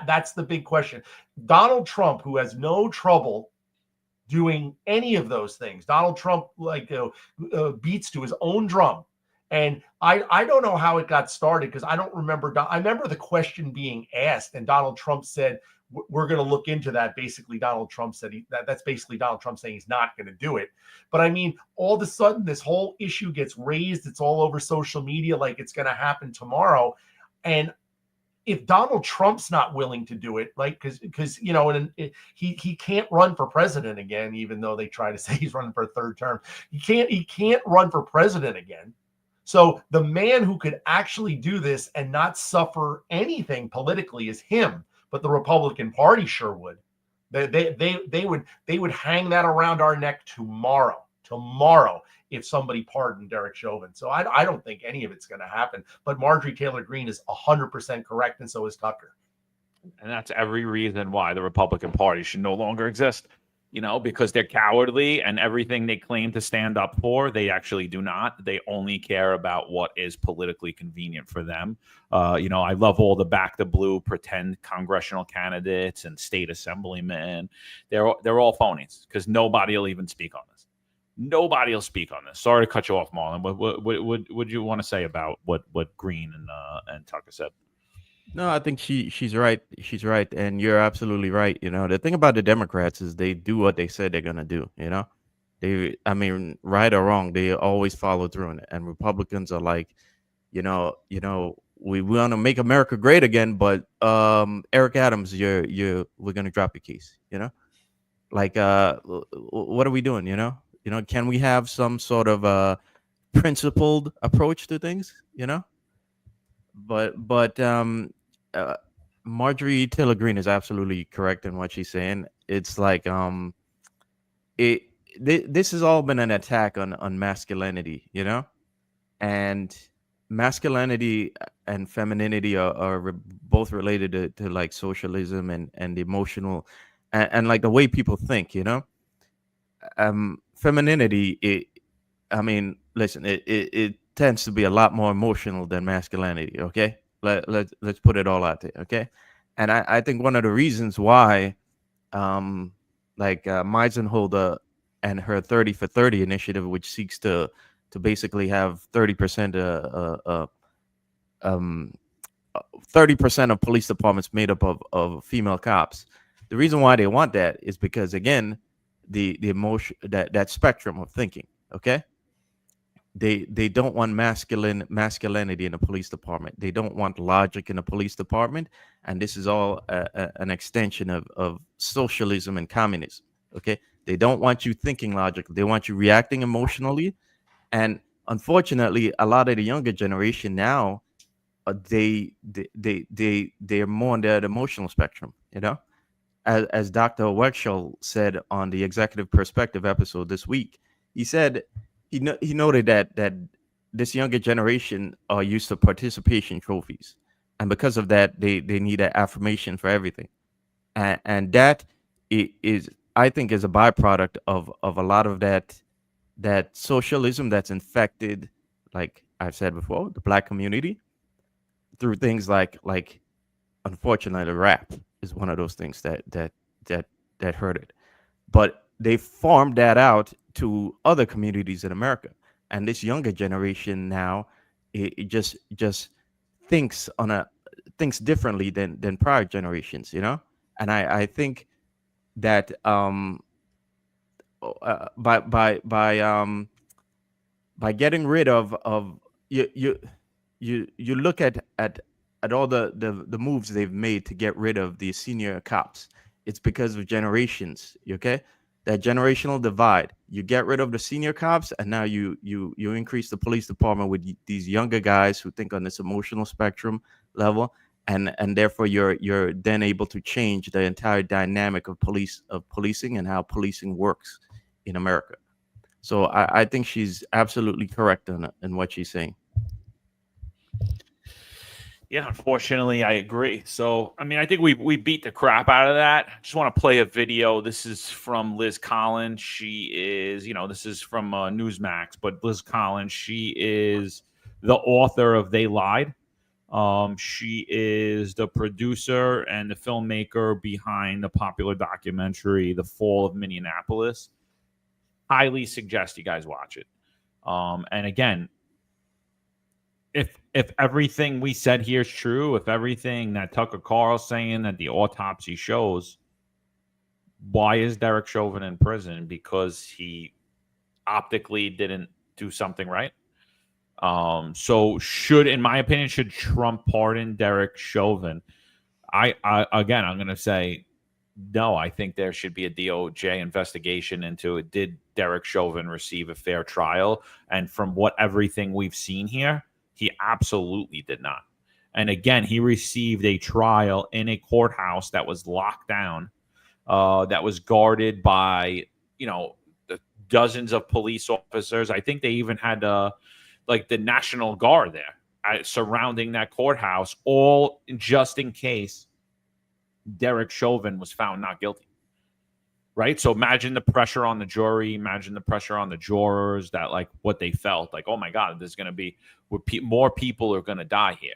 That's the big question. Donald Trump, who has no trouble doing any of those things. Donald Trump beats to his own drum. And I don't know how it got started, because I don't remember. I remember the question being asked, and Donald Trump said, we're going to look into that. Basically, Donald Trump said that's basically Donald Trump saying he's not going to do it. But I mean, all of a sudden, this whole issue gets raised. It's all over social media like it's going to happen tomorrow. And if Donald Trump's not willing to do it, like, because he can't run for president again, even though they try to say he's running for a third term. He can't run for president again. So the man who could actually do this and not suffer anything politically is him. But the Republican Party sure would. They would hang that around our neck tomorrow if somebody pardoned Derek Chauvin. So I don't think any of it's going to happen. But Marjorie Taylor Greene is 100% correct, and so is Tucker. And that's every reason why the Republican Party should no longer exist. Because they're cowardly, and everything they claim to stand up for, they actually do not. They only care about what is politically convenient for them. I love all the back the blue pretend congressional candidates and state assemblymen. They're all phonies, because nobody will even speak on this. Nobody will speak on this. Sorry to cut you off, Marlon. What would you want to say about what Greene and Tucker said? No, I think she's right. She's right, and you're absolutely right. The thing about the Democrats is they do what they said they're gonna do. Right or wrong, they always follow through on it. And Republicans are like, we want to make America great again, but Eric Adams, we're gonna drop your keys. What are we doing? Can we have some sort of principled approach to things? But Marjorie Taylor Greene is absolutely correct in what she's saying. It's like this has all been an attack on masculinity, and masculinity and femininity are both related to like socialism and emotional and like the way people think, femininity. It tends to be a lot more emotional than masculinity. Okay. Let's put it all out there, okay? And I think one of the reasons why, Meisenholder and her 30 for 30 initiative, which seeks to basically have 30% 30% of police departments made up of female cops. The reason why they want that is because, again, the emotion, that spectrum of thinking, okay? They don't want masculinity in the police department. They don't want logic in the police department. And this is all an extension of socialism and communism. Okay. They don't want you thinking logically. They want you reacting emotionally. And unfortunately, a lot of the younger generation now, they're more on that emotional spectrum, as Dr. Wexell said on the Executive Perspective episode this week. He said, he noted that this younger generation are used to participation trophies, and because of that, they need an affirmation for everything, and that is, I think, is a byproduct of a lot of that socialism that's infected, like I've said before, the Black community through things like unfortunately rap is one of those things that hurt it, but they farmed that out to other communities in America. And this younger generation now, it just thinks differently than prior generations, And I think that by getting rid of you look at all the moves they've made to get rid of the senior cops. It's because of generations, okay? That generational divide. You get rid of the senior cops, and now you increase the police department with these younger guys who think on this emotional spectrum level, and therefore you're then able to change the entire dynamic of policing and how policing works in America. So I think she's absolutely correct in what she's saying. Yeah, unfortunately, I agree. So, I mean, I think we beat the crap out of that. I just want to play a video. This is from Liz Collins. She is, this is from Newsmax, but Liz Collins, she is the author of They Lied. She is the producer and the filmmaker behind the popular documentary, The Fall of Minneapolis. Highly suggest you guys watch it. And again, if everything we said here is true, if everything that Tucker Carl's saying that the autopsy shows, why is Derek Chauvin in prison? Because he optically didn't do something right. So in my opinion, should Trump pardon Derek Chauvin? I'm going to say no. I think there should be a DOJ investigation into it. Did Derek Chauvin receive a fair trial? And from everything we've seen here, he absolutely did not. And again, he received a trial in a courthouse that was locked down, that was guarded by, dozens of police officers. I think they even had the National Guard there surrounding that courthouse, all just in case Derek Chauvin was found not guilty. Right? So imagine the pressure on the jury, imagine the pressure on the jurors, that what they felt oh my God, there's going to be more people are going to die here.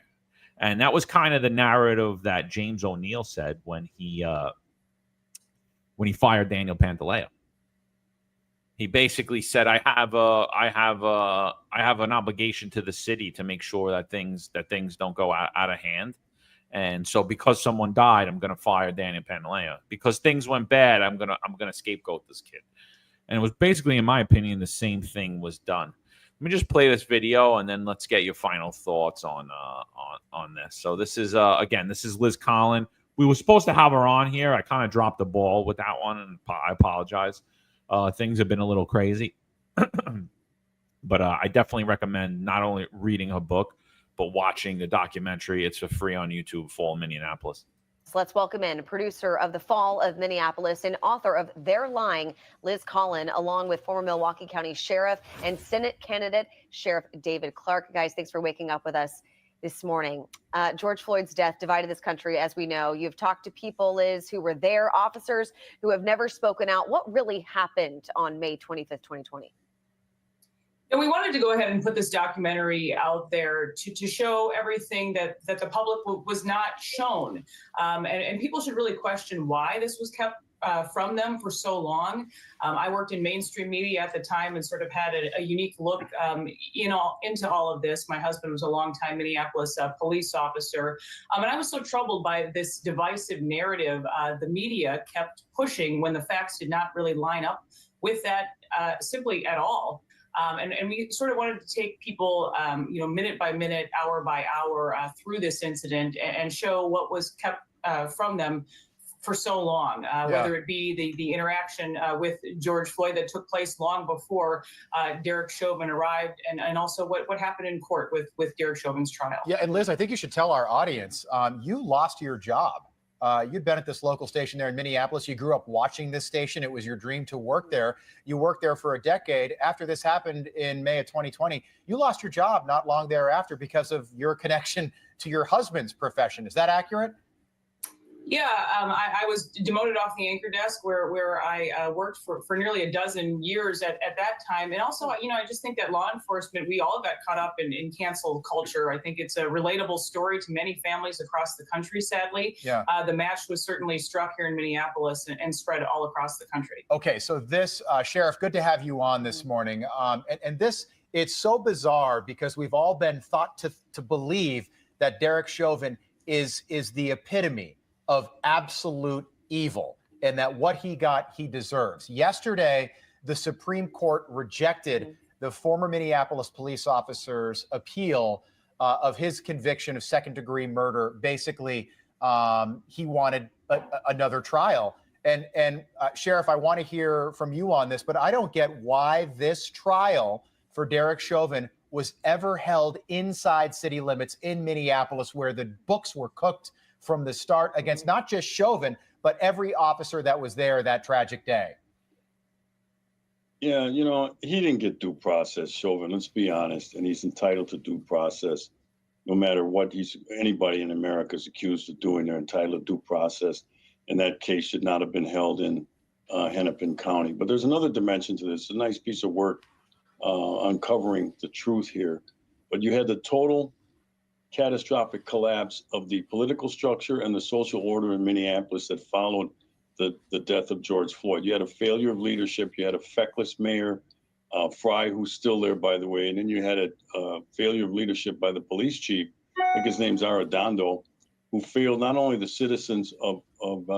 And that was kind of the narrative that James O'Neill said when he fired Daniel Pantaleo. He basically said, I have an obligation to the city to make sure that things don't go out of hand. And so because someone died, I'm going to fire Daniel Pantaleo. Because things went bad, I'm going to scapegoat this kid. And it was basically, in my opinion, the same thing was done. Let me just play this video, and then let's get your final thoughts on this. So this is this is Liz Collins. We were supposed to have her on here. I kind of dropped the ball with that one, and I apologize. Things have been a little crazy, but I definitely recommend not only reading her book, but watching the documentary. It's for free on YouTube, Fall of Minneapolis. So let's welcome in producer of The Fall of Minneapolis and author of They're Lying, Liz Collins, along with former Milwaukee County Sheriff and Senate candidate Sheriff David Clarke. Guys, thanks for waking up with us this morning. George Floyd's death divided this country, as we know. You've talked to people, Liz, who were there, officers who have never spoken out. What really happened on May 25th, 2020? And we wanted to go ahead and put this documentary out there to show everything that the public was not shown. And people should really question why this was kept from them for so long. I worked in mainstream media at the time and sort of had a unique look into all of this. My husband was a longtime Minneapolis police officer. And I was so troubled by this divisive narrative the media kept pushing when the facts did not really line up with that simply at all. And we sort of wanted to take people, minute by minute, hour by hour through this incident and show what was kept from them for so long, whether it be the interaction with George Floyd that took place long before Derek Chauvin arrived, and also what happened in court with Derek Chauvin's trial. Yeah, and Liz, I think you should tell our audience, you lost your job. You'd been at this local station there in Minneapolis. You grew up watching this station. It was your dream to work there. You worked there for a decade. After this happened in May of 2020, you lost your job not long thereafter because of your connection to your husband's profession. Is that accurate? Yeah, I was demoted off the anchor desk where I worked for nearly a dozen years at that time. And also, I just think that law enforcement, we all got caught up in cancel culture. I think it's a relatable story to many families across the country, sadly. Yeah. The match was certainly struck here in Minneapolis and spread all across the country. Okay, so this, Sheriff, good to have you on this morning. And this, it's so bizarre because we've all been thought to believe that Derek Chauvin is the epitome of absolute evil, and that what he got, he deserves. Yesterday, the Supreme Court rejected the former Minneapolis police officer's appeal of his conviction of second-degree murder. Basically, he wanted another trial. And Sheriff, I want to hear from you on this, but I don't get why this trial for Derek Chauvin was ever held inside city limits in Minneapolis, where the books were cooked from the start against not just Chauvin, but every officer that was there that tragic day. Yeah, he didn't get due process, Chauvin, let's be honest, and he's entitled to due process. no matter what anybody in America is accused of doing, they're entitled to due process. And that case should not have been held in Hennepin County. But there's another dimension to this. It's a nice piece of work uncovering the truth here. But you had the total catastrophic collapse of the political structure and the social order in Minneapolis that followed the death of George Floyd. You had a failure of leadership. You had a feckless mayor, Fry, who's still there, by the way. And then you had a failure of leadership by the police chief, I think his name's Arredondo, who failed not only the citizens of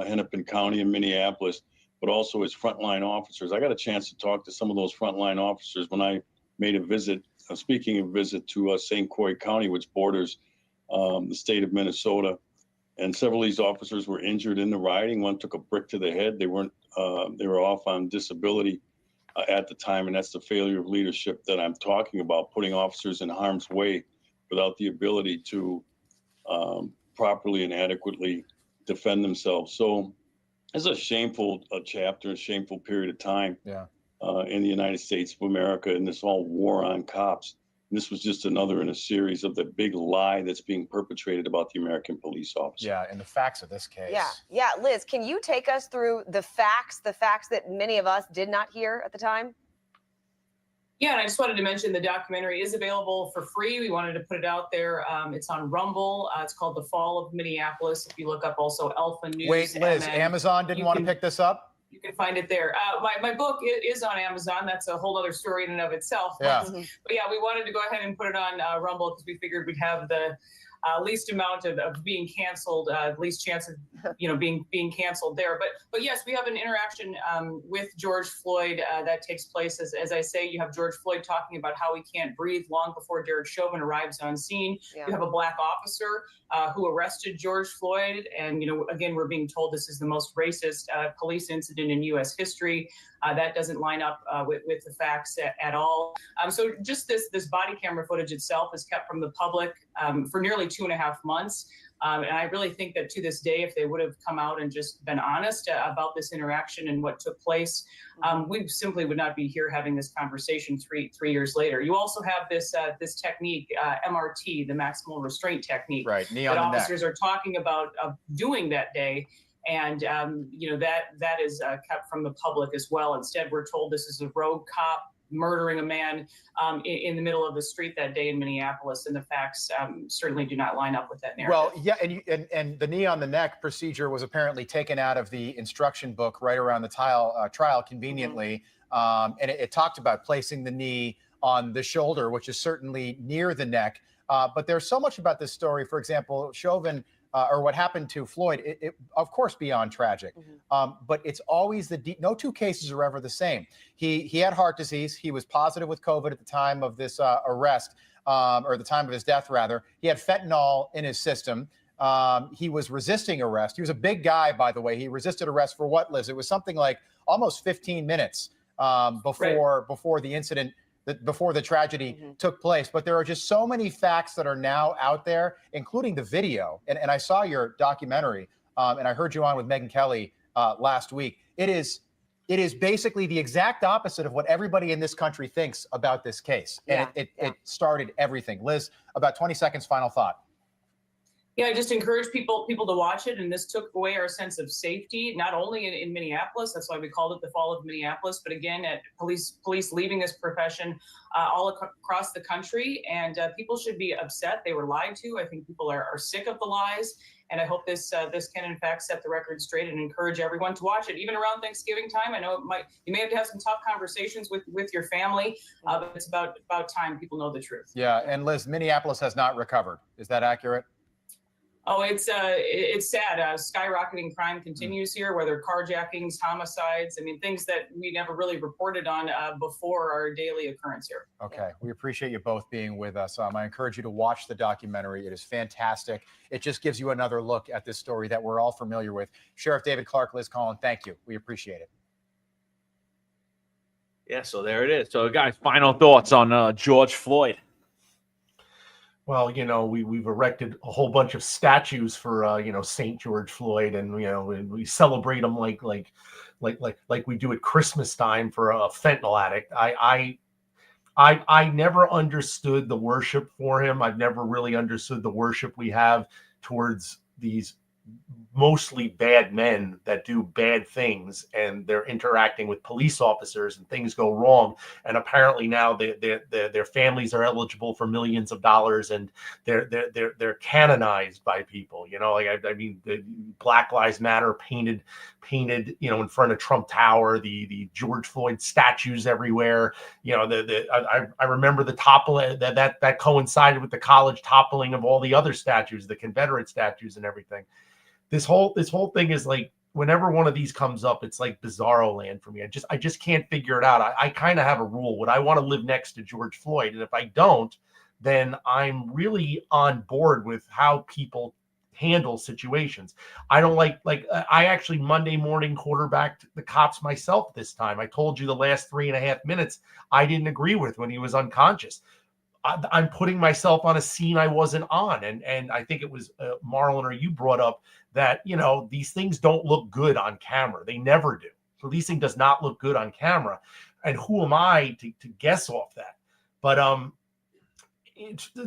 Hennepin County and Minneapolis, but also his frontline officers. I got a chance to talk to some of those frontline officers when I made a visit, speaking of visit to St. Croix County, which borders the state of Minnesota. And several of these officers were injured in the rioting. One took a brick to the head. They were off on disability at the time. And that's the failure of leadership that I'm talking about, putting officers in harm's way without the ability to properly and adequately defend themselves. So it's a shameful chapter, a shameful period of time in the United States of America, and this whole war on cops. And this was just another in a series of the big lie that's being perpetrated about the American police officer. Yeah, and the facts of this case. Yeah. Liz, can you take us through the facts that many of us did not hear at the time? Yeah, and I just wanted to mention the documentary is available for free. We wanted to put it out there. It's on Rumble. It's called The Fall of Minneapolis. If you look up also Alpha News. Wait, Liz, Amazon didn't want to pick this up? You can find it there. My book is on Amazon. That's a whole other story in and of itself. Yeah. But yeah, we wanted to go ahead and put it on Rumble because we figured we'd have the least amount of being canceled, least chance of being canceled there. But yes, we have an interaction with George Floyd that takes place. As I say, you have George Floyd talking about how he can't breathe long before Derek Chauvin arrives on scene. Yeah. You have a black officer who arrested George Floyd, and again, we're being told this is the most racist police incident in U.S. history. That doesn't line up with the facts at all. So just this body camera footage itself is kept from the public for nearly 2.5 months. And I really think that to this day, if they would have come out and just been honest about this interaction and what took place, we simply would not be here having this conversation three years later. You also have this technique, MRT, the maximal restraint technique, right? Knee that on the officers neck. are talking about doing that day. And, that is kept from the public as well. Instead, we're told this is a rogue cop murdering a man in the middle of the street that day in Minneapolis. And the facts certainly do not line up with that narrative. Well, yeah, and the knee on the neck procedure was apparently taken out of the instruction book right around the trial conveniently. And it talked about placing the knee on the shoulder, which is certainly near the neck. But there's so much about this story. For example, Chauvin, or what happened to Floyd, it of course beyond tragic, but it's always no two cases are ever the same. He had heart disease. He was positive with COVID at the time of this arrest, or the time of his death rather. He had fentanyl in his system. He was resisting arrest. He was a big guy, by the way. He resisted arrest for what, Liz? It was something like almost 15 minutes before the incident, before the tragedy took place. But there are just so many facts that are now out there, including the video. And I saw your documentary, and I heard you on with Megyn Kelly last week. It is basically the exact opposite of what everybody in this country thinks about this case. And it started everything. Liz, about 20 seconds, final thought. Yeah, I just encourage people to watch it. And this took away our sense of safety, not only in Minneapolis. That's why we called it The Fall of Minneapolis. But again, at police leaving this profession all across the country. And people should be upset. They were lied to. I think people are sick of the lies. And I hope this can, in fact, set the record straight and encourage everyone to watch it, even around Thanksgiving time. I know you may have to have some tough conversations with your family, but it's about time people know the truth. Yeah, and Liz, Minneapolis has not recovered. Is that accurate? Oh, it's sad. Skyrocketing crime continues here, whether carjackings, homicides. I mean, things that we never really reported on before are a daily occurrence here. Okay. We appreciate you both being with us. I encourage you to watch the documentary. It is fantastic. It just gives you another look at this story that we're all familiar with. Sheriff David Clark, Liz Collin, thank you. We appreciate it. Yeah, so there it is. So, guys, final thoughts on George Floyd. Well, we've erected a whole bunch of statues for, St. George Floyd, and we celebrate him like we do at Christmas time for a fentanyl addict. I never understood the worship for him. I've never really understood the worship we have towards these mostly bad men that do bad things, and they're interacting with police officers and things go wrong, and apparently now their families are eligible for millions of dollars, and they're canonized by people, you know, like I mean the Black Lives Matter painted you know in front of Trump Tower, the George Floyd statues everywhere, you know, I remember the toppling that coincided with the college toppling of all the other statues, the Confederate statues and everything. This whole thing is like, whenever one of these comes up, it's like bizarro land for me. I just can't figure it out. I kind of have a rule. Would I want to live next to George Floyd? And if I don't, then I'm really on board with how people handle situations. I don't like I actually Monday morning quarterbacked the cops myself this time. I told you the last 3.5 minutes I didn't agree with when he was unconscious. I'm putting myself on a scene I wasn't on. And I think it was Marlon or you brought up that, you know, these things don't look good on camera. They never do. So these things does not look good on camera. And who am I to guess off that? But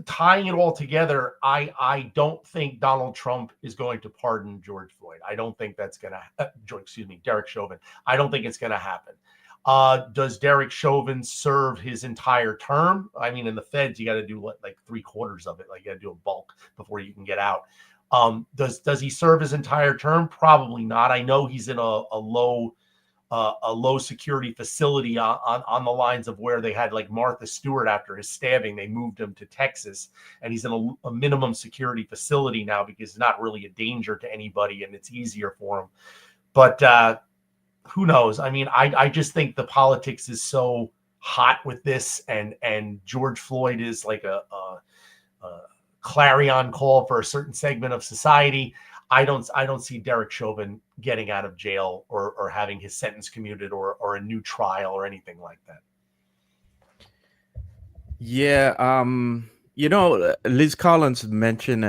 tying it all together, I don't think Donald Trump is going to pardon George Floyd. I don't think that's going to, Derek Chauvin. I don't think it's going to happen. Does Derek Chauvin serve his entire term? I mean, in the feds, you got to do like 3/4 of it. Like you got to do a bulk before you can get out. Does he serve his entire term? Probably not. I know he's in a low security facility on the lines of where they had like Martha Stewart after his stabbing. They moved him to Texas, and he's in a minimum security facility now because he's not really a danger to anybody, and it's easier for him. But who knows? I mean, I just think the politics is so hot with this, and George Floyd is like a clarion call for a certain segment of society. I don't see Derek Chauvin getting out of jail or having his sentence commuted or a new trial or anything like that. Yeah, you know, Liz Collins mentioned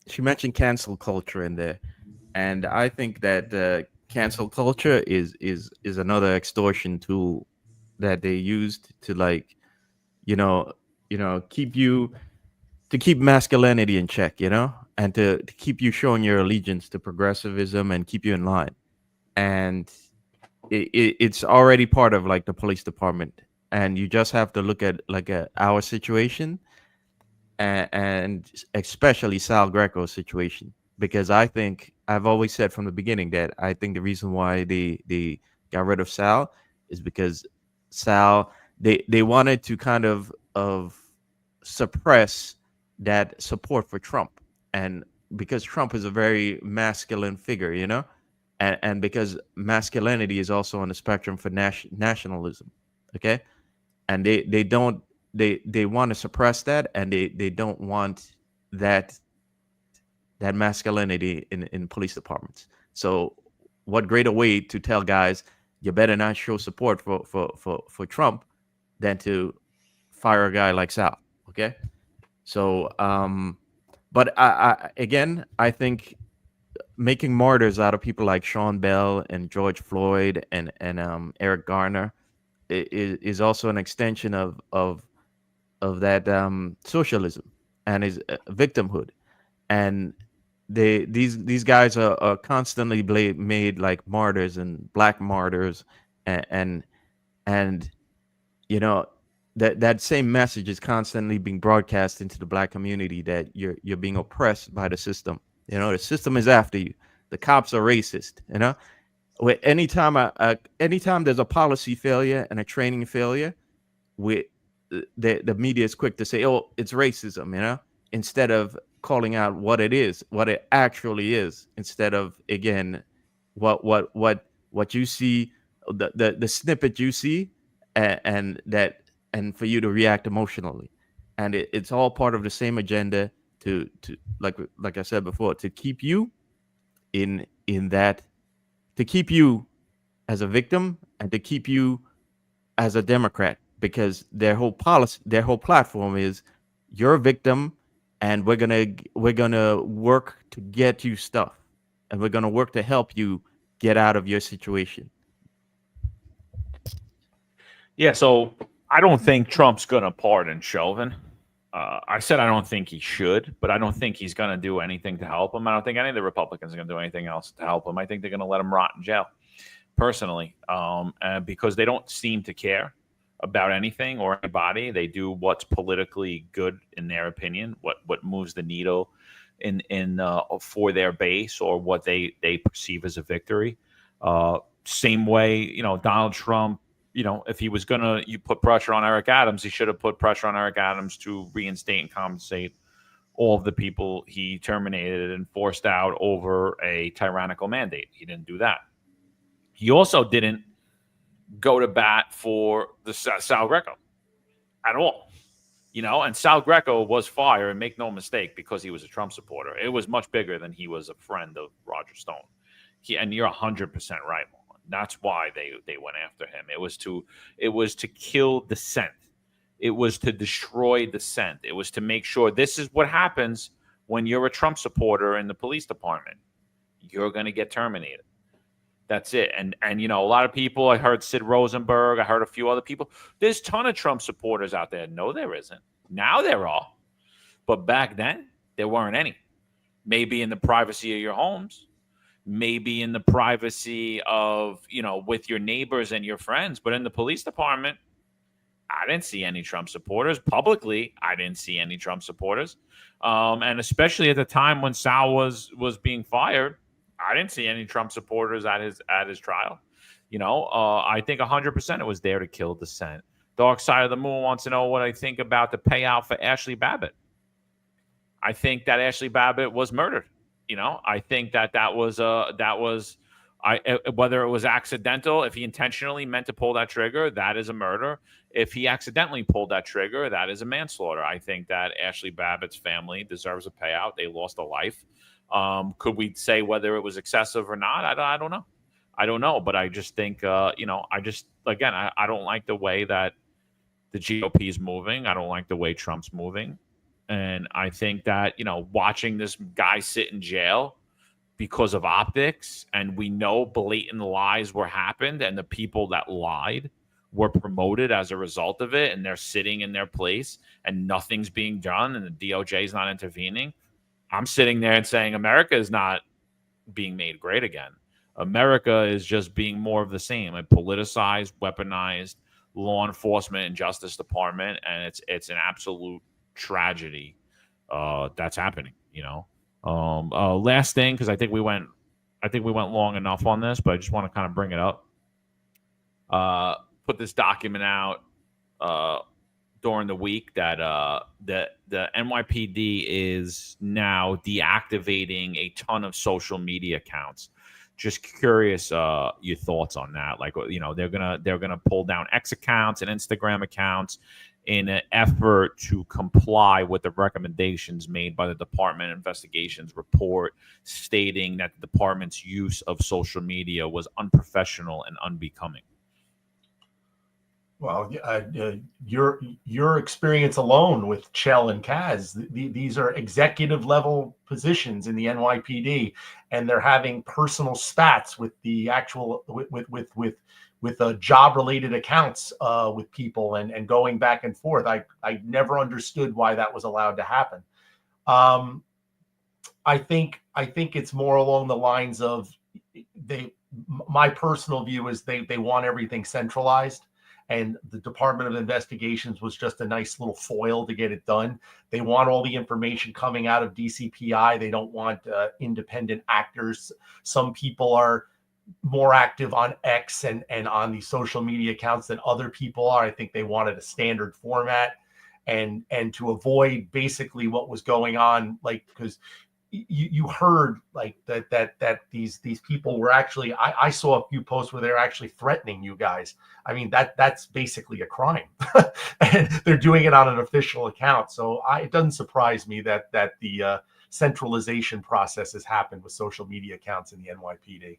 she mentioned cancel culture in there, and I think that cancel culture is another extortion tool that they used to, like, you know, keep masculinity in check, you know, and to keep you showing your allegiance to progressivism and keep you in line. And it's already part of like the police department, and you just have to look at like our situation and especially Sal Greco's situation, because I think I've always said from the beginning that I think the reason why they got rid of Sal is because Sal, they wanted to kind of suppress that support for Trump, and because Trump is a very masculine figure, you know, and because masculinity is also on the spectrum for nationalism, okay, and they want to suppress that, and they don't want that masculinity in police departments. So what greater way to tell guys you better not show support for Trump than to fire a guy like Sal, okay? So but I think making martyrs out of people like Sean Bell and George Floyd and Eric Garner is also an extension of that socialism and is victimhood. And these guys are constantly made like martyrs and black martyrs, and you know that same message is constantly being broadcast into the black community, that you're being oppressed by the system. You know, the system is after you. The cops are racist. You know, anytime there's a policy failure and a training failure, the media is quick to say, "Oh, it's racism," you know, instead of calling out what it is, what it actually is, instead of, again, what you see, the snippet you see, and for you to react emotionally. And it's all part of the same agenda to like I said before, to keep you in that, to keep you as a victim and to keep you as a Democrat, because their whole policy, their whole platform is you're a victim, and we're gonna work to get you stuff, and we're gonna work to help you get out of your situation. Yeah, so I don't think Trump's going to pardon Chauvin. I said I don't think he should, but I don't think he's going to do anything to help him. I don't think any of the Republicans are going to do anything else to help him. I think they're going to let him rot in jail, personally, because they don't seem to care about anything or anybody. They do what's politically good in their opinion, what moves the needle in for their base or what they perceive as a victory. Same way, Donald Trump. If he was you put pressure on Eric Adams, he should have put pressure on Eric Adams to reinstate and compensate all of the people he terminated and forced out over a tyrannical mandate. He didn't do that. He also didn't go to bat for the Sal Greco at all. And Sal Greco was fired, and make no mistake, because he was a Trump supporter. It was much bigger than he was a friend of Roger Stone. And you're 100% right. That's why they went after him. It was to kill dissent. It was to destroy dissent. It was to make sure this is what happens when you're a Trump supporter in the police department. You're going to get terminated. That's it. And a lot of people, I heard Sid Rosenberg, I heard a few other people. There's a ton of Trump supporters out there. No, there isn't. Now there are. But back then, there weren't any. Maybe in the privacy of your homes. Maybe in the privacy of, with your neighbors and your friends. But in the police department, I didn't see any Trump supporters. Publicly, I didn't see any Trump supporters. And especially at the time when Sal was being fired, I didn't see any Trump supporters at his trial. I think 100% it was there to kill dissent. Dark Side of the Moon wants to know what I think about the payout for Ashley Babbitt. I think that Ashley Babbitt was murdered. I think that was whether it was accidental, if he intentionally meant to pull that trigger, that is a murder. If he accidentally pulled that trigger, that is a manslaughter. I think that Ashley Babbitt's family deserves a payout. They lost a life. Could we say whether it was excessive or not? I don't know. I don't know, but I just think, I don't like the way that the GOP is moving. I don't like the way Trump's moving. And I think that, watching this guy sit in jail because of optics, and we know blatant lies were happened, and the people that lied were promoted as a result of it, and they're sitting in their place, and nothing's being done, and the DOJ is not intervening. I'm sitting there and saying America is not being made great again. America is just being more of the same, a politicized, weaponized law enforcement and justice department, and it's an absolute tragedy that's happening. Last thing, because I think we went long enough on this, but I just want to kind of bring it up. Put this document out during the week that the NYPD is now deactivating a ton of social media accounts. Just curious, your thoughts on that? Like, they're gonna pull down X accounts and Instagram accounts in an effort to comply with the recommendations made by the Department of Investigations report, stating that the department's use of social media was unprofessional and unbecoming. Well, your experience alone with Chell and Kaz, these are executive level positions in the NYPD, and they're having personal spats with the actual with job related accounts with people and going back and forth. I never understood why that was allowed to happen. I think it's more along the lines of my personal view is they want everything centralized. And the Department of Investigations was just a nice little foil to get it done. They want all the information coming out of DCPI. They don't want independent actors. Some people are more active on X and on the social media accounts than other people are. I think they wanted a standard format and to avoid basically what was going on, like, because you heard like that these people were actually, I saw a few posts where they're actually threatening you guys. I mean, that's basically a crime. And they're doing it on an official account. So it doesn't surprise me that the centralization process has happened with social media accounts in the NYPD.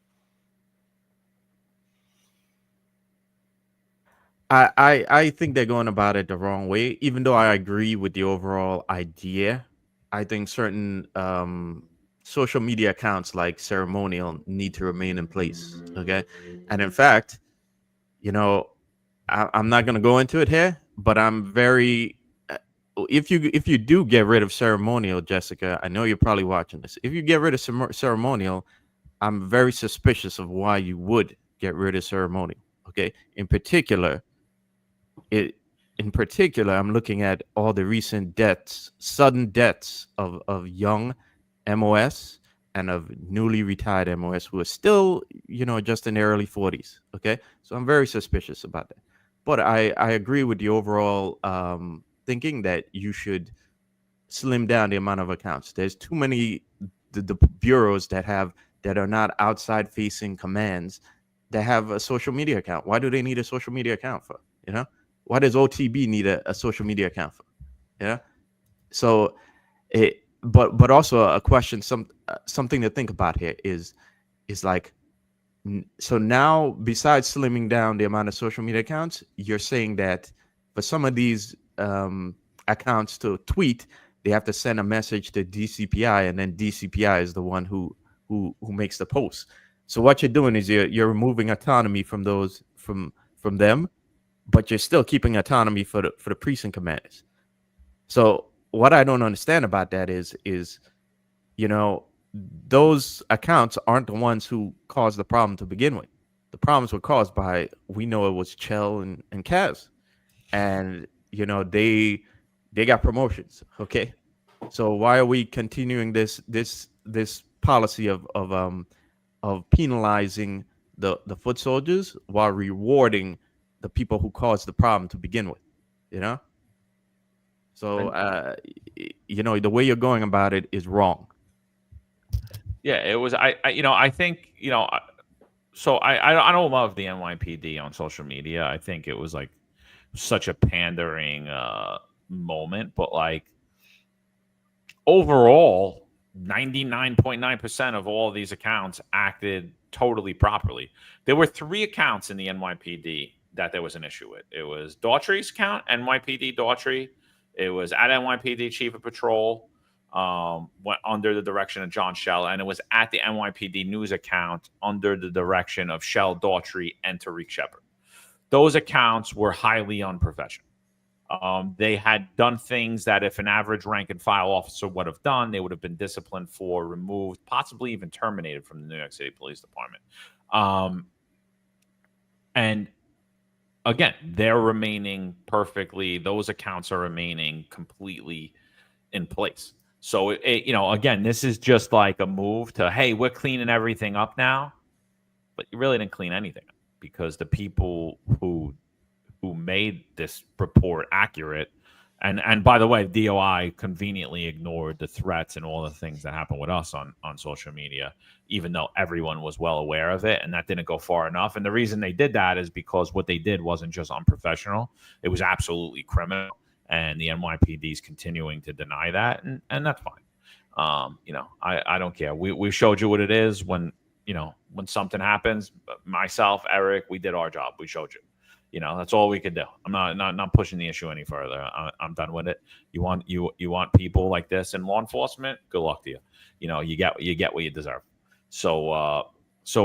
I think they're going about it the wrong way, even though I agree with the overall idea. I think certain social media accounts like ceremonial need to remain in place. Okay. And in fact, I'm not going to go into it here, but I'm very. If you do get rid of ceremonial, Jessica, I know you're probably watching this. If you get rid of ceremonial, I'm very suspicious of why you would get rid of ceremonial. Okay, in particular, I'm looking at all the recent deaths, sudden deaths of young MOS and of newly retired MOS who are still, just in their early 40s. Okay, so I'm very suspicious about that. But I agree with the overall thinking that you should slim down the amount of accounts. There's too many the bureaus that are not outside facing commands that have a social media account. Why do they need a social media account for? Why does OTB need a social media account for? So but also a question, something to think about here is like, so now besides slimming down the amount of social media accounts, you're saying that for some of these accounts to tweet, they have to send a message to DCPI, and then DCPI is the one who makes the post. So what you're doing is you're removing autonomy from those from them, but you're still keeping autonomy for the precinct commanders. So what I don't understand about that is those accounts aren't the ones who caused the problem to begin with. The problems were caused by, we know it was Chell and Kaz, and they got promotions. Okay, so why are we continuing this policy of penalizing the foot soldiers while rewarding the people who caused the problem to begin with? So the way you're going about it is wrong. Yeah, it was. I think so I don't love the NYPD on social media. I think it was like such a pandering moment, but like overall, 99.9% of all of these accounts acted totally properly. There were 3 accounts in the NYPD that there was an issue with. It was Daughtry's account, NYPD Daughtry. It was at NYPD Chief of Patrol, went under the direction of John Shell, and it was at the NYPD News account under the direction of Shell, Daughtry, and Tariq Shepard. Those accounts were highly unprofessional. They had done things that if an average rank and file officer would have done, they would have been disciplined for, removed, possibly even terminated from the New York City Police Department. And again, they're remaining perfectly. Those accounts are remaining completely in place. So, again, this is just like a move to, hey, we're cleaning everything up now. But you really didn't clean anything up, because the people who made this report accurate, and by the way, DOI conveniently ignored the threats and all the things that happened with us on social media, even though everyone was well aware of it, and that didn't go far enough. And the reason they did that is because what they did wasn't just unprofessional, it was absolutely criminal, and the NYPD is continuing to deny that, and that's fine. I don't care. We showed you what it is when something happens. Myself, Eric, we did our job. We showed you. That's all we could do. I'm not pushing the issue any further. I'm done with it. You want people like this in law enforcement? Good luck to you. You get what you deserve. So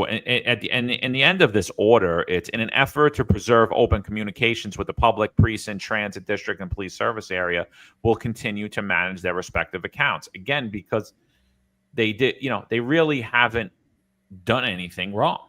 at the end of this order, it's in an effort to preserve open communications with the public, precinct, transit district, and police service area will continue to manage their respective accounts. Again, because they did, they really haven't done anything wrong.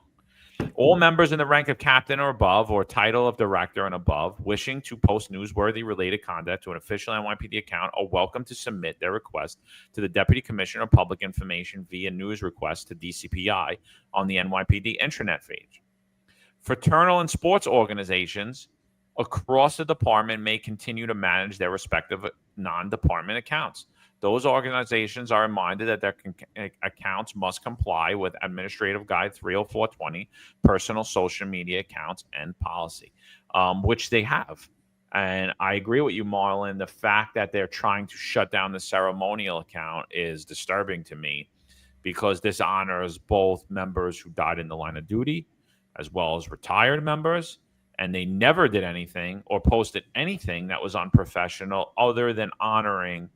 All members in the rank of captain or above, or title of director and above, wishing to post newsworthy related conduct to an official NYPD account are welcome to submit their request to the Deputy Commissioner of Public Information via news request to DCPI on the NYPD intranet page. Fraternal and sports organizations across the department may continue to manage their respective non-department accounts. Those organizations are reminded that their accounts must comply with Administrative Guide 30420, personal social media accounts and policy, which they have. And I agree with you, Marlon. The fact that they're trying to shut down the ceremonial account is disturbing to me, because this honors both members who died in the line of duty as well as retired members. And they never did anything or posted anything that was unprofessional other than honoring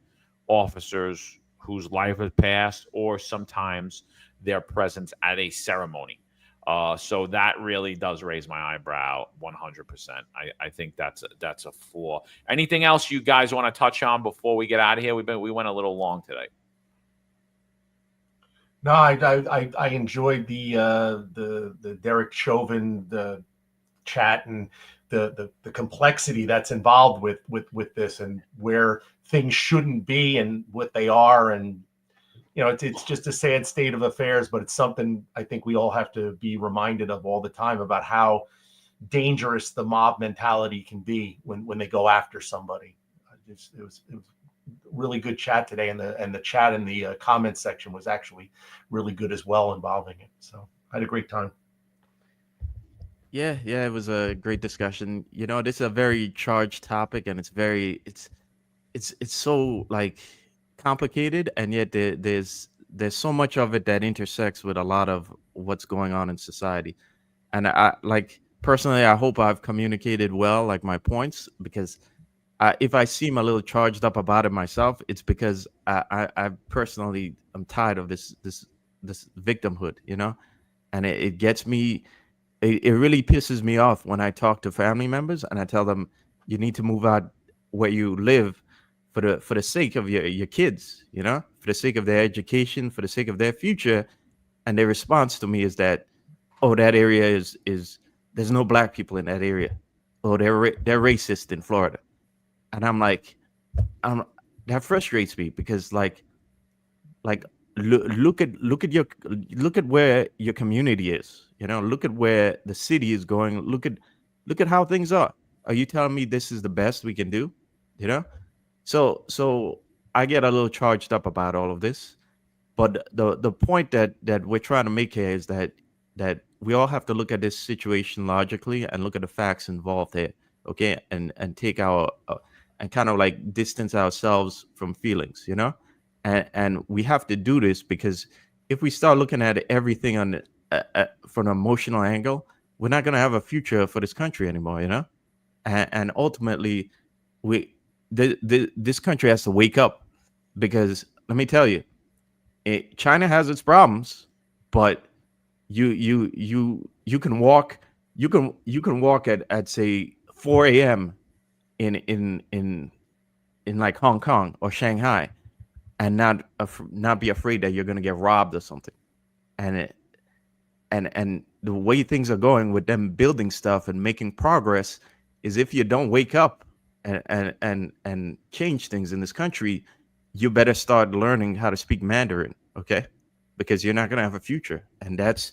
officers whose life has passed, or sometimes their presence at a ceremony. So that really does raise my eyebrow 100%. I think that's a flaw. Anything else you guys want to touch on before we get out of here? We went a little long today. No, I enjoyed the Derek Chauvin the chat and the complexity that's involved with this and where things shouldn't be and what they are, and it's just a sad state of affairs, but it's something I think we all have to be reminded of all the time about how dangerous the mob mentality can be when they go after somebody. It was really good chat today, and the chat in the comments section was actually really good as well, involving it. So I had a great time. Yeah, it was a great discussion. This is a very charged topic, and it's so like complicated, and yet there's so much of it that intersects with a lot of what's going on in society. And personally, I hope I've communicated well, like my points, because if I seem a little charged up about it myself, it's because I personally am tired of this victimhood, and it gets me. It really pisses me off when I talk to family members and I tell them you need to move out where you live for the sake of your kids, for the sake of their education, for the sake of their future, and their response to me is that, oh, that area is there's no black people in that area, oh, they're racist in Florida. And I'm like, that frustrates me because like look at where your community is, look at where the city is going, look at how things are. Are you telling me this is the best we can do? So I get a little charged up about all of this, but the point that we're trying to make here is that we all have to look at this situation logically and look at the facts involved here, okay, and take our and kind of like distance ourselves from feelings, and we have to do this because if we start looking at everything on from an emotional angle, we're not going to have a future for this country anymore, and ultimately this country has to wake up, because let me tell you, China has its problems, but you can walk at say 4 a.m. in like Hong Kong or Shanghai and not be afraid that you're going to get robbed or something. And the way things are going with them building stuff and making progress is, if you don't wake up and change things in this country, you better start learning how to speak Mandarin, okay? Because you're not going to have a future. And that's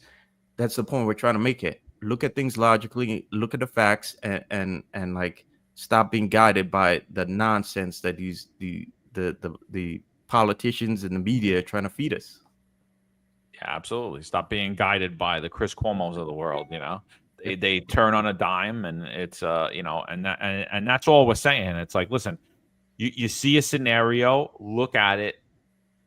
the point we're trying to make it. Look at things logically, look at the facts, and like stop being guided by the nonsense that the politicians and the media are trying to feed us. Yeah, absolutely. Stop being guided by the Chris Cuomos of the world. They turn on a dime, and it's and that's all we're saying. It's like, listen, you see a scenario, look at it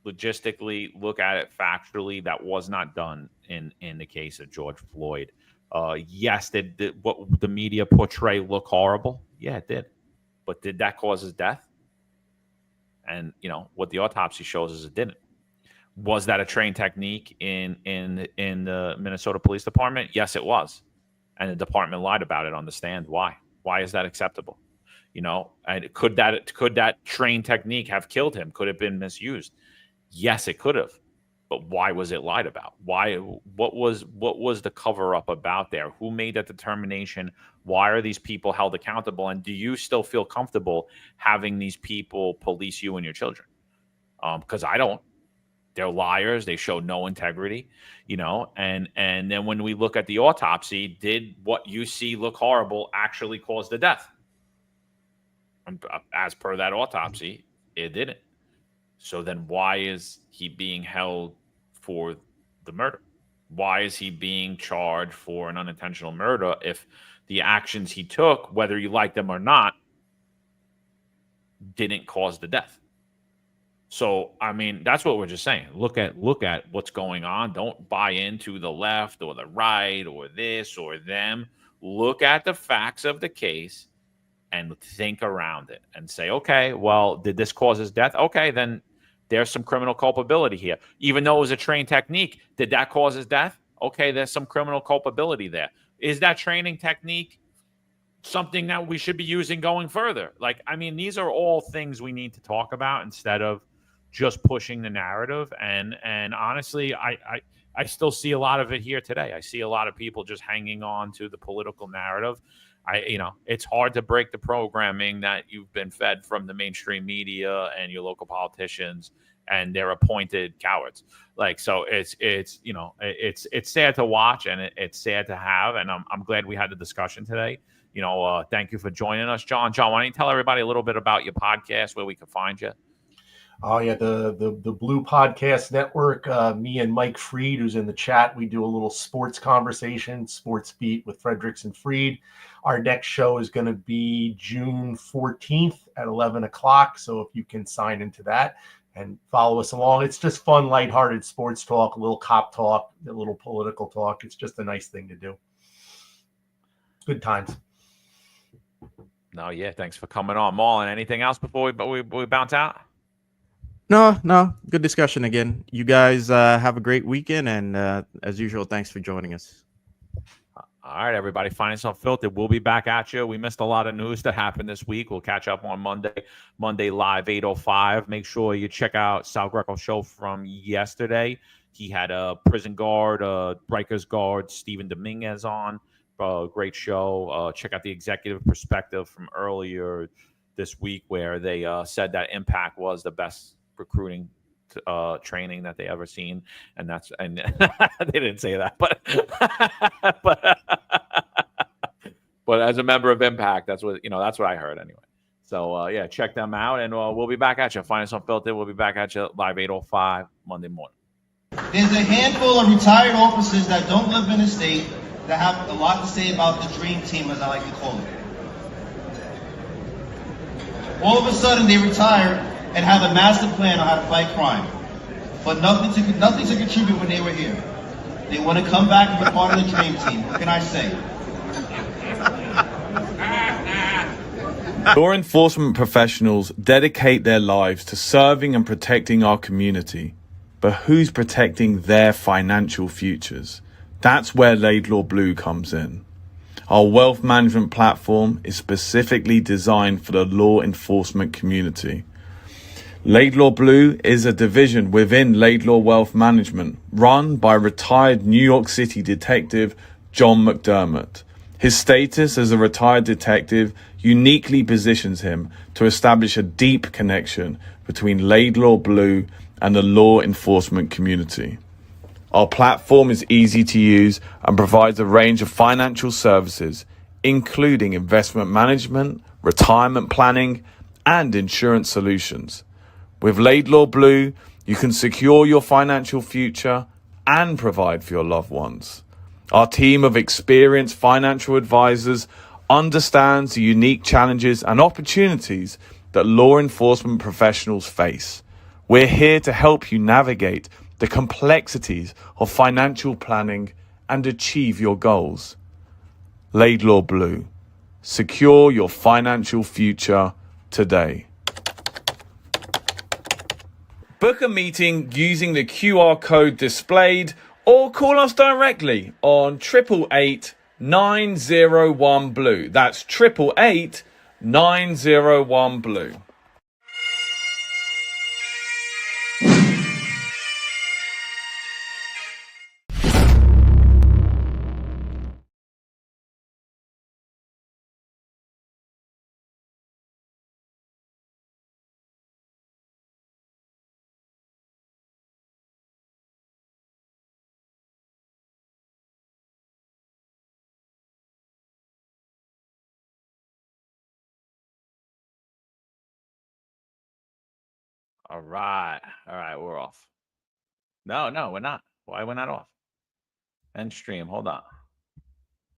logistically, look at it factually. That was not done in the case of George Floyd. Yes, what the media portray look horrible. Yeah, it did. But did that cause his death? And what the autopsy shows is it didn't. Was that a trained technique in the Minnesota Police Department? Yes, it was. And the department lied about it on the stand. Why? Why is that acceptable? And could that trained technique have killed him? Could it have been misused? Yes, it could have. But why was it lied about? Why? What was the cover up about there? Who made that determination? Why are these people held accountable? And do you still feel comfortable having these people police you and your children? Because I don't. They're liars. They show no integrity, and then when we look at the autopsy, did what you see look horrible actually cause the death? As per that autopsy, it didn't. So then why is he being held for the murder? Why is he being charged for an unintentional murder if the actions he took, whether you like them or not, didn't cause the death? So, I mean, that's what we're just saying. Look at what's going on. Don't buy into the left or the right or this or them. Look at the facts of the case and think around it and say, okay, well, did this cause his death? Okay, then there's some criminal culpability here. Even though it was a trained technique, did that cause his death? okay, there's some criminal culpability there. Is that training technique something that we should be using going further? Like, I mean, these are all things we need to talk about instead of just pushing the narrative. And honestly, I still see a lot of it here today. I see a lot of people just hanging on to the political narrative. It's hard to break the programming that you've been fed from the mainstream media and your local politicians and their appointed cowards. Like, so it's sad to watch, and it's sad to have. And I'm glad we had the discussion today. Thank you for joining us, John. John, why don't you tell everybody a little bit about your podcast, where we can find you? Oh yeah, the Blue Podcast Network. Me and Mike Freed, who's in the chat, we do a little sports conversation, Sports Beat with Fredericks and Freed. Our next show is going to be June 14th at 11 o'clock. So if you can sign into that and follow us along, it's just fun, lighthearted sports talk, a little cop talk, a little political talk. It's just a nice thing to do. Good times. No, yeah, thanks for coming on, Marlon. Anything else before we bounce out? No, good discussion again. You guys have a great weekend, and as usual, thanks for joining us. All right, everybody, find us Unfiltered. We'll be back at you. We missed a lot of news that happened this week. We'll catch up on Monday live, 8:05. Make sure you check out Sal Greco's show from yesterday. He had a prison guard, Rikers guard, Stephen Dominguez on. Great show. Check out the executive perspective from earlier this week, where they said that Impact was the best recruiting training that they ever seen, and they didn't say that, but as a member of Impact, that's what I heard anyway. So yeah, check them out, and we'll be back at you. Find us Unfiltered. We'll be back at you live 8:05 Monday morning. There's a handful of retired officers that don't live in the state that have a lot to say about the dream team, as I like to call it. All of a sudden, they retire and have a master plan on how to fight crime, but nothing to contribute when they were here. They want to come back and be part of the dream team. What can I say? Law enforcement professionals dedicate their lives to serving and protecting our community, but who's protecting their financial futures? That's where Laidlaw Blue comes in. Our wealth management platform is specifically designed for the law enforcement community. Laidlaw Blue is a division within Laidlaw Wealth Management, run by retired New York City detective John McDermott. His status as a retired detective uniquely positions him to establish a deep connection between Laidlaw Blue and the law enforcement community. Our platform is easy to use and provides a range of financial services, including investment management, retirement planning, and insurance solutions. With Laidlaw Blue, you can secure your financial future and provide for your loved ones. Our team of experienced financial advisors understands the unique challenges and opportunities that law enforcement professionals face. We're here to help you navigate the complexities of financial planning and achieve your goals. Laidlaw Blue. Secure your financial future today. Book a meeting using the QR code displayed, or call us directly on 888-901-BLUE. That's 888-901-BLUE. All right, we're off. No, we're not. Why we're not off? End stream. Hold on.